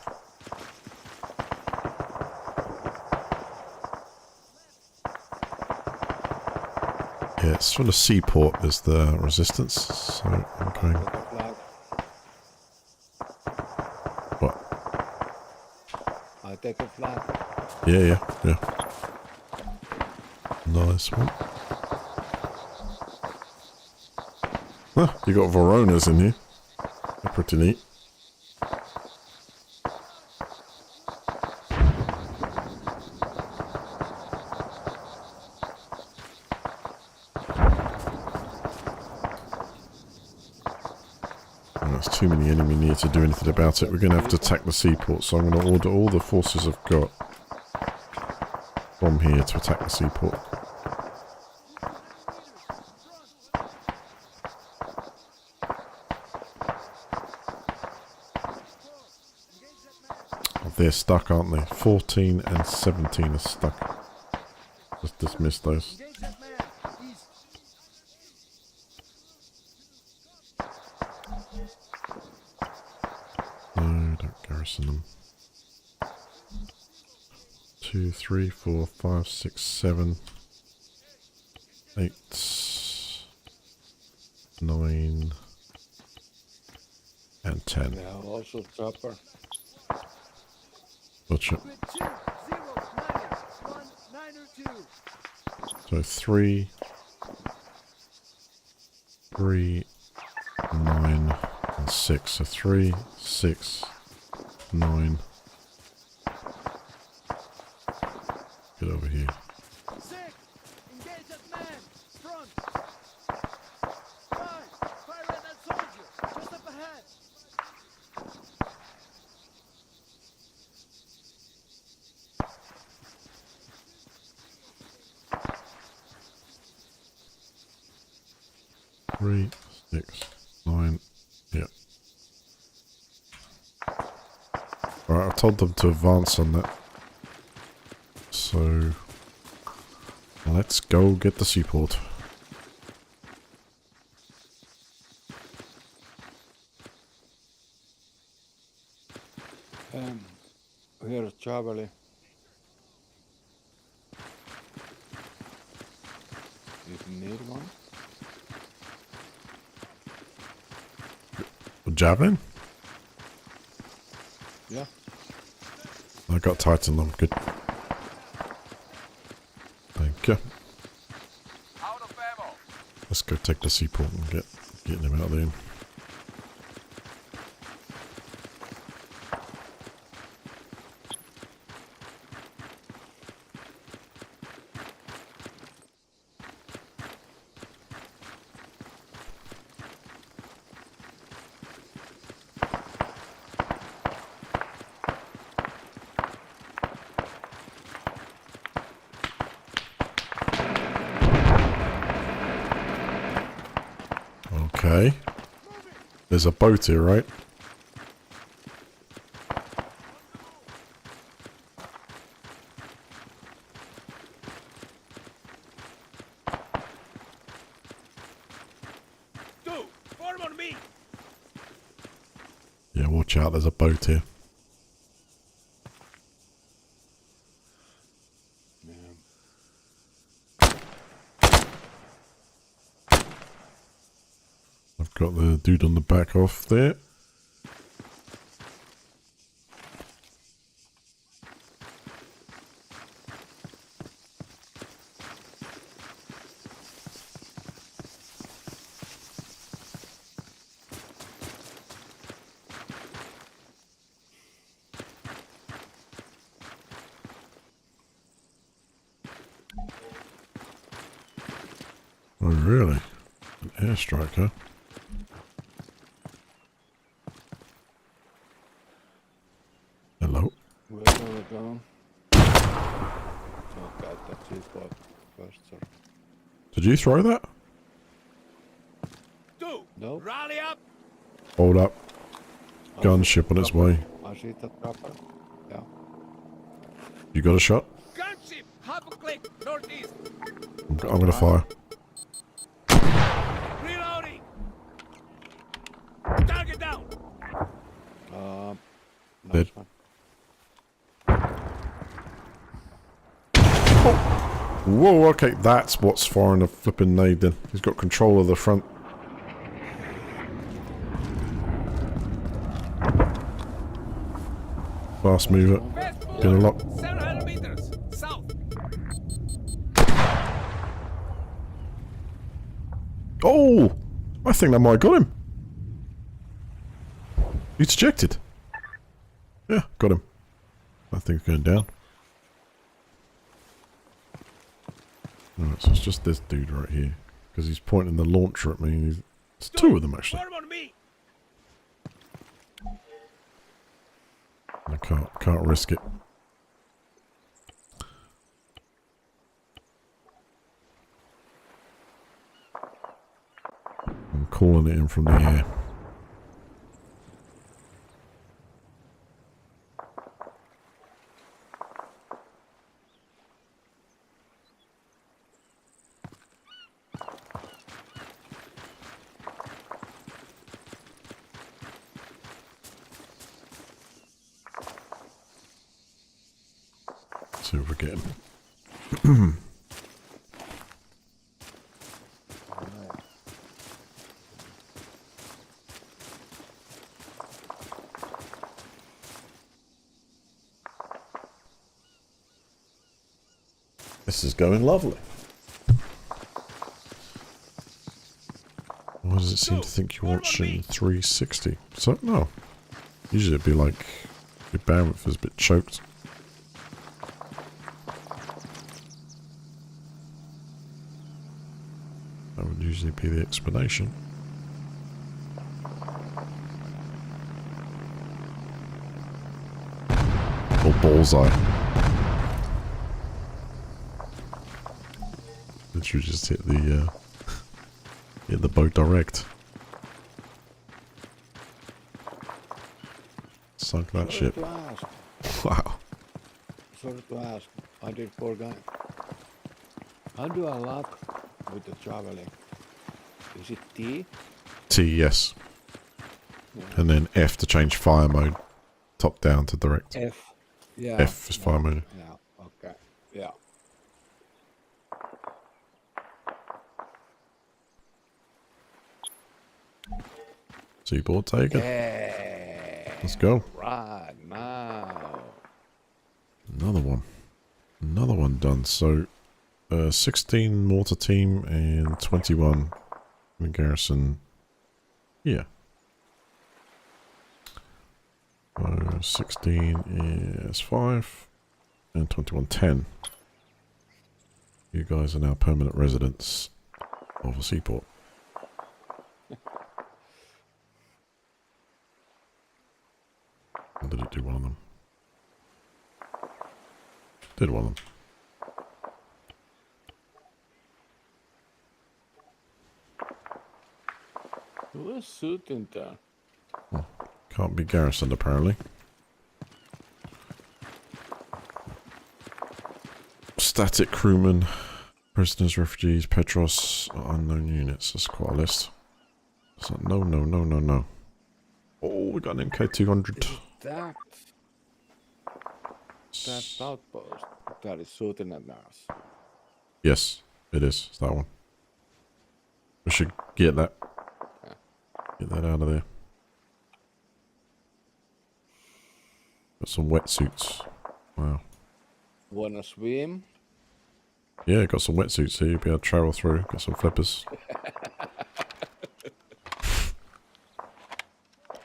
Yeah, it's from the Seaport is the resistance, so I'm going... Take a flag. What? I take a flag. Yeah. Nice one. Huh, you got Veronas in here. They're pretty neat. There's too many enemy near to do anything about it. We're going to have to attack the seaport, so I'm going to order all the forces I've got from here to attack the seaport. Oh, they're stuck, aren't they? 14 and 17 are stuck. Just dismiss those. Engage that man! East! No, don't garrison them. 2, 3, 4, 5, 6, 7, 8, 9, and 10. Yeah, also chopper. Gotcha. Grid 2, 0, 9, 1, 9 or 2. So 3, 9, and 6. So 3, 6, 9. Get over here. 6! Engage that man! Front! 5! Fire at that soldier! Just up ahead! Three, 6, 9. Yeah. Alright, I told them to advance on that. So let's go get the seaport. Here's Charlie. If you need one. A javelin? Yeah. I got Titan on. Good. Thank you. Out of ammo! Let's go take the seaport and getting him out of there. There's a boat here, right? Two, form on me. Yeah, watch out, there's a boat here. I've got the dude on the back off there. Oh, really? An airstrike, huh? Hello? Where are we going? Okay, that's Seaport first, sir. Did you throw that? Two, No. rally up. Hold up. Gunship on its way. I see that chopper. Yeah. You got a shot? Gunship, half a click, northeast. I'm gonna fire. Reloading. Target down. Nice Dead. one. Whoa, okay, that's what's firing the flipping nade then. He's got control of the front. Fast mover. Fast Gonna forward, lock. 700 meters, south. Oh! I think that might have got him. He's ejected. Yeah, got him. I think going down. Alright, so it's just this dude right here. Because he's pointing the launcher at me. It's two of them actually. Form on me. I can't risk it. I'm calling it in from the air. See if we get him. This is going lovely. Why does it seem to think you want shooting 360? So, no. Usually it'd be like your bandwidth is a bit choked. That would usually be the explanation. Or bullseye. Literally just hit the hit the boat direct. Sunk that ship. To ask. Wow. Sorry to ask. I did forget. How do I lock with the traveling? Is it T? T, yes. Yeah. And then F to change fire mode. Top down to direct. F. Yeah. F is fire mode. Yeah. Okay. Yeah. Seaport taken. Yeah. Let's go. Right now. Another one. Another one done. So, 16 mortar team and 21 in garrison. Yeah. 16 is 5 and 21 10. You guys are now permanent residents of a seaport. Did it do one of them? Did one of them. Who was shooting there? Can't be garrisoned apparently. Static crewmen, prisoners, refugees, Petros, unknown units. That's quite a list. So, no, no, no, no, no. Oh, we got an MK200. That outpost that is shooting at us. Yes, it is. It's that one. We should get that. Yeah. Get that out of there. Got some wetsuits. Wow. Wanna swim? Yeah, got some wetsuits here. You'll be able to travel through. Got some flippers.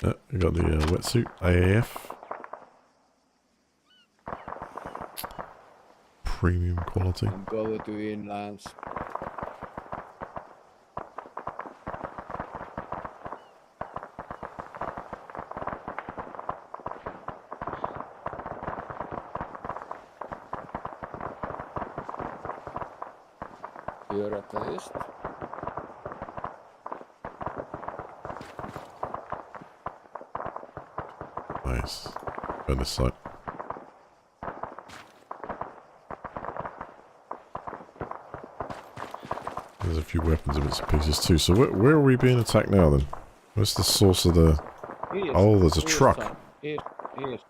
Yeah, you got the wetsuit. AAF. Premium quality. I'm going to inlands. Here at the east. Nice. On this side. There's a few weapons and bits and pieces too. So where are we being attacked now then? Where's the source of the... East, Oh, there's a east truck. side, East, east.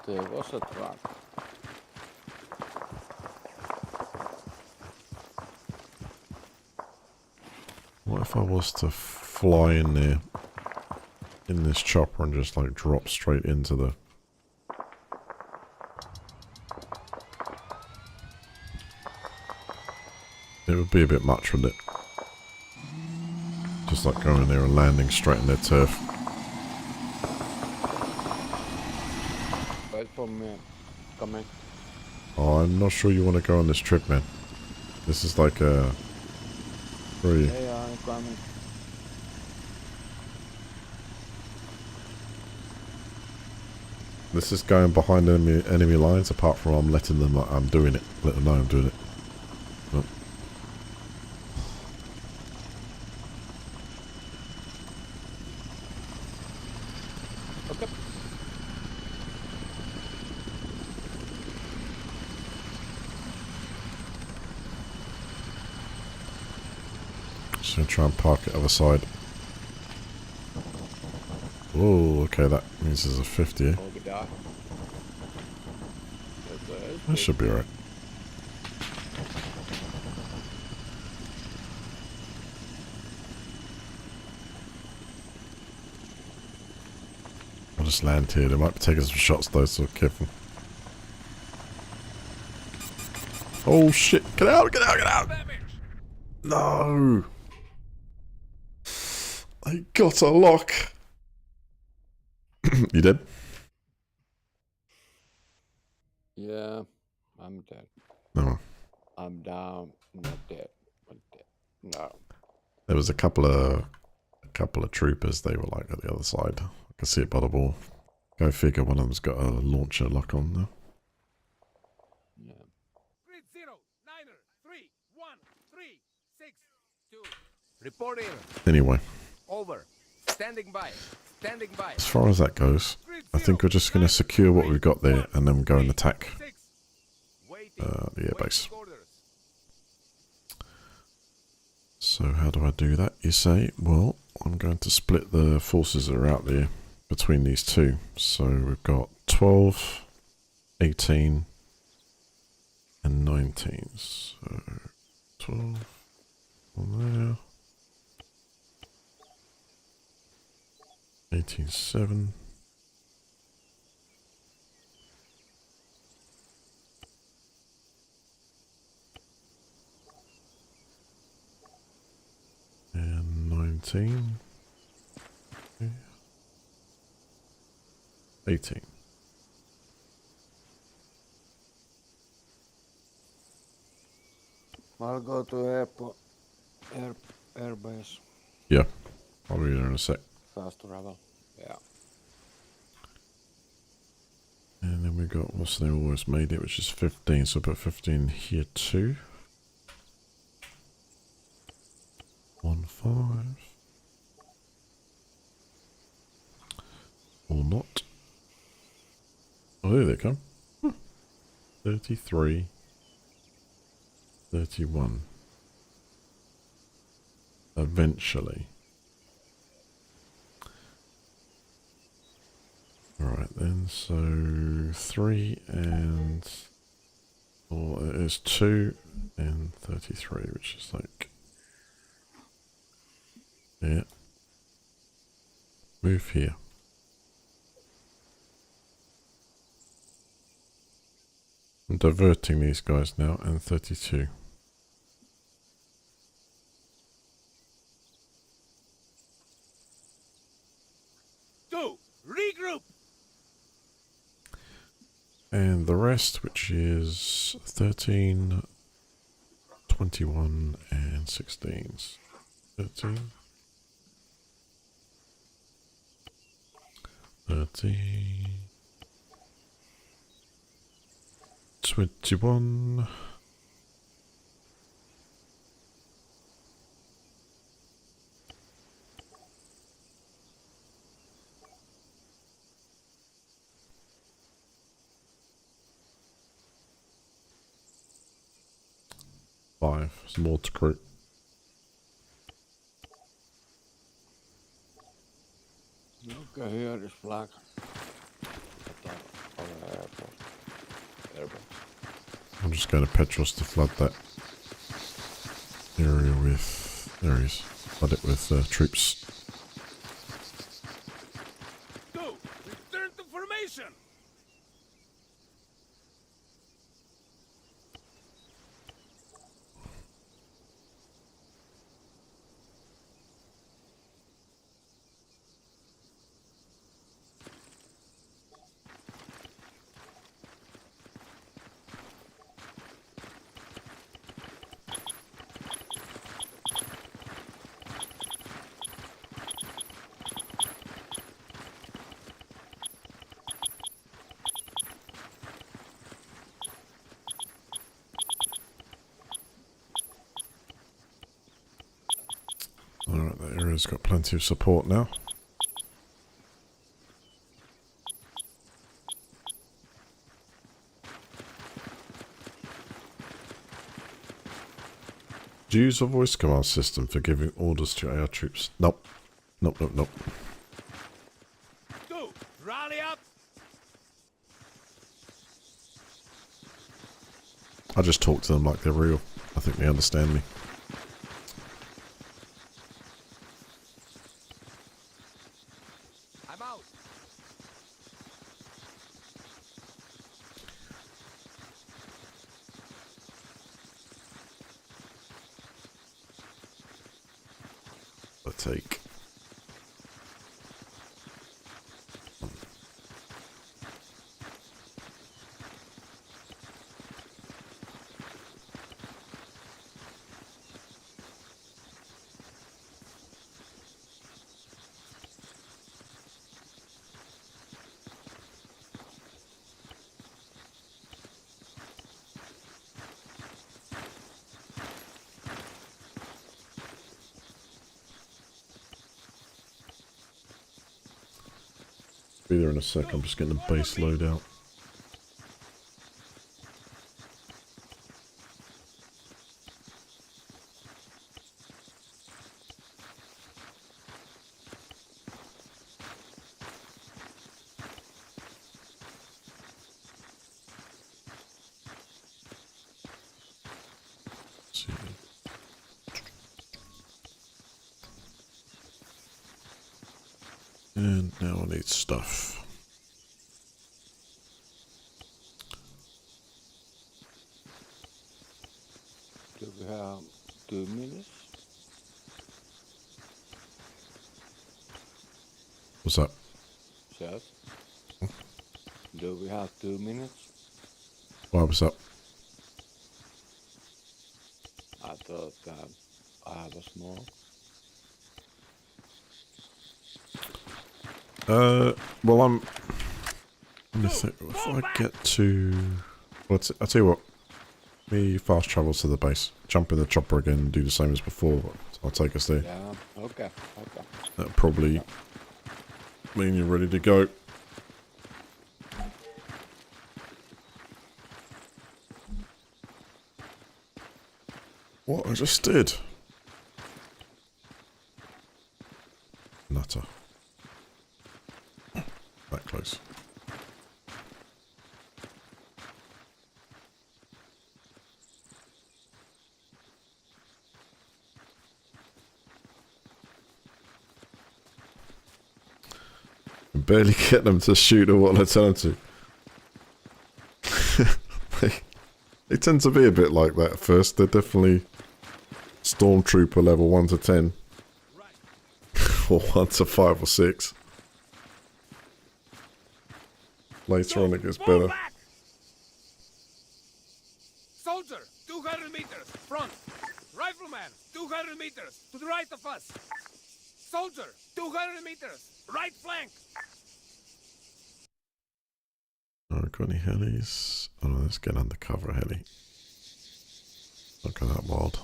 There was a truck. What if I was to fly in there, in this chopper and just like drop straight into the... It would be a bit much, wouldn't it? Just like going there and landing straight in their turf. Wait for me. Coming. Oh, I'm not sure you want to go on this trip, man. This is like a... Very... Hey, I'm coming. This is going behind enemy lines, apart from I'm letting them... I'm doing it. Let them know I'm doing it. Oh. Okay. Just gonna try and park it other side. Oh, okay, that means there's a 50 here. Okay, die. That should be alright. I'll just land here. They might be taking some shots though, so careful. Oh shit! Get out! Get out! Get out! No! I got a lock! You dead? Yeah, I'm dead. No. I'm down, not dead, but dead. No. There was a couple of troopers. They were like at the other side. I can see it by the wall. Go figure. One of them's got a launcher lock on now. Yeah. Grid 0, 9er, 3, 1, 3, 6, 2. Reporting. Anyway, Over. Standing by. Standing by. as far as that goes, I think we're just going to secure what we've got there and then go and attack the airbase. So how do I do that, you say? Well, I'm going to split the forces that are out there between these two. So we've got 12, 18, and 19. So 12 on there. 18.7. And 19. 18. I'll go to airport. Airbase. Yeah, I'll be there in a sec. Fast travel. Yeah. And then we got, what's the name, almost made it, which is 15, so put 15 here too. 5. Or not. Oh, there they come. 33. 31. Eventually. Alright then, so 3 and 4, it is 2 and 33, which is like, yeah, move here. I'm diverting these guys now, and 32. Two, regroup. And the rest, which is 13, 21 and 16s. 13. 30. 21. Five. Some more to crew. Okay, here is flag. At our airport. I'm just going to Petros to flood that area with... There he is. Flood it with troops. Two, return to formation. Alright, that area's got plenty of support now. Do you use a voice command system for giving orders to our troops? Nope. Nope, nope, nope. Two, rally up. I just talk to them like they're real. I think they understand me. I'm out. I take. Be there in a sec. I'm just getting the base load out. See. And now I need stuff. Do we have 2 minutes? What's that? Yes. Do we have 2 minutes? Why was that? I thought I was more. Well, I'm. Let me think. If I get to. Well, I'll tell you what. Me fast travel to the base. Jump in the chopper again and do the same as before. But I'll take us there. Yeah, okay, okay. That'll probably mean you're ready to go. What I just did. Nutter. That close. Barely get them to shoot at what I tell them to. they tend to be a bit like that at first. They're definitely Stormtrooper level 1 to 10. Or 1 to 5 or 6. Later on it gets better. Back! Soldier, 200 meters, front. Rifleman, 200 meters, to the right of us. Soldier, 200 meters, right flank. Alright, got any helis? Oh no, let's get undercover heli. Not go that wild.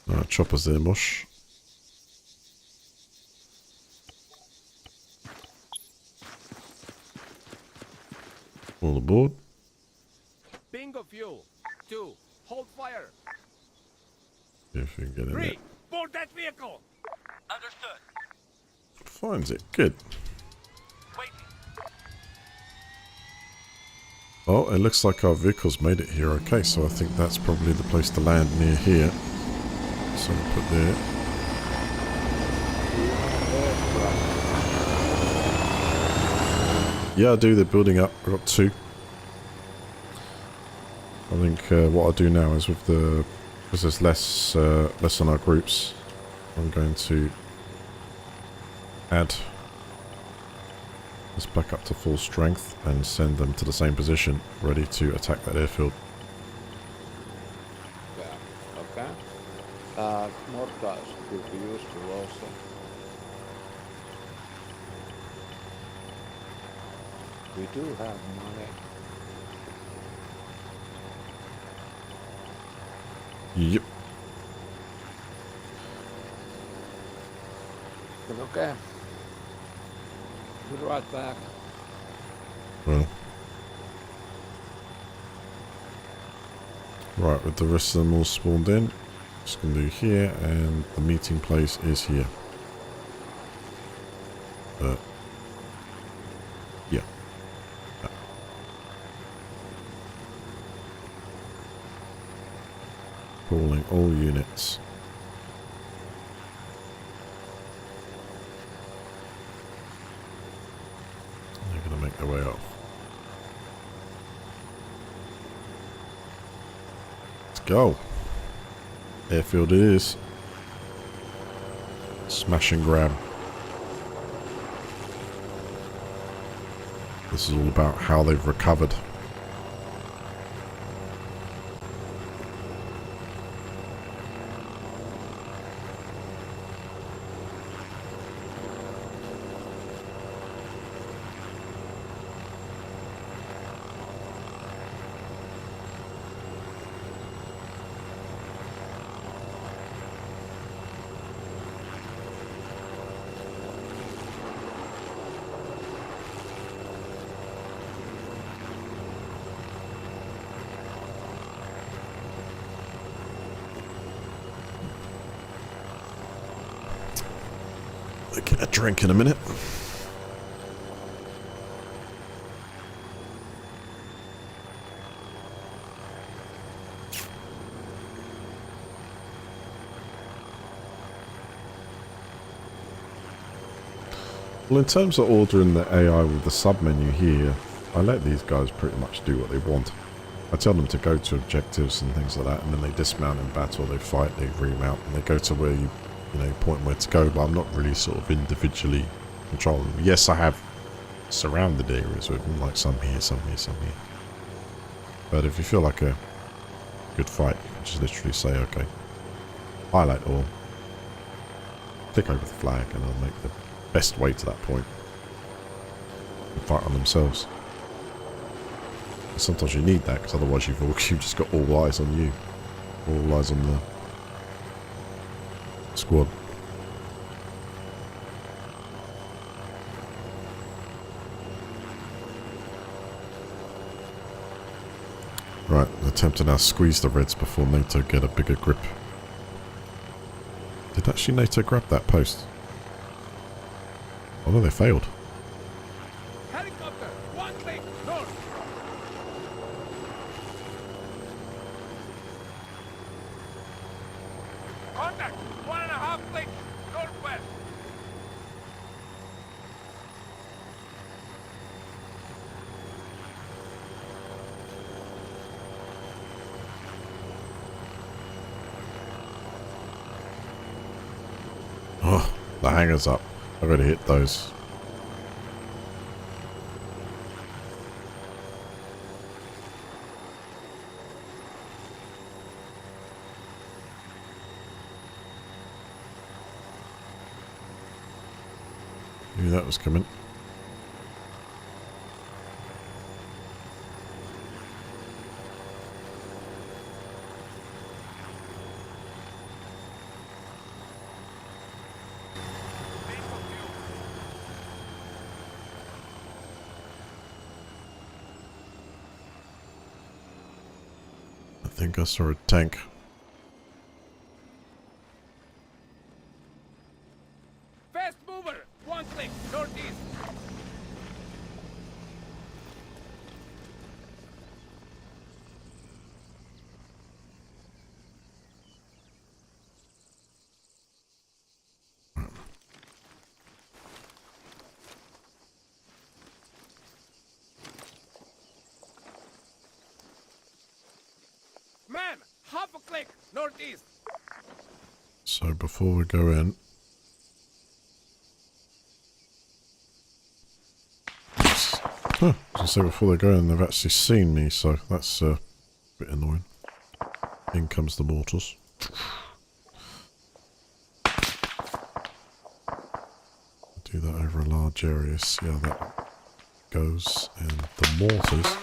Alright, choppers there, mush. All aboard. Bingo fuel. 2, hold fire. See if we can get in there. 3, board that vehicle. Understood. Finds it. Good. Waiting. Well, it looks like our vehicle's made it here okay, so I think that's probably the place to land near here. So we'll put there. Yeah, I do. They're building up. I've got 2. I think what I'll do now is with the... because there's less on our groups, I'm going to add this back up to full strength and send them to the same position, ready to attack that airfield. Yeah, okay. Mortars could be useful also. We do have money. Yep. But okay. Be right back. Well. Right, with the rest of them all spawned in, just going to do here, and the meeting place is here. Yeah. Calling all units. They're going to make their way off. Let's go. Airfield it is. Smash and grab. This is all about how they've recovered. Get a drink in a minute. Well, in terms of ordering the AI with the sub-menu here, I let these guys pretty much do what they want. I tell them to go to objectives and things like that, and then they dismount in battle, they fight, they remount, and they go to where you point where to go, but I'm not really sort of individually controlling them. Yes, I have surrounded areas with them, like some here, some here, some here. But if you feel like a good fight, you can just literally say, okay, highlight all, click over the flag, and I'll make the best way to that point and fight on themselves. Sometimes you need that, because otherwise you've just got all eyes on you. All eyes on the squad. Right, attempt to now squeeze the Reds before NATO get a bigger grip. Did actually NATO grab that post? Oh no, they failed. Helicopter, 1 click, north. Contact, 1.5 clicks, northwest. Oh, the hangers up. I've already hit those. Knew that was coming. I think I saw a tank. Fast mover, 1 click, northeast. Man, half a click, northeast. So before we go in, huh, as I say, before they go in, they've actually seen me, so that's a bit annoying. In comes the mortars. Do that over a large area, see how that goes, and the mortars.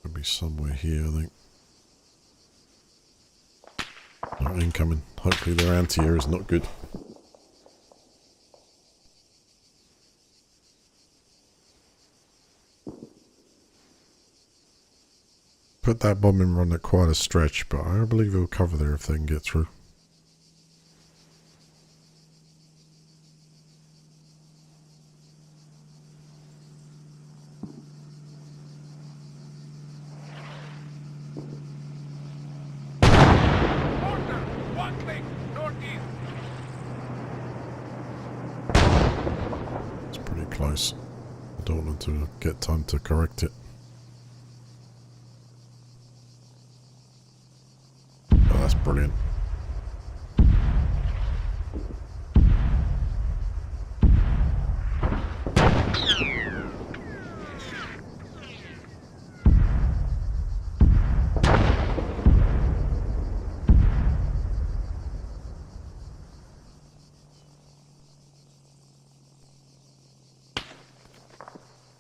Could be somewhere here, I think. No, incoming. Hopefully their anti-air is not good. Put that bombing run at quite a stretch, but I believe it'll cover there if they can get through. Mortar, 1 click, northeast. It's pretty close. I don't want to get time to correct it. Oh, that's brilliant.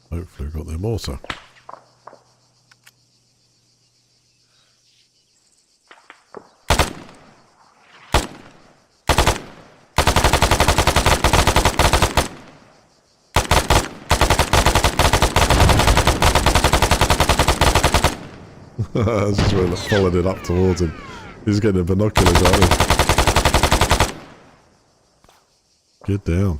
Hopefully we've got their mortar. This is where they followed it up towards him. He's getting the binoculars out. Get down.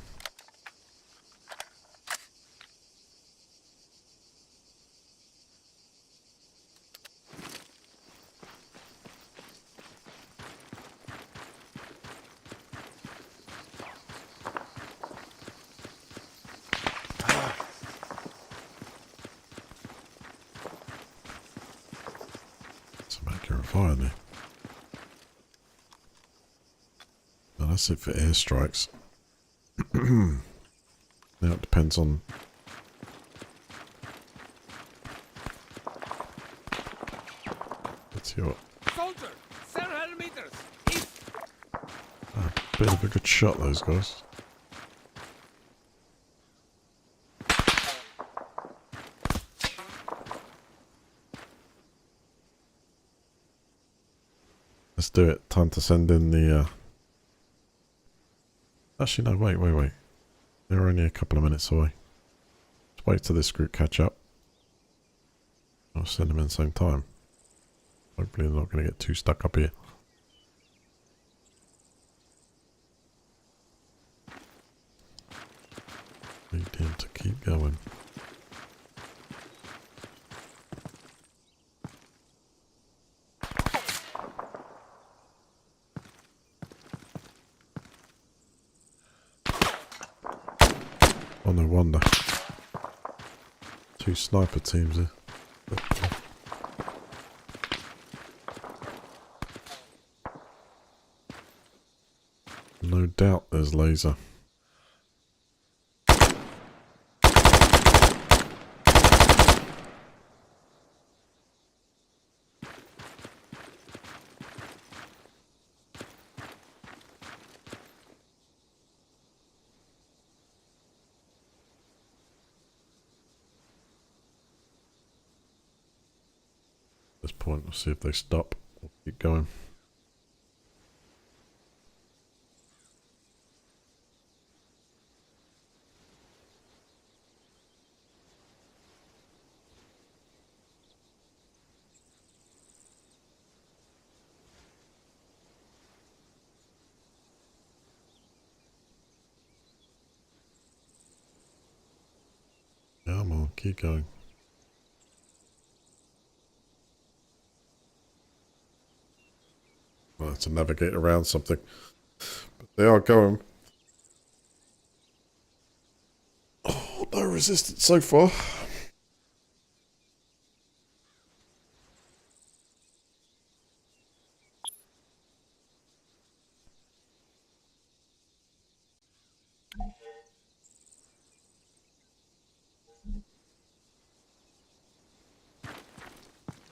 Some accurate fire there. Now that's it for airstrikes. Now it depends on... Let's see what... Soldier, 700 meters, east. A bit of a good shot, those guys. Let's do it. Time to send in the... Actually, no, wait. They're only a couple of minutes away. Let's wait till this group catch up. I'll send them in the same time. Hopefully they're not going to get too stuck up here. Need him to keep going. Oh, no wonder. 2 sniper teams here. No doubt there's laser. At this point, we'll see if they stop or keep going. Come on, keep going. Well, to navigate around something. But they are going. Oh, no resistance so far.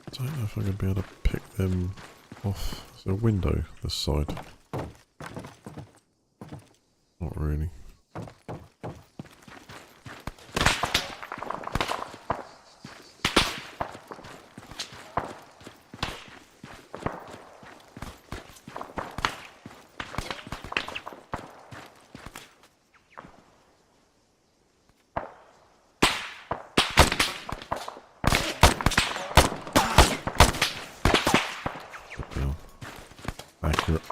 I don't know if I'm going to be able to pick them off. There's a window this side. Not really. Accurate.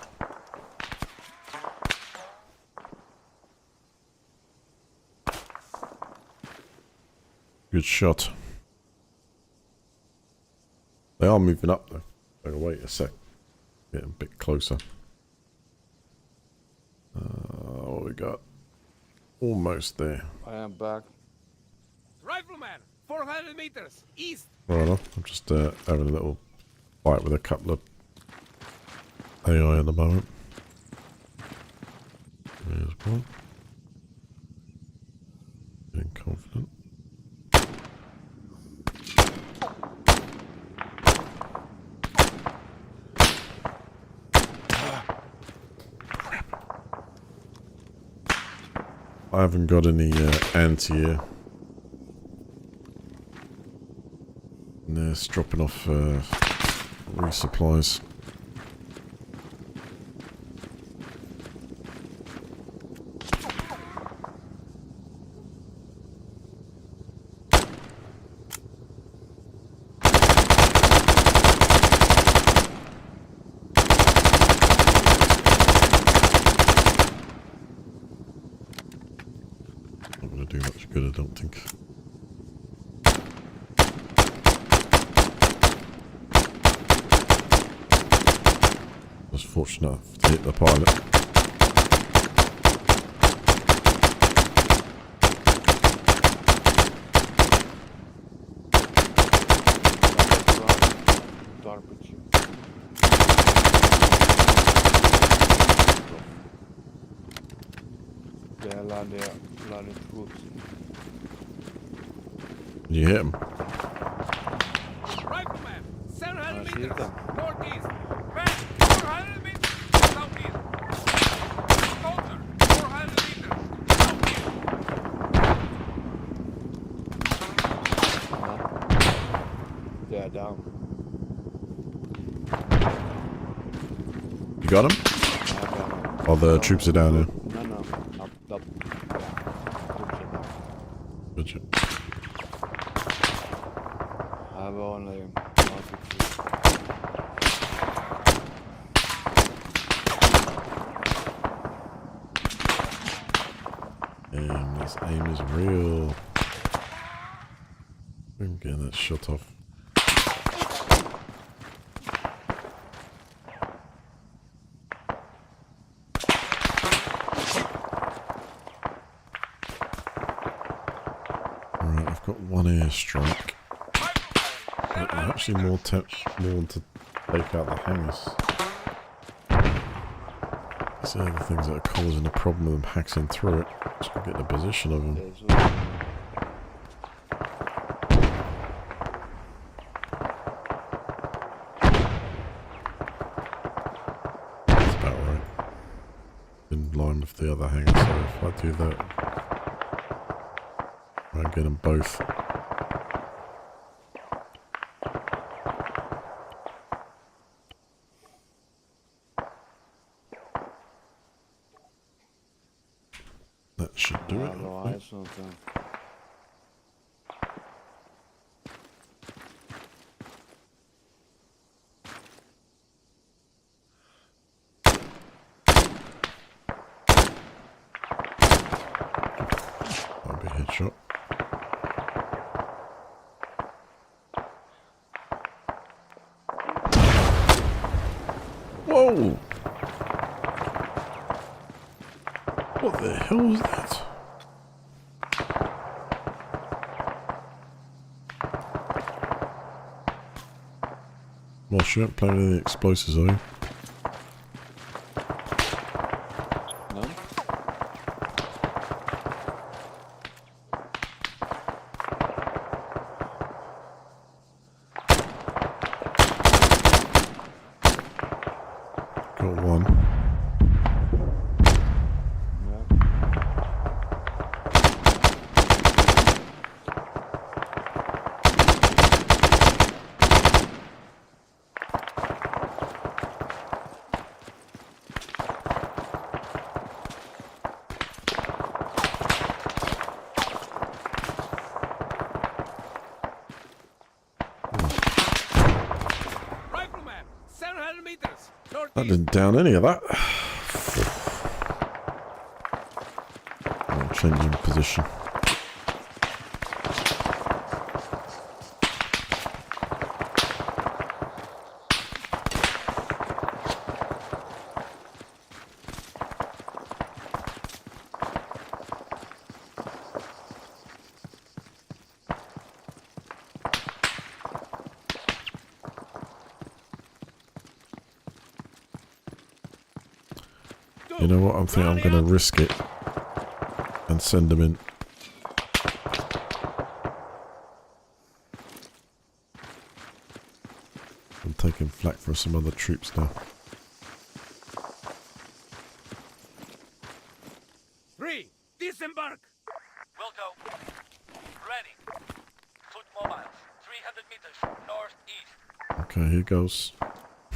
Good shot. They are moving up though. So wait a sec. Get a bit closer. What we got? Almost there. I am back. Rifleman, 400 meters east. Right on. I'm just having a little fight with a couple of AI at the moment. There's one. Getting confident. I haven't got any anti here. And they're dropping off resupplies. Not going to do much good, I don't think. I was fortunate enough to hit the pilot. Garbage. Yeah, landing troops. Did you hit him? Rifleman, 700 I see meters them. northeast. West, 400 meters southeast. Soldier, 400 meters southeast. They are down. got him? Oh, the troops are down here. No, up top. Good shit. I have only Damn, this aim is real. I'm getting that shot off. Alright, I've got one airstrike. But I'm actually more to take out the hangars. These are the things that are causing a problem with them hacking through it. So I get the position of them. That's about right. In line with the other hangars, so if I do that, I get them both. That should do it. I think. That'll be a headshot. Whoa! What the hell was that? Well, you aren't playing any explosives, are you? No? Got one. Rifleman, 700 meters. That Northeast. didn't down any of that. I'm changing position. You know what? I think I'm going to risk it and send them in. I'm taking flak for some other troops now. 3, disembark. Will go. Ready. Foot mobiles. 300 meters northeast. Okay, here goes.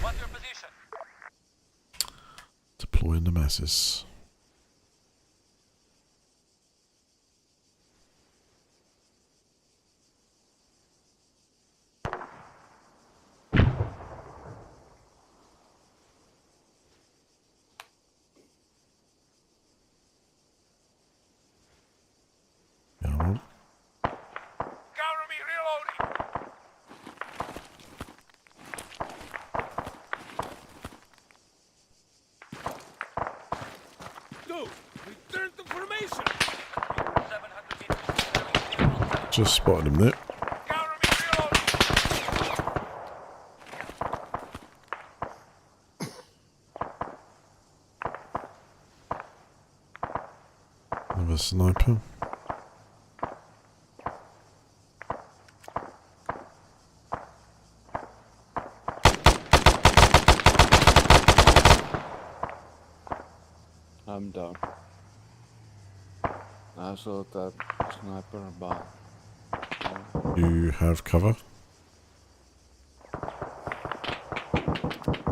What's your position? Deploying the masses. Come on. Cover me, reloading. Two, return to formation. 700 meters. Just spotted him there. Cover me, reloading. Another sniper. I'm down. I saw that sniper, but You have cover.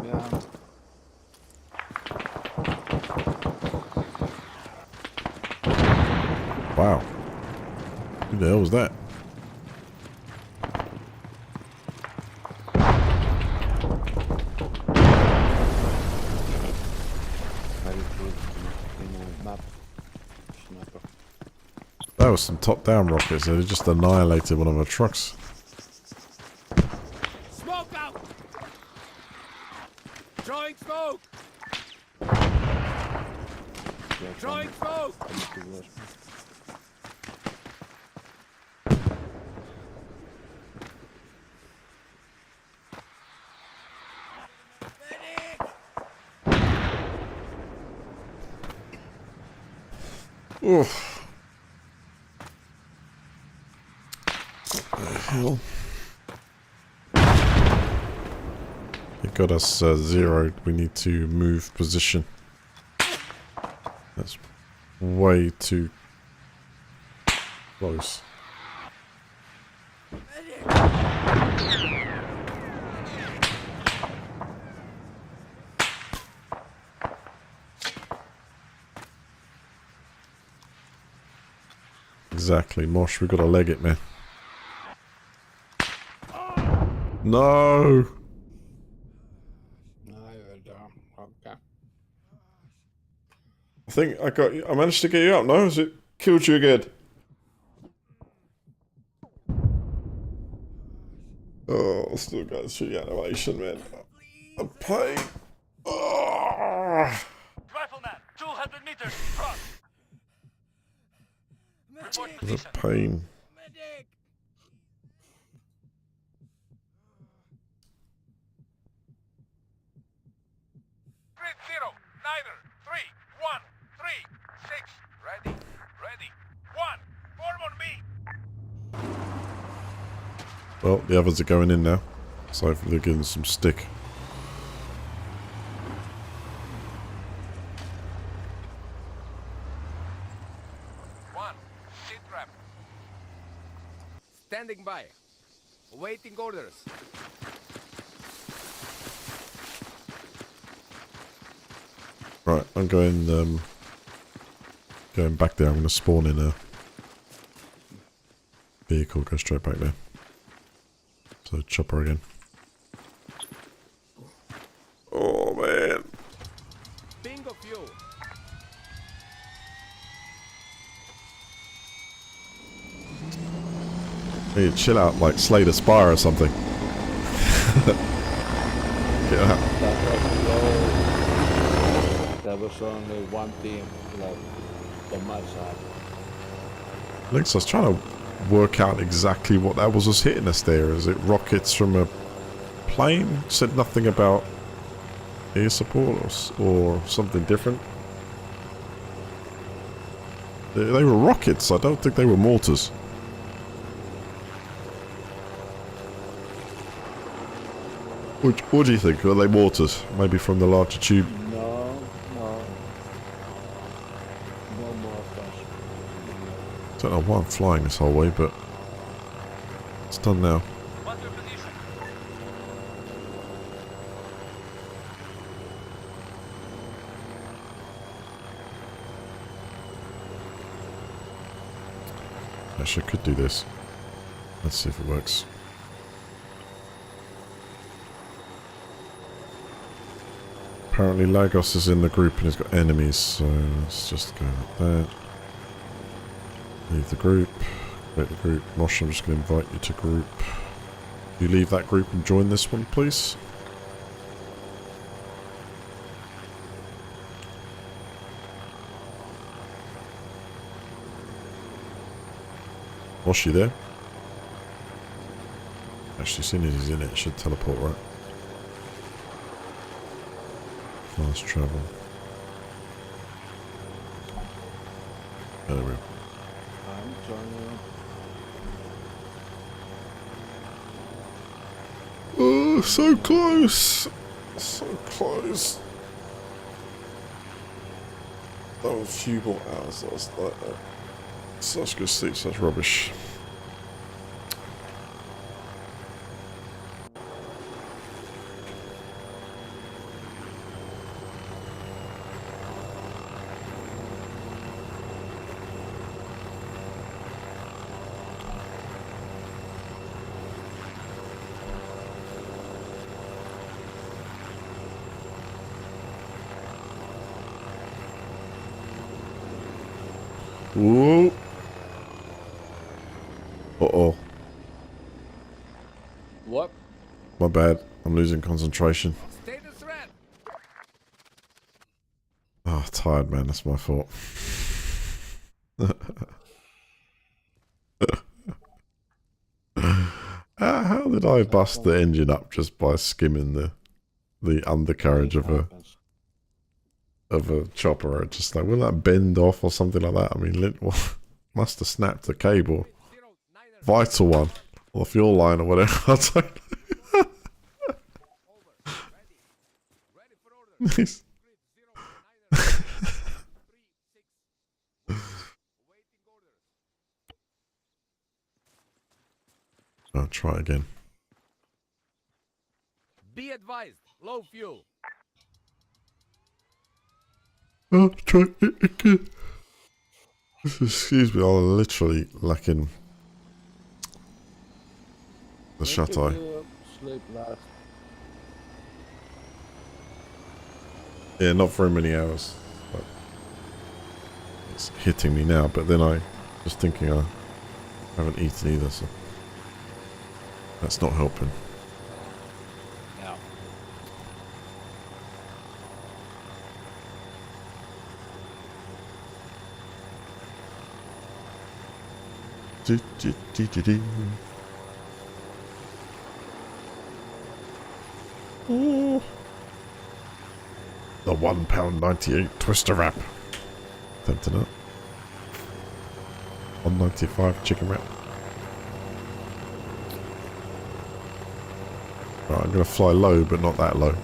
yeah, was that? Very good in map. Sniper. That was some top-down rockets. They just annihilated one of our trucks. Smoke out! Throwing smoke! Yeah, Throwing smoke! coming towards me. Oof. What the hell? It got us zeroed. We need to move position. That's way too close. Exactly, Mosh, we gotta leg it, man. No! No, you're down. Okay. I think I managed to get you up, no? Has it killed you again? Oh, still going through the animation, man. A pain. Oh. Rifleman, 200 meters, front. Report The position. pain. Medic! Grid 0, Niner, 3, 1, 3, 6. Ready, ready. 1, form on me. Well, the others are going in now. So hopefully they're giving some stick. One, sit rep. Standing by. Awaiting orders. Right, I'm going back there. I'm going to spawn in a vehicle, go straight back there. So chopper again. Oh man. Bingo fuel. Hey, chill out, like slay the spire or something. Get out. There was only one team left on my side. Links, I was trying to work out exactly what that was hitting us there. Is it rockets from a plane? Said nothing about air support or something different. They were rockets. I don't think they were mortars. What do you think? Were they mortars? Maybe from the larger tube? No more flash. Don't know why I'm flying this whole way, but it's done now. What's your position? Actually, I could do this. Let's see if it works. Apparently Lagos is in the group and he's got enemies, so let's just go like that. Leave the group. Create the group. Mosh, I'm just going to invite you to group. You leave that group and join this one, please. Mosh, you there? Actually, as soon as he's in it, it should teleport, right? Fast travel. There we go. I'm joining. Oh, so close! So close. That was a few more hours. That was like that. Such good sleep, such rubbish. Whoa. Uh-oh. What? My bad. I'm losing concentration. Stay the threat. Oh, tired, man. That's my fault. How did I bust the engine up just by skimming the undercarriage of a chopper? Just like, will that bend off or something like that? I mean, must have snapped the cable. Vital one. Or the fuel line or whatever. I don't know. Nice. I'll try again. Be advised, low fuel. I'll try it again. Excuse me, I'm literally lacking the shut eye. Sleep last. Yeah, not very many hours. But it's hitting me now, but then I was thinking I haven't eaten either, so that's not helping. Yeah. Do, do, do, do, do. Oh. The £1.98 twister wrap. Tempted it. $1.95 chicken wrap. Right, I'm gonna fly low, but not that low.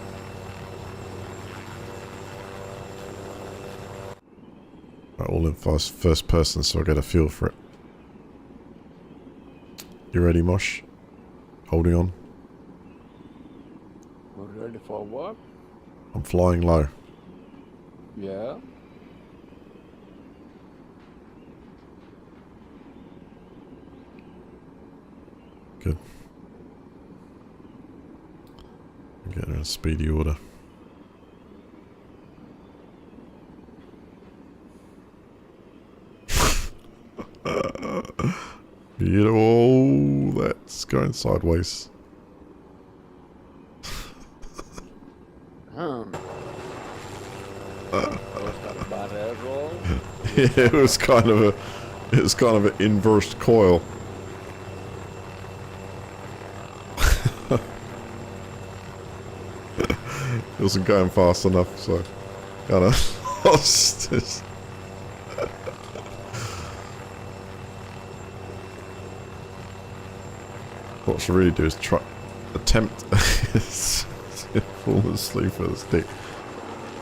Right, all in first person, so I get a feel for it. You ready, Mosh? Holding on. We're ready for what? I'm flying low. Yeah. Good. Get her in speedy order. Oh, that's going sideways. Was that a bad air roll? Yeah, it was kind of an inverse coil. It wasn't going fast enough, so kind of lost it. What I should really do is attempt fall asleep at the stick.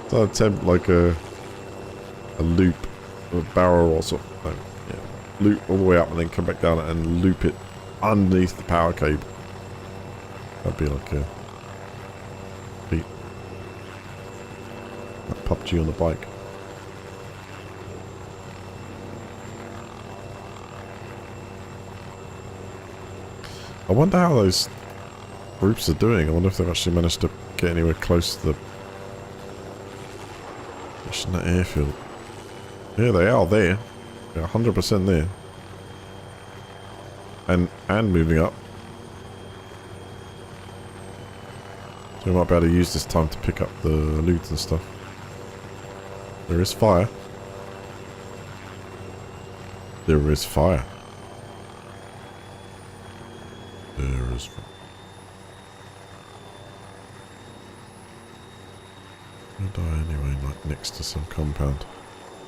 So attempt like a loop, a barrel or something. No, yeah, loop all the way up and then come back down and loop it underneath the power cable. That'd be like a beat. Like PUBG on the bike. I wonder how those groups are doing. I wonder if they've actually managed to get anywhere close to the that airfield. Yeah, they are there. They're 100% there. And moving up. So we might be able to use this time to pick up the loot and stuff. There is fire. There is fire. There is fire. I'll die anyway, like next to some compound.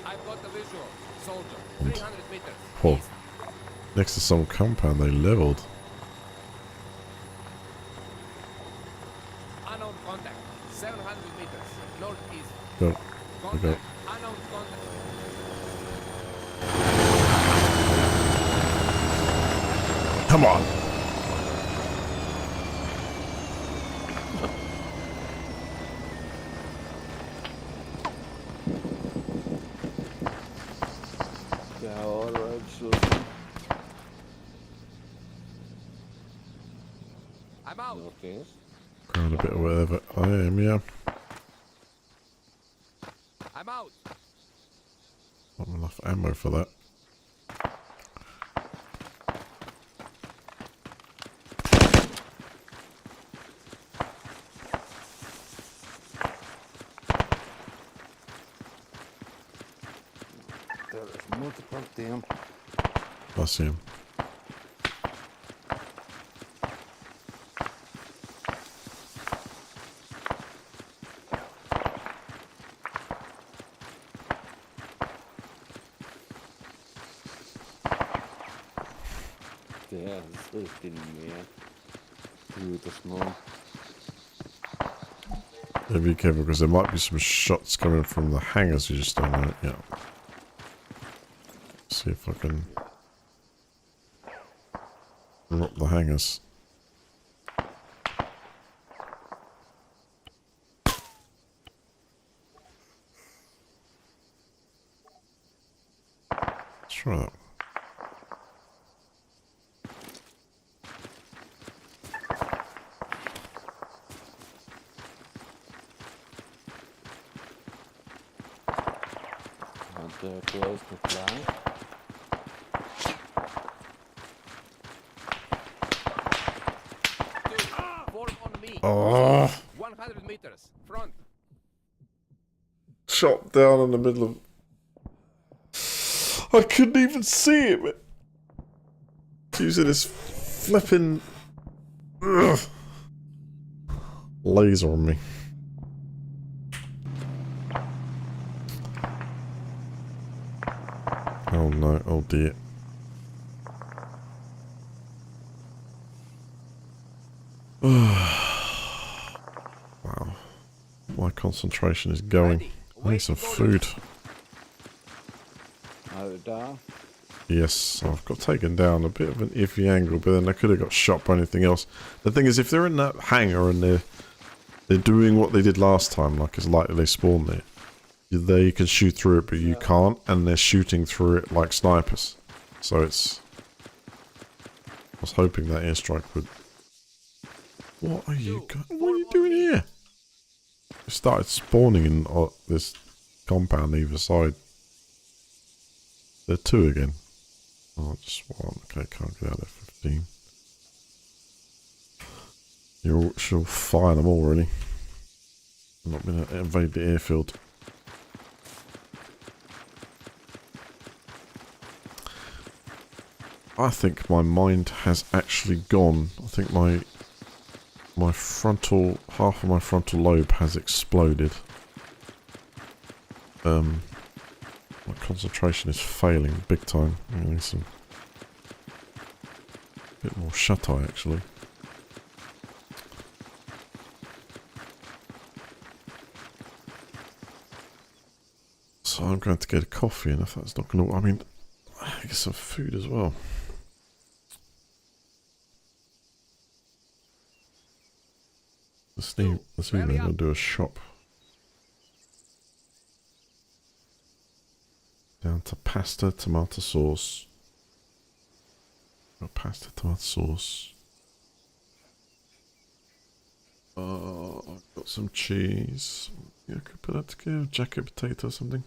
I've got the visual. Soldier, And 300 meters. oh, East. next to some compound they leveled. Unknown contact. 700 meters. Northeast. Go. We Contact. go. Unknown contact. Come on. Yeah, alright, so I'm out. notice. Grab a bit of whatever I am, yeah. I'm out. Not enough ammo for that. multiple team. I see him. Yeah, it's in me. Through the snow. Yeah, be careful because there might be some shots coming from the hangars you just don't know. Yeah. See if I can rock the hangars. Let's try that. And they're close to fly. Form on me. Oh, 100 meters. Front. shot down in the middle of. I couldn't even see it. Man. Using this flipping laser on me. Oh no! Oh dear. Wow. My concentration is going. Ready. I need some food. Are you down? Yes, I've got taken down a bit of an iffy angle, but then I could have got shot by anything else. The thing is, if they're in that hangar and they're doing what they did last time, like it's likely they spawn there, they can shoot through it, but you can't, and they're shooting through it like snipers. So it's... I was hoping that airstrike would... What are you doing here? They started spawning in this compound either side. They're two again. Oh, just one. Okay, can't get out of 15. You should fire them all, really. I'm not going to invade the airfield. I think my mind has actually gone. I think my frontal, half of my frontal lobe has exploded. My concentration is failing big time. I need some bit more shut-eye actually. So I'm going to get a coffee, and if that's not going to, I mean, I get some food as well. Let's see if I'm going to do a shop. Down to pasta, tomato sauce. Got pasta, tomato sauce. I've got some cheese. Yeah, I could put that together. Jacket potato or something.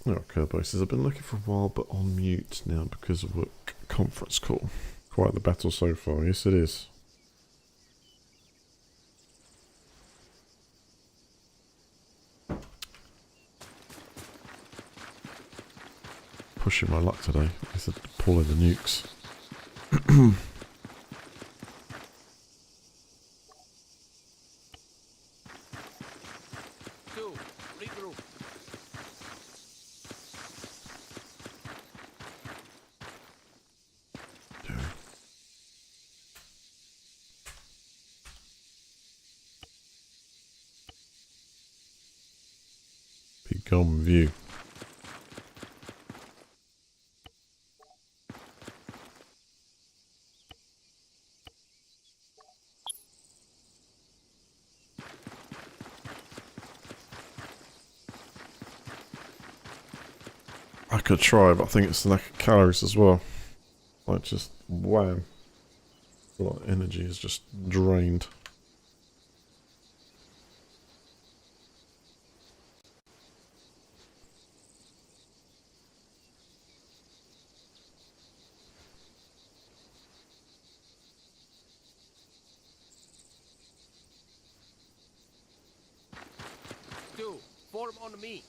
Okay, bases. I've been looking for a while, but on mute now because of work conference call. Quite the battle so far. Yes, it is. Pushing my luck today. I said pulling the nukes. Two. Regroup. Big golden view. I could try, but I think it's the lack of calories as well. Like just wham. A lot of energy is just drained. Form on me.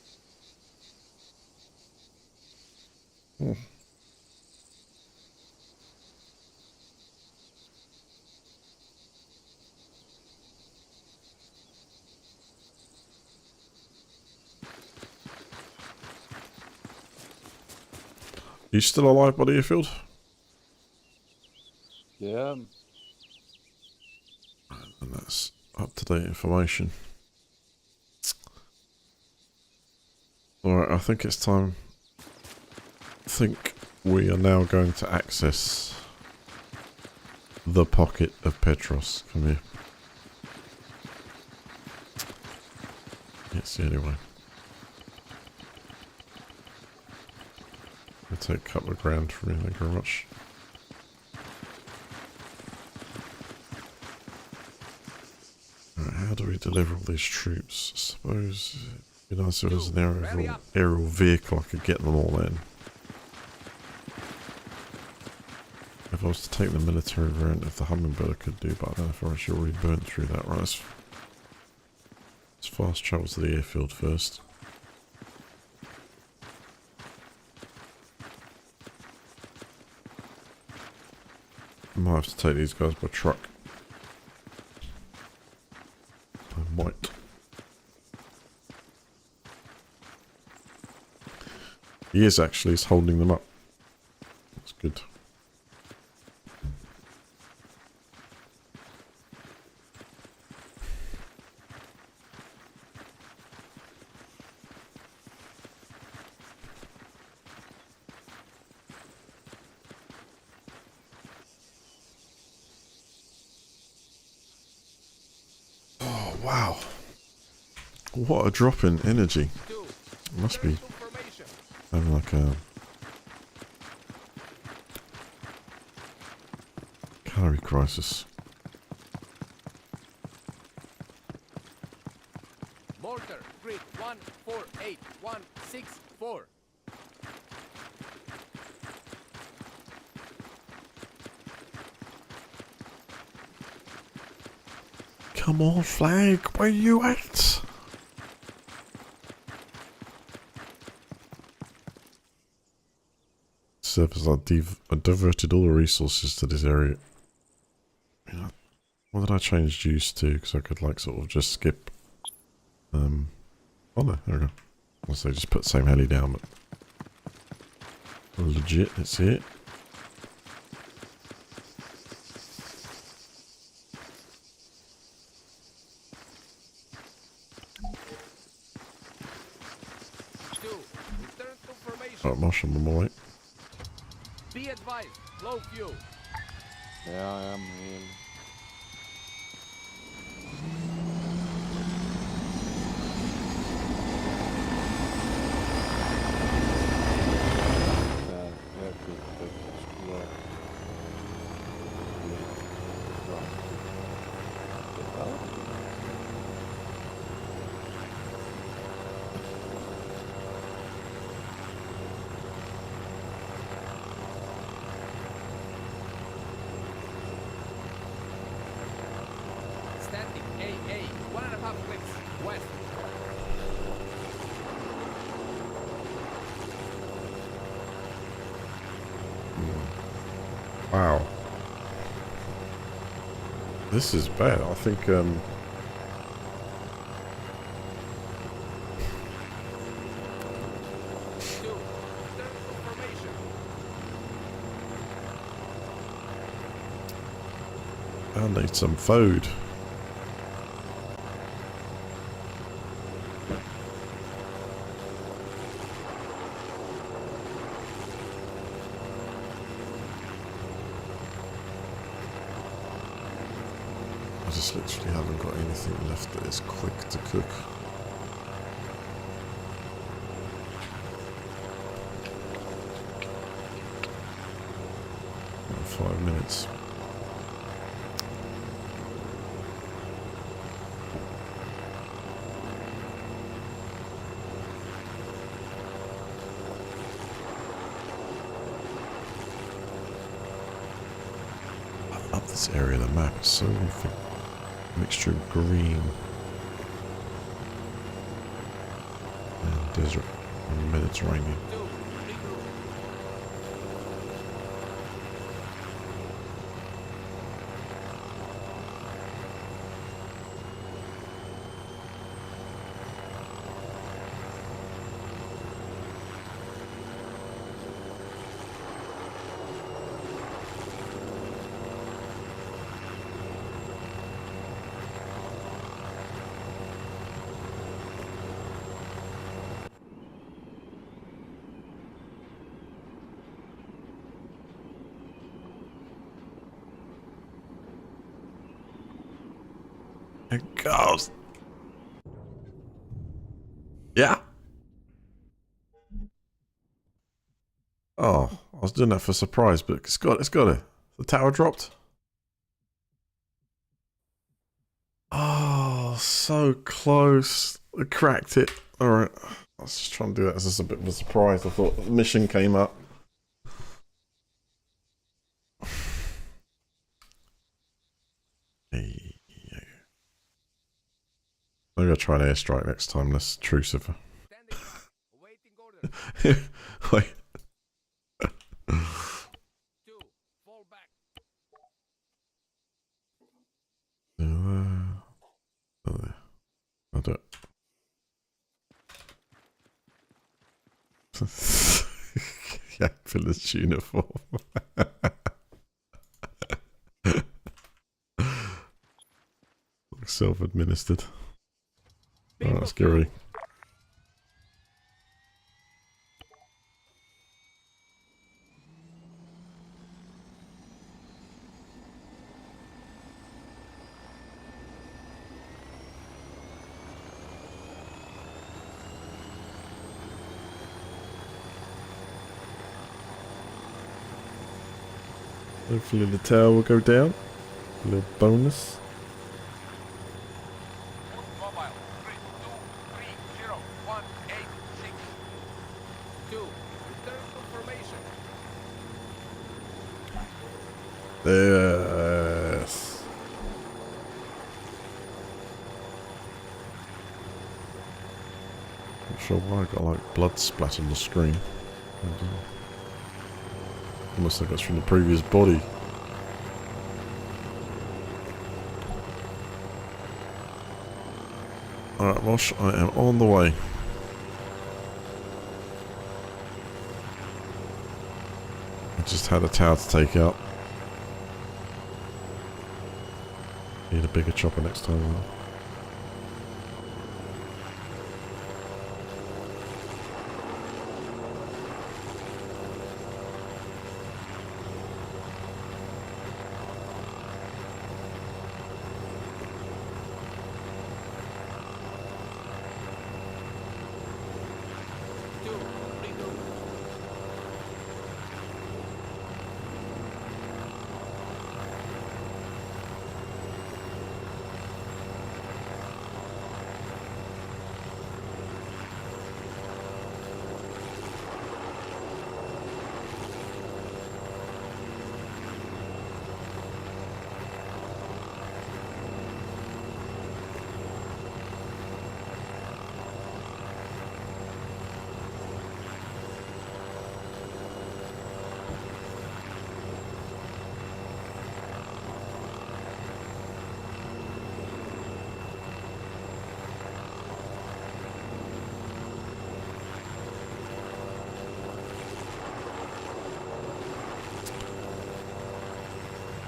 You still alive, buddy, Airfield? Yeah. And that's up-to-date information. Alright, I think it's time. I think we are now going to access the pocket of Petros. Come here. It's the only way. I'll take a couple of grand from you, thank you very much. Right, how do we deliver all these troops? I suppose it'd be nice if there was an aerial vehicle I could get them all in. If I was to take the military variant of the Hummingbird I could do, but I don't know if I actually already burnt through that. Right, let's fast travel to the airfield first. I might have to take these guys by truck. I might. He is actually, he's holding them up. That's good. Oh, wow. What a drop in energy. Must be having like a calorie crisis. Mortar, grid 148164. Come on, flag, where you at? Surface, I diverted all the resources to this area. You know, what did I change juice to? Because I could like sort of just skip. Oh no, there we go. I'll say just put the same heli down, but legit, let's see it. Alright, Marshall, I'm on my way. Be advised, low fuel. Yeah, I am in. Standing AA, 1.5 clicks west. Wow. This is bad. I think, I need some food. I just literally haven't got anything left that is quick to cook. About 5 minutes. I love this area of the map. It's so mixture of green. Desert, Mediterranean. Two, regroup. It goes. Yeah. Oh, I was doing that for surprise, but it's got it. The tower dropped. Oh, so close. I cracked it. All right. I was just trying to do that as just a bit of a surprise. I thought the mission came up. Hey. I'm gonna try an airstrike next time, less intrusive. Standing by. Awaiting orders. Wait. Two, fall back. I'll do it. Yeah, village uniform. Self-administered. Oh, that's scary. Hopefully the tower will go down. A little bonus. Mobile. 3230186. Two, return to formation. Yes. Not sure why I got like blood splat on the screen. Almost like that's from the previous body. Alright, Mosh, I am on the way. I just had a tower to take out. Need a bigger chopper next time. Though. Two, regroup.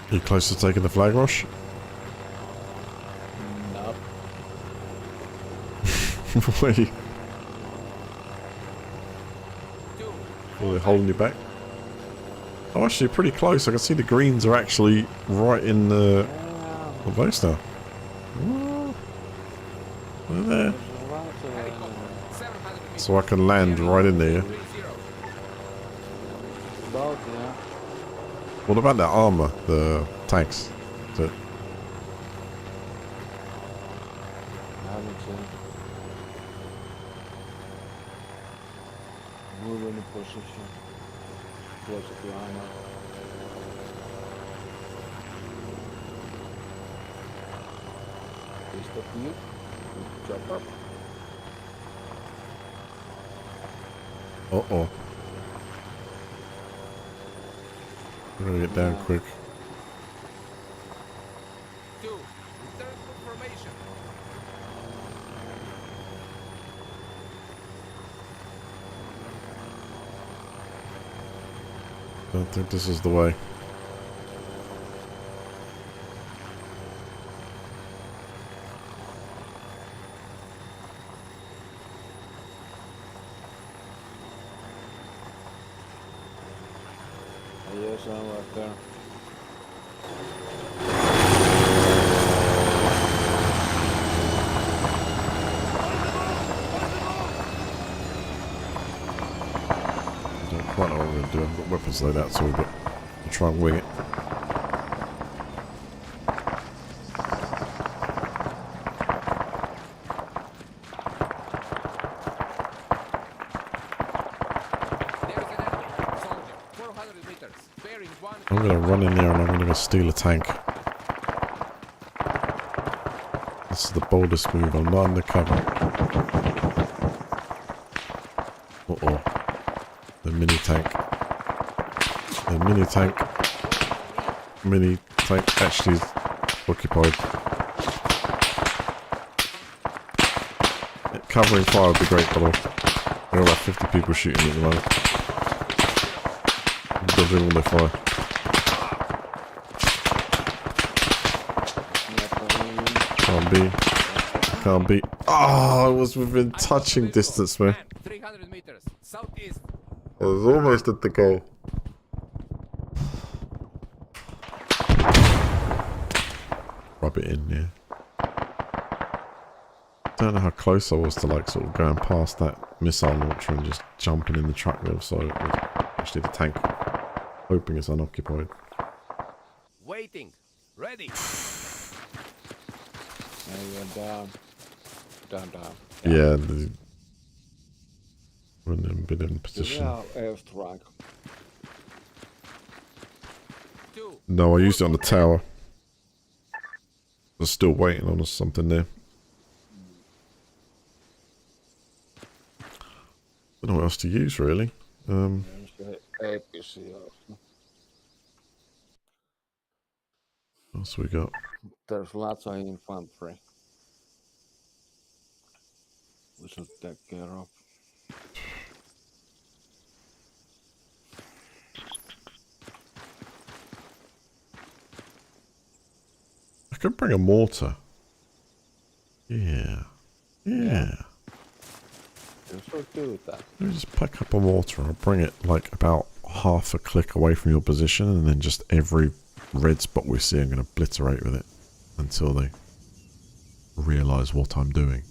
Are you close to taking the flag, Rosh? Nope. Where are you? Two, Are they holding you back? Oh, actually, pretty close. I can see the greens are actually right in the base now. Oh, they're there. helicopter. 700 meters. So I can land right in there. 30. About, yeah. What about that armor? The tanks? I haven't seen. Move in position. Closer to Arma. Is that you? Chopper? Uh-oh. We're gonna get down quick. 2, return to formation. Don't think this is the way. Yes, I'm right there. I don't quite know what I'm going to do. I've got weapons laid out too, but I'll try and wing it. There's an enemy. Soldier, 400 meters. Bearing 1. I'm going to run in there and I'm going to go steal a tank. This is the boldest move. I'm not undercover. Uh-oh. The mini tank. The mini tank. Mini tank actually is occupied. Covering fire would be great, by the way. There are about 50 people shooting at the moment. Dodging all their fire. Can't be. Can't be. Oh, I was within touching distance, man. 300 meters. Southeast. I was almost at the goal. Rub it in, yeah. Don't know how close I was to like sort of going past that missile launcher and just jumping in the truck there, so it was actually the tank, hoping it's unoccupied. Waiting. Ready. You're down. Down. Yeah, wouldn't been in position. Yeah, airstrike. 2. No, I used it on the tower. They're still waiting on us something there. Don't know what else to use really. There's the APC also. What else we got? There's lots of infantry. We should take care of. I could bring a mortar. Yeah. You should do that. Let me just pick up a mortar. I'll bring it like about half a click away from your position, and then just every red spot we see, I'm going to obliterate with it until they realise what I'm doing.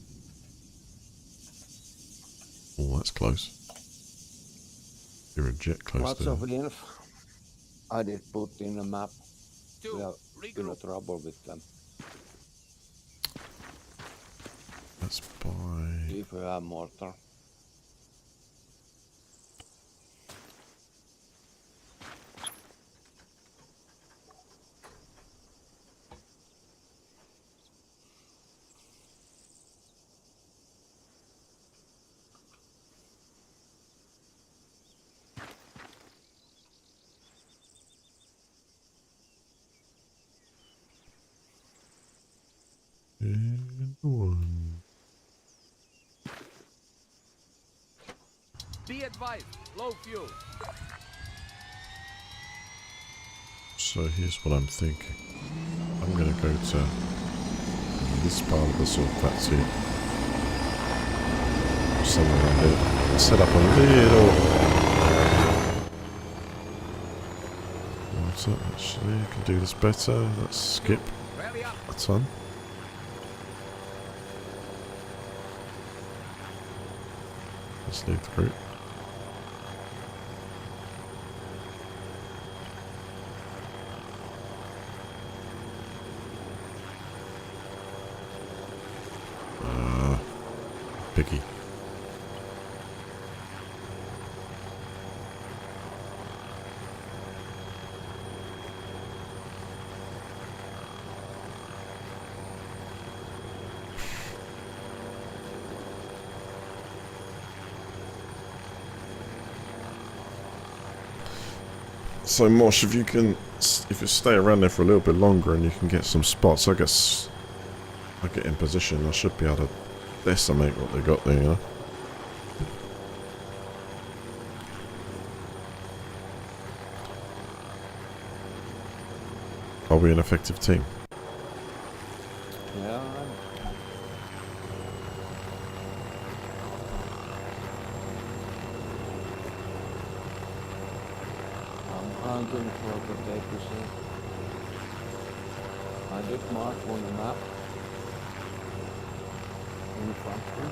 Oh, that's close. You're a jet close Lots there. of info. I did put in a map. 2. We have been Regroup. trouble with them. That's by... If you have mortar. And one. Be advised. Low fuel. So here's what I'm thinking. I'm going to go to this part of the sort of plateau. Somewhere around here. Set up a little... Water, actually, I can do this better. Let's skip Rally up. a ton. Let's leave the group. Piggy. So Mosh, if you can, if you stay around there for a little bit longer and you can get some spots, I guess I get in position. I should be able to decimate what they got there, you know. Are we an effective team? Yeah, I'm hunting for the APC. I did mark on the map. Infantry.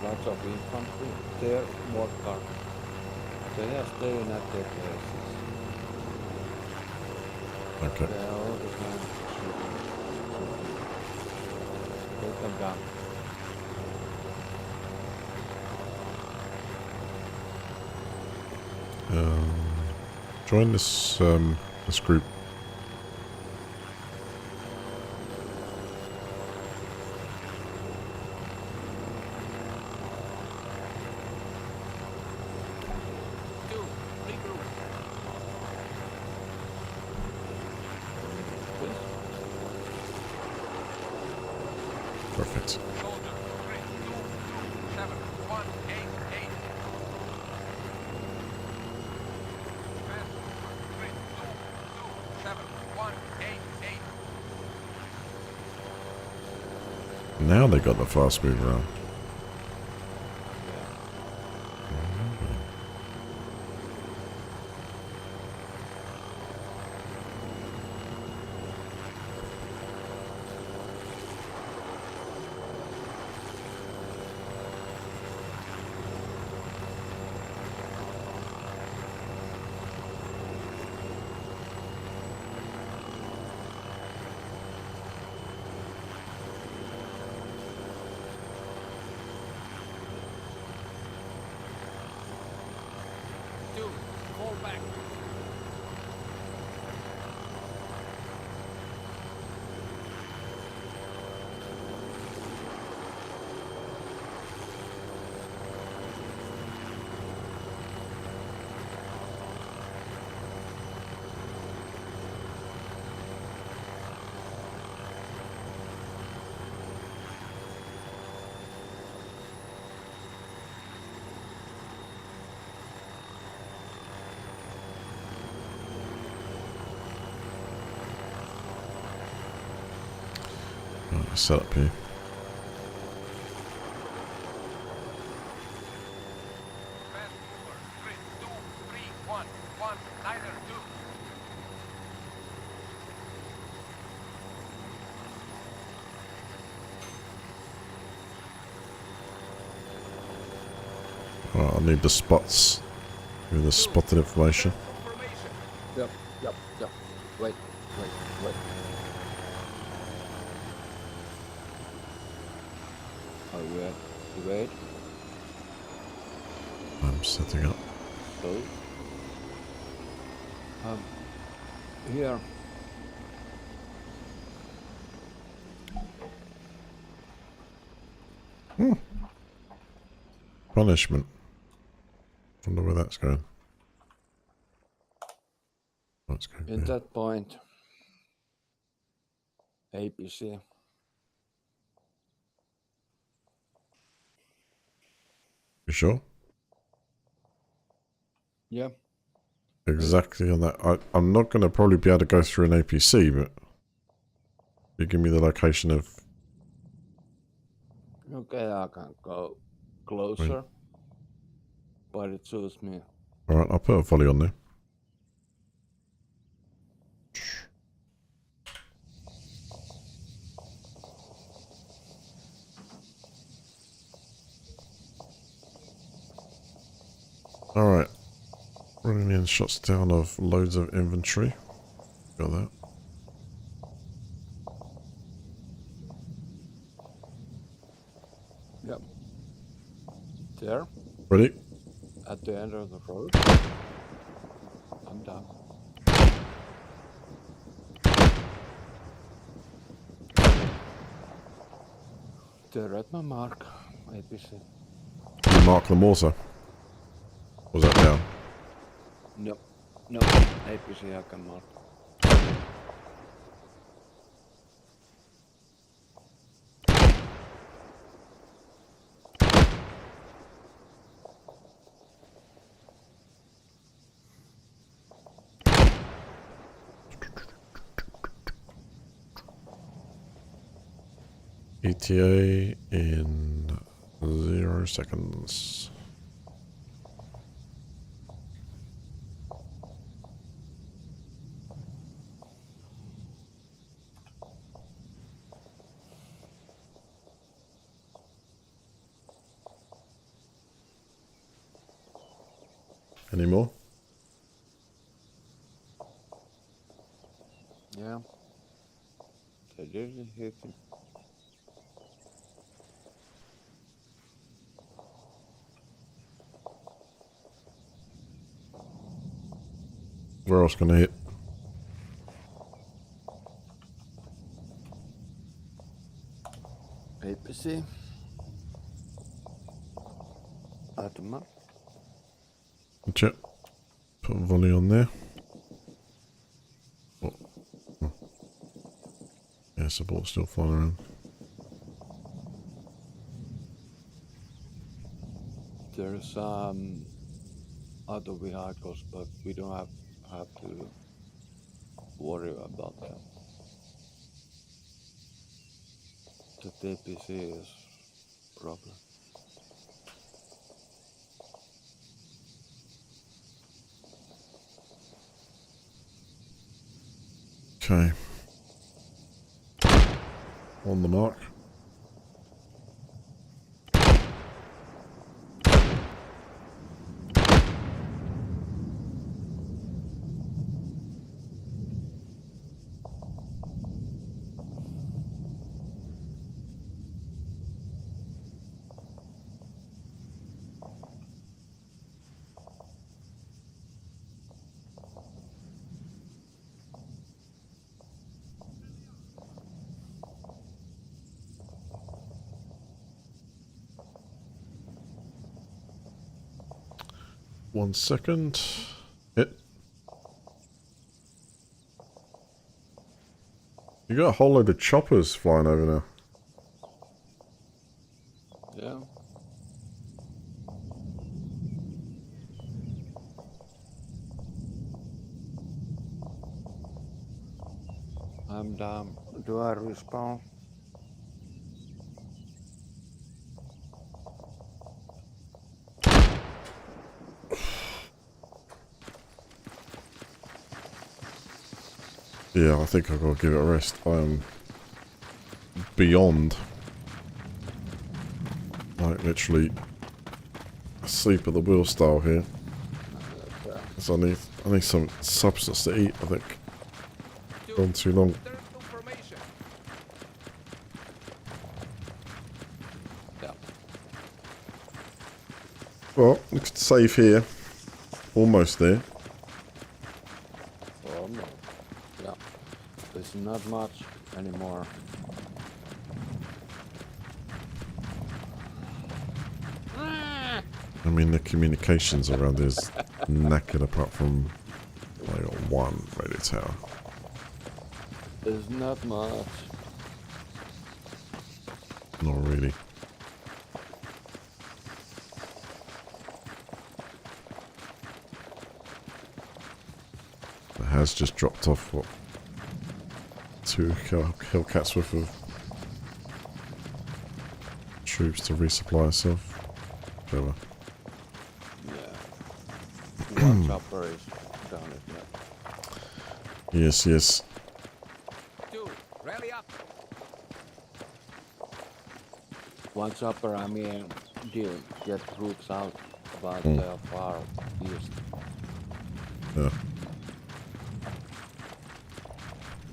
Lots of infantry. There, what car? They are staying at their places. Okay. They are all the time shooting. Take them down. Join this this group. Two, regroup. This? Perfect. Soldier, 3227188. Man, 3227188. Now they got the fast move around. Two, fall back. Right, set up here. Vancouver, 32311, neither two. Alright, I need the spots. Give me the spotted information. Formation. Yep. Wait. Are you ready? You wait. I'm setting up. So. Here. Punishment. Wonder where that's going. Oh, it's going In there. that point. APC. You sure? Yeah. Exactly on that. I'm not going to probably be able to go through an APC, but you give me the location of. Okay, I can go closer. But it suits me. Alright, I'll put a volley on there. Alright. Running in shots down of loads of inventory. Got that. Yep. There. Ready? At the end of the road. I'm down. They're at my mark. APC. You mark them also. Was that down? Yep. No, APC I can mark. ETA in 0 seconds. Any more? Yeah. They didn't hit him. Where else can I hit? APC. Arma. Check. Put a volley on there. Oh. Oh. Yeah, support's still flying around. There's other vehicles, but we don't have to worry about them. The APC is problem. Okay. On the mark. One second. Hit. You got a whole load of choppers flying over now. Yeah. I'm down. Do I respawn? Yeah, I think I've got to give it a rest. I am beyond, like, literally asleep at the wheel style here. So I need some substance to eat, I think. Gone too long. Turn to formation. Yeah. Well, we could save here. Almost there. Oh no. Yeah. There's not much anymore. I mean, the communications around here is knackered apart from like one radio tower. There's not much. Not really. It has just dropped off, what, 2 Hellcats worth of troops to resupply herself. Clever. Yeah. One chopper is down it now. Yes, yes. Two, rally up. One chopper, I mean, did get troops out about far east. Yeah.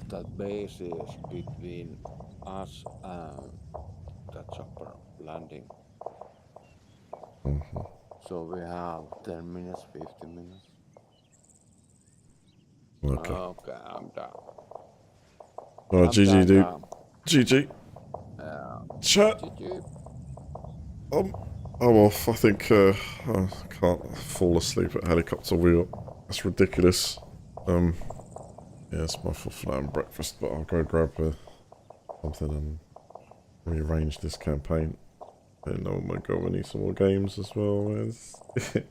That base is between us and that chopper landing. So we have 10 minutes, 15 minutes. Okay. Okay, I'm down. Alright, I'm GG, dude. down. GG. Yeah. Chat. GG. I'm off. I think I can't fall asleep at helicopter wheel. That's ridiculous. Yeah, it's my full flat and breakfast, but I'll go grab something and rearrange this campaign. And oh my god, we need some more games as well. Is it?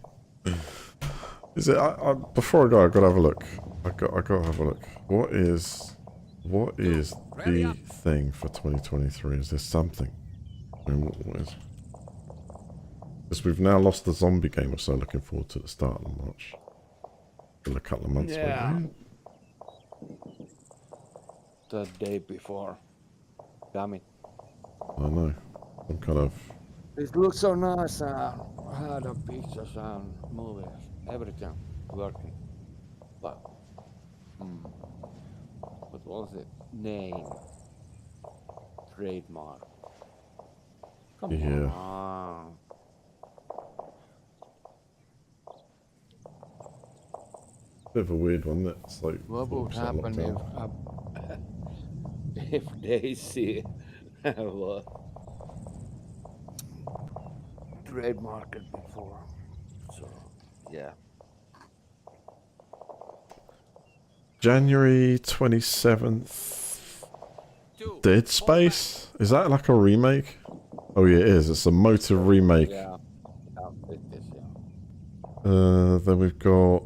Before I go, I gotta have a look. I gotta have a look. What is the thing for 2023? Is there something? I mean, what is? Because we've now lost the zombie game. I'm so looking forward to the start of March. In a couple of months. Yeah. Maybe. The day before. Damn it. I know. I'm kind of. It looks so nice. I had the pictures and movies. Everything working. But. What was it? Name. Trademark. Come Yeah. on. Bit of a weird one. That's like. What would happen if they see what trademarked before? So yeah. January 27th. Dead Space? Is that like a remake? Oh yeah, it is. It's a motor remake. Yeah. It is, yeah. Then we've got.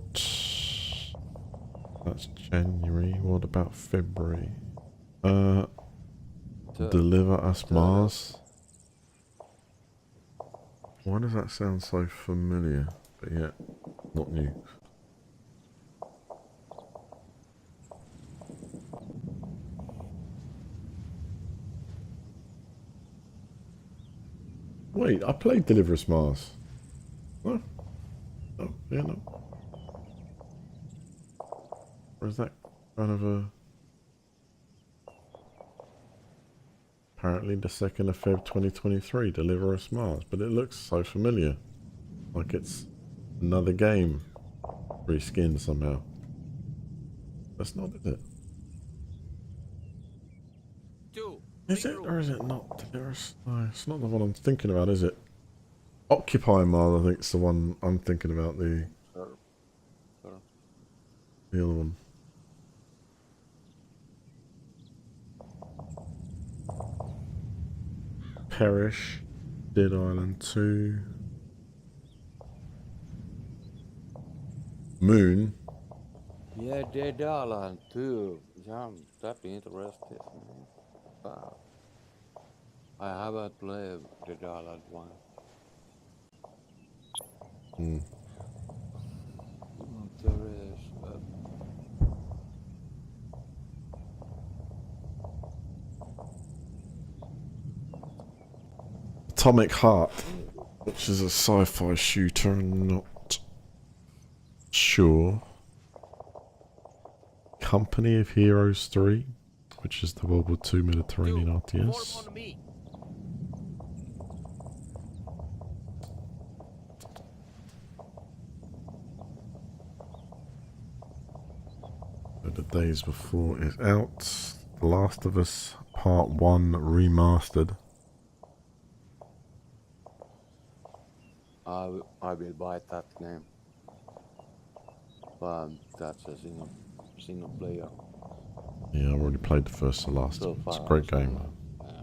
That's January. What about February? Deliver Us Mars. Why does that sound so familiar? But yet, not new. Wait, I played Deliver Us Mars. Oh. Oh, yeah, no. Or is that kind of a... Apparently the 2nd of Feb 2023, Deliver Us Mars. But it looks so familiar. Like it's another game. Reskinned somehow. That's not, is it? Is it or is it not? Deliver Us? No, it's not the one I'm thinking about, is it? Occupy Mars, I think it's the one I'm thinking about. The other one. Perish, Dead Island 2, Moon. Yeah, Dead Island too. Yeah, that'd be interesting. But I haven't played Dead Island 1. There is Atomic Heart, which is a sci-fi shooter. I'm not sure. Company of Heroes 3, which is the World War II Mediterranean RTS. The days before it's out, The Last of Us Part 1 Remastered. I will buy that game. But that's a single player. Yeah, I've already played the first and last. So It's a far, great so game. far. Yeah.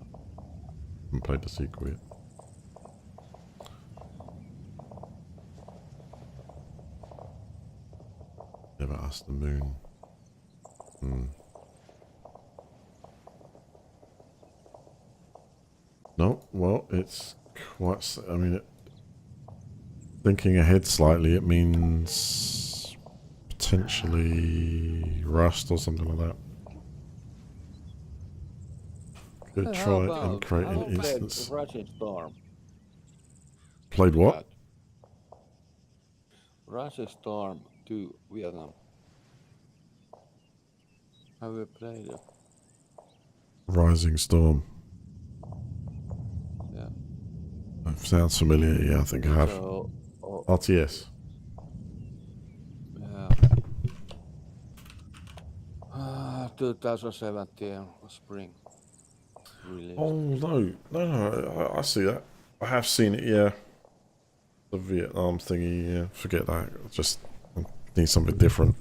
Haven't played the sequel yet. Never asked the moon. No, well, it's quite... I mean, thinking ahead slightly, it means potentially Rust or something like that. Could How try about- and create how an about instance. Russian Storm. Played what? Russian Storm 2 Vietnam. Have you played it? Rising Storm. Yeah. That sounds familiar, yeah, I think I have. So, RTS. yeah. 2017 spring release. Oh, no, I see that. I have seen it, yeah. The Vietnam thingy, yeah, forget that. Just, I'm Need something different.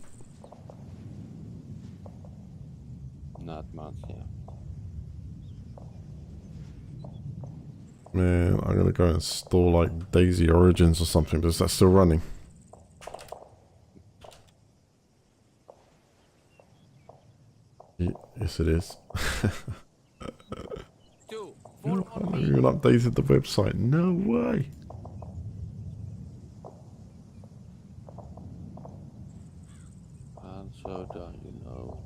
Not much, yeah. Man, I'm gonna go install like Daisy Origins or something, but is that still running? Yes, it is. Two, I form on haven't me. even updated the website. No way. And soda, you know.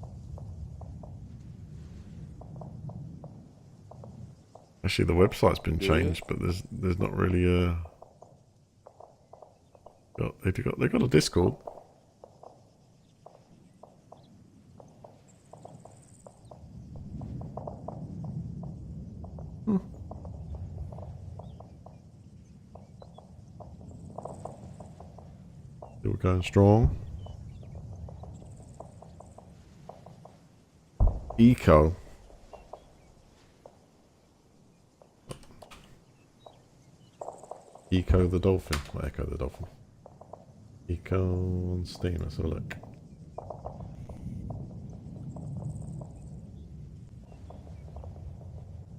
Actually, the website's been Do you? changed, but there's not really a. They got a Discord. Still going strong. Eco. Eco the Dolphin. Not Echo the Dolphin. Eco on Steam. Let's have a look.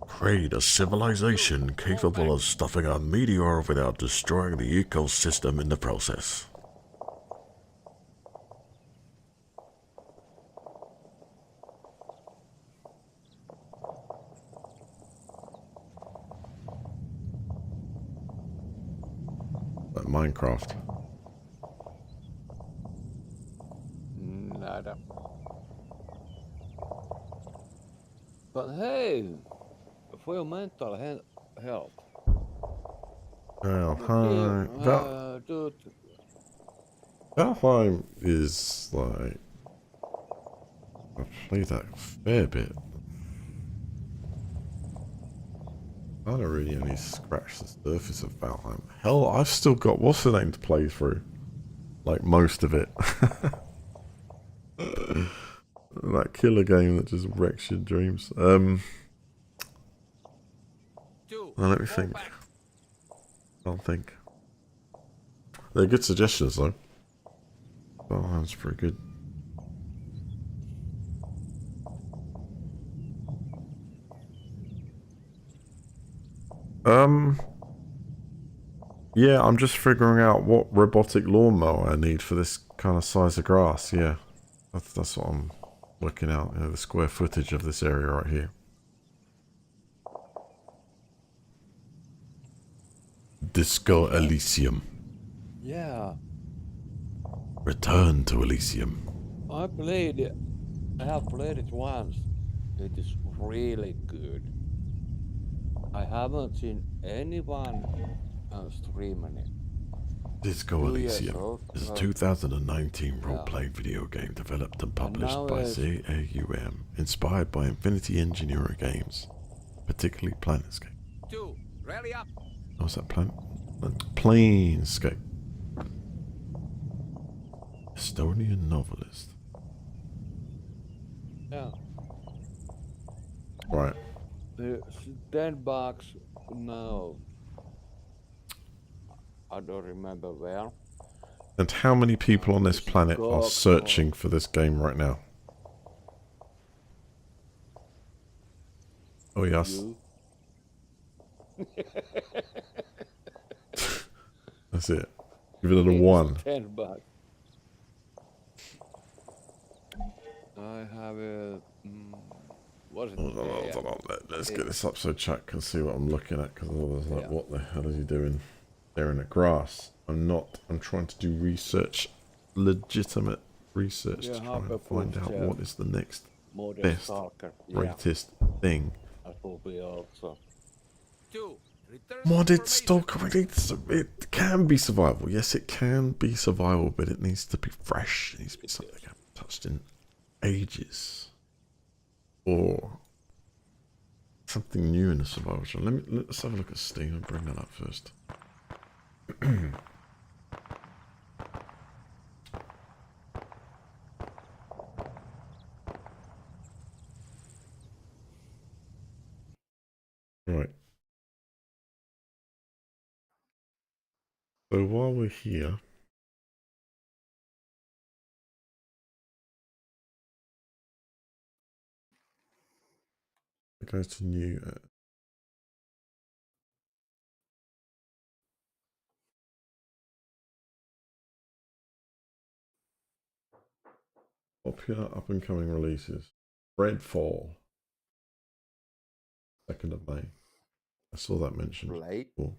Create a civilization capable of stuffing a meteor without destroying the ecosystem in the process. Like Minecraft. Nada. But hey, for your mental health, Oh, hi. dude, Valheim is like. I've played that a fair bit. I don't really only scratch the surface of Valheim. Hell, I've still got what's the name to play through. Like most of it. That killer game that just wrecks your dreams. Two, Well, let me fall think. back. I'll think. They're good suggestions though. Valheim's pretty good. Yeah, I'm just figuring out what robotic lawnmower I need for this kind of size of grass. Yeah, that's what I'm working out. You know, the square footage of this area right here. Disco Elysium. yeah, Return to Elysium. I have played it once. It is really good. I haven't seen anyone streaming it. Disco 2 years Elysium old. is a 2019 Yeah. role-playing video game developed and And published now by it's- ZAUM, inspired by Infinity Engineering games, particularly Planescape. Two, rally up. What's that Planescape. Estonian novelist. Yeah. Right. It's $10 now. I don't remember where. And how many people on this It's planet are GOG searching for this game right now? Oh, yes. You. That's it. Give it a It's 1. $10. I have a. What is it? Hold on, hold on. Let's get Yeah. this up so chat can see what I'm looking at, because I was like, Yeah. what the hell is he doing staring at grass? I'm not. I'm trying to do research, legitimate research, Yeah, to try how and about find out Pulse, what is the next Modern best, Stalker. Yeah, greatest thing. that will be also. Two, return Modded information. stalker, it can be survival. Yes, it can be survival, but it needs to be fresh. It needs to be something I haven't touched in ages. Or something new in the survival genre. Let's have a look at Steam and bring that up first. Right. So while we're here, It goes to new. Popular up and coming releases. Redfall. 2nd of May. I saw that mentioned. Play. Cool.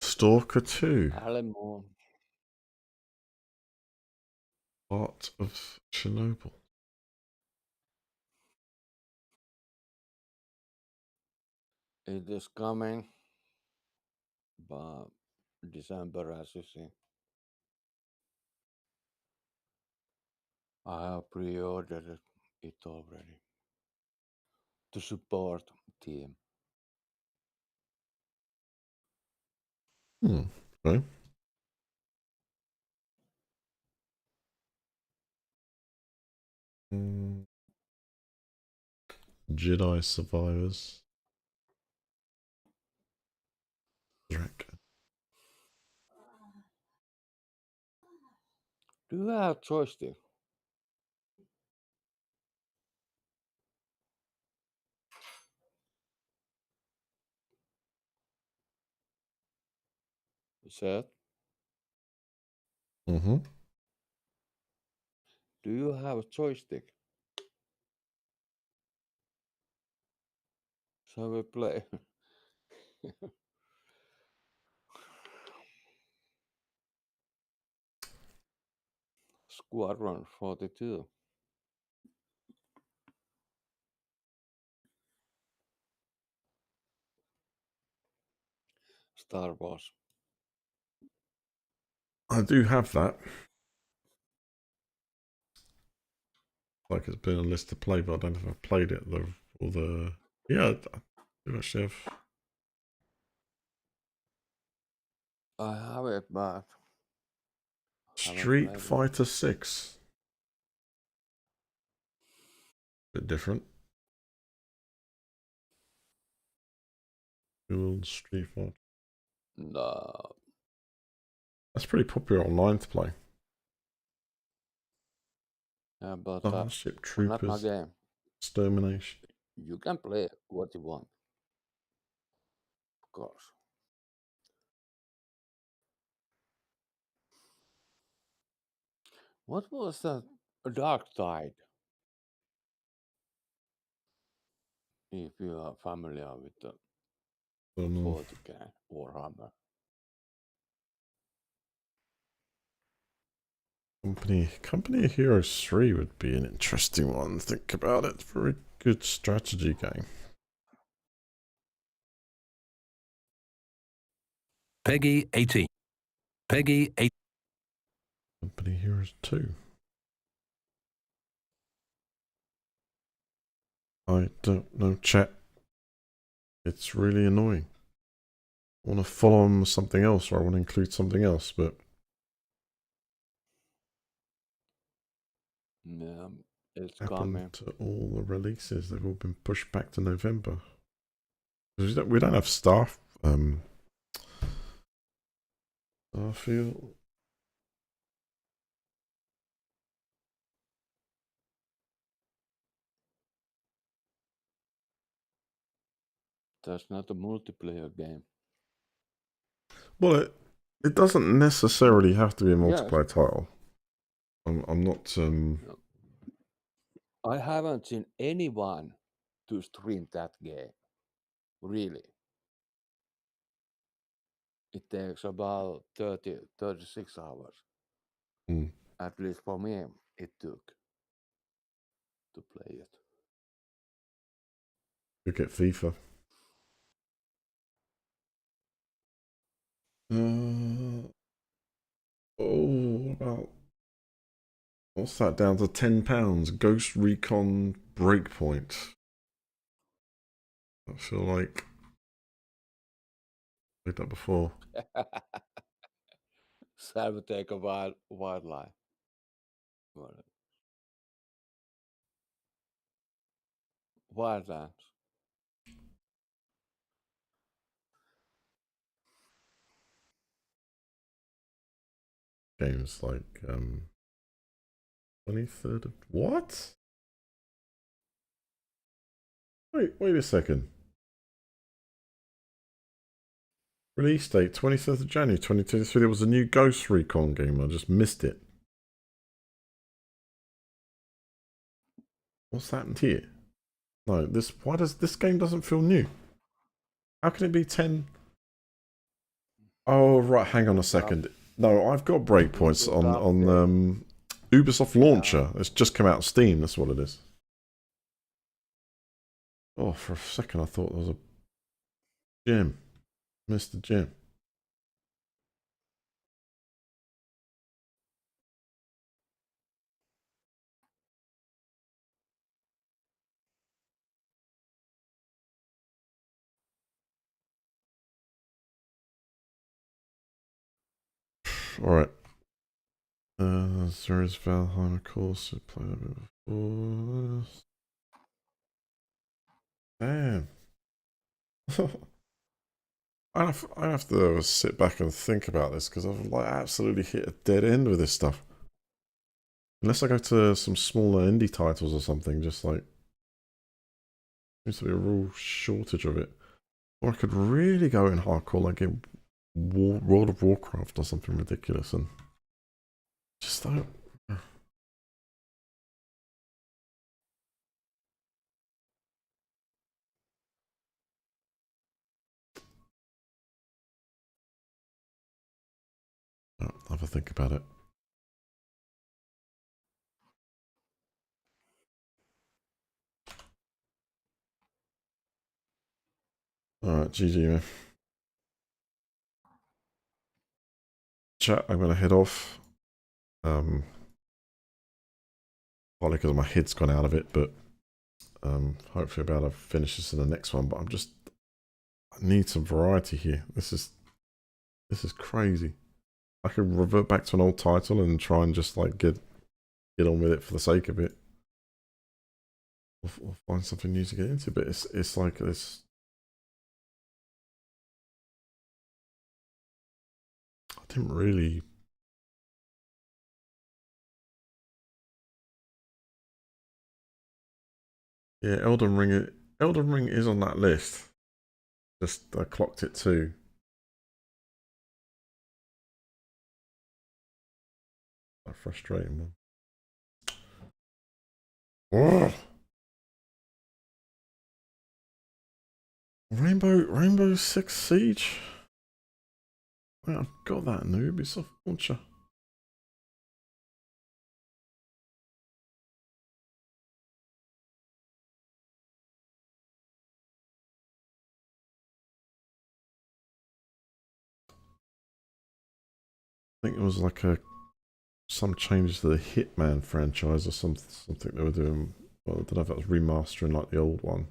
Stalker 2. Alamo. Part of Chernobyl. It is coming. But December, as you see. I have pre-ordered it already. To support team. Okay. Jedi Survivors. Drac. Do you have joystick? Seth, Mm-hmm. do you have a joystick? Shall we play? Squadron 42. Star Wars. I do have that. Like it's been a list to play, but I don't know if I've played it though. Or the yeah, I do actually have. I have it, but haven't Street played it. Fighter 6. Bit different. Dual Street Fighter. No. That's pretty popular online to play. Yeah, but Starship not my Troopers. game. Extermination. You can play what you want. Of course. What was that Dark Tide? If you are familiar with the Don't know. 40k Warhammer. Company of Heroes 3 would be an interesting one. Think about it. Very good strategy game. Peggy 18. Peggy 8. Company of Heroes 2. I don't know, chat. It's really annoying. I want to follow on with something else, or I want to include something else, but Yeah, it's happened coming. to all the releases. They've all been pushed back to November. We don't have staff. Starfield. That's not a multiplayer game. Well, it doesn't necessarily have to be a Yes. multiplayer title. I'm not. No. I haven't seen anyone to stream that game. Really. It takes about 36 hours. Mm. At least for me, it took to play it. Look at FIFA. About what's that down to £10? Ghost Recon Breakpoint. I feel like I played that before. Sabotage a wildlife. Wildlands. games like 23rd of what? Wait a second. Release date 23rd of January 2023. There was a new Ghost Recon game. I just missed it. What's happened here? No, why does this game doesn't feel new? How can it be 10? Oh right, hang on a second. No, I've got breakpoints on Ubisoft Launcher. It's just come out on Steam. That's what it is. Oh, for a second I thought there was a Jim, Mr. Jim. All right. There is Valheim, of course. I played a bit before. Damn. I have to sit back and think about this because I've like absolutely hit a dead end with this stuff. Unless I go to some smaller indie titles or something, just like seems to be a real shortage of it. Or I could really go in hardcore, like in World of Warcraft or something ridiculous, and just don't. I'll have a think about it. Alright, GG, man. Chat, I'm going to head off. Partly because my head's gone out of it, but hopefully I'll be able to finish this in the next one. But I need some variety here. This is crazy. I could revert back to an old title and try and just like get on with it for the sake of it. Or find something new to get into, but it's like this. I didn't really. Yeah, Elden Ring is on that list. Just I clocked it too. A frustrating one. Oh. Rainbow Six Siege. Wait, I've got that in the Ubisoft launcher. I think it was like some changes to the Hitman franchise or something they were doing. Well, I don't know if that was remastering like the old one.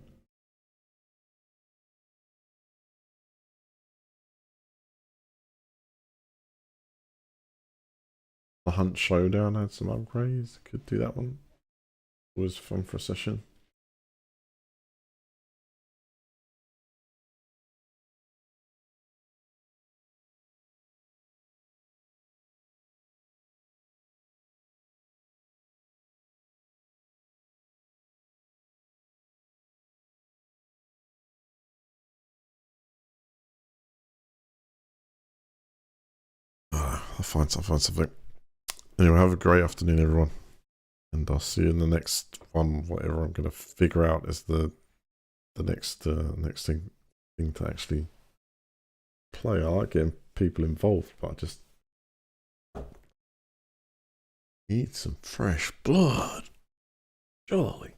The Hunt Showdown had some upgrades. Could do that one. It was fun for a session. I'll find something. Anyway, have a great afternoon, everyone. And I'll see you in the next one, whatever I'm going to figure out is the next thing to actually play. I like getting people involved, but I just need some fresh blood. Surely.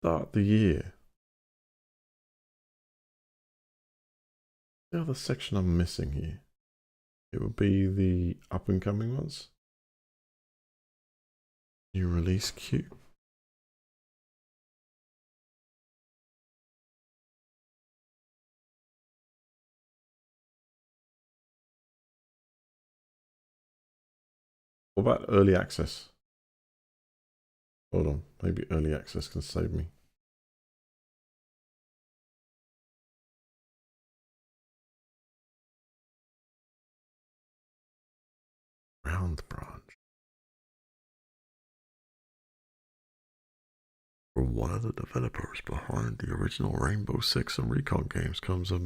Start the year. The other section I'm missing here. It would be the up and coming ones. New release queue. What about early access? Hold on, maybe early access can save me. South Branch. From one of the developers behind the original Rainbow Six and Recon games comes a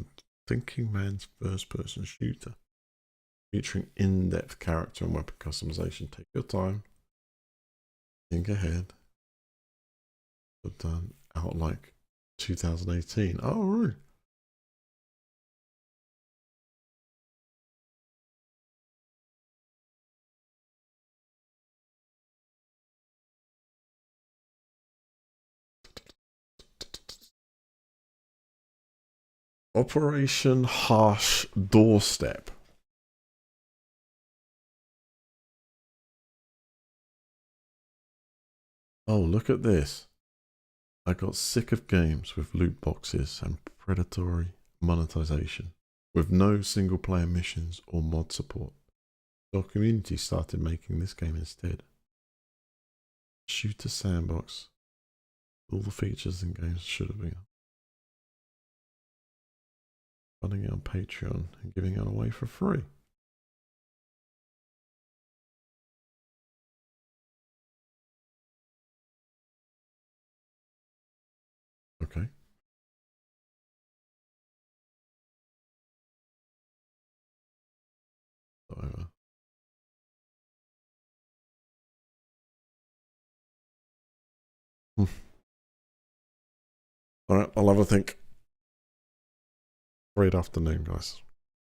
thinking man's first-person shooter featuring in-depth character and weapon customization. Take your time. Think ahead. But done out like 2018. Oh, really? Operation Harsh Doorstep. Oh, look at this. I got sick of games with loot boxes and predatory monetization, with no single player missions or mod support. So our community started making this game instead. Shooter sandbox. All the features in games should have been. Funding it on Patreon and giving it away for free. Okay. Whatever. All right, I'll have a think. Great afternoon, guys.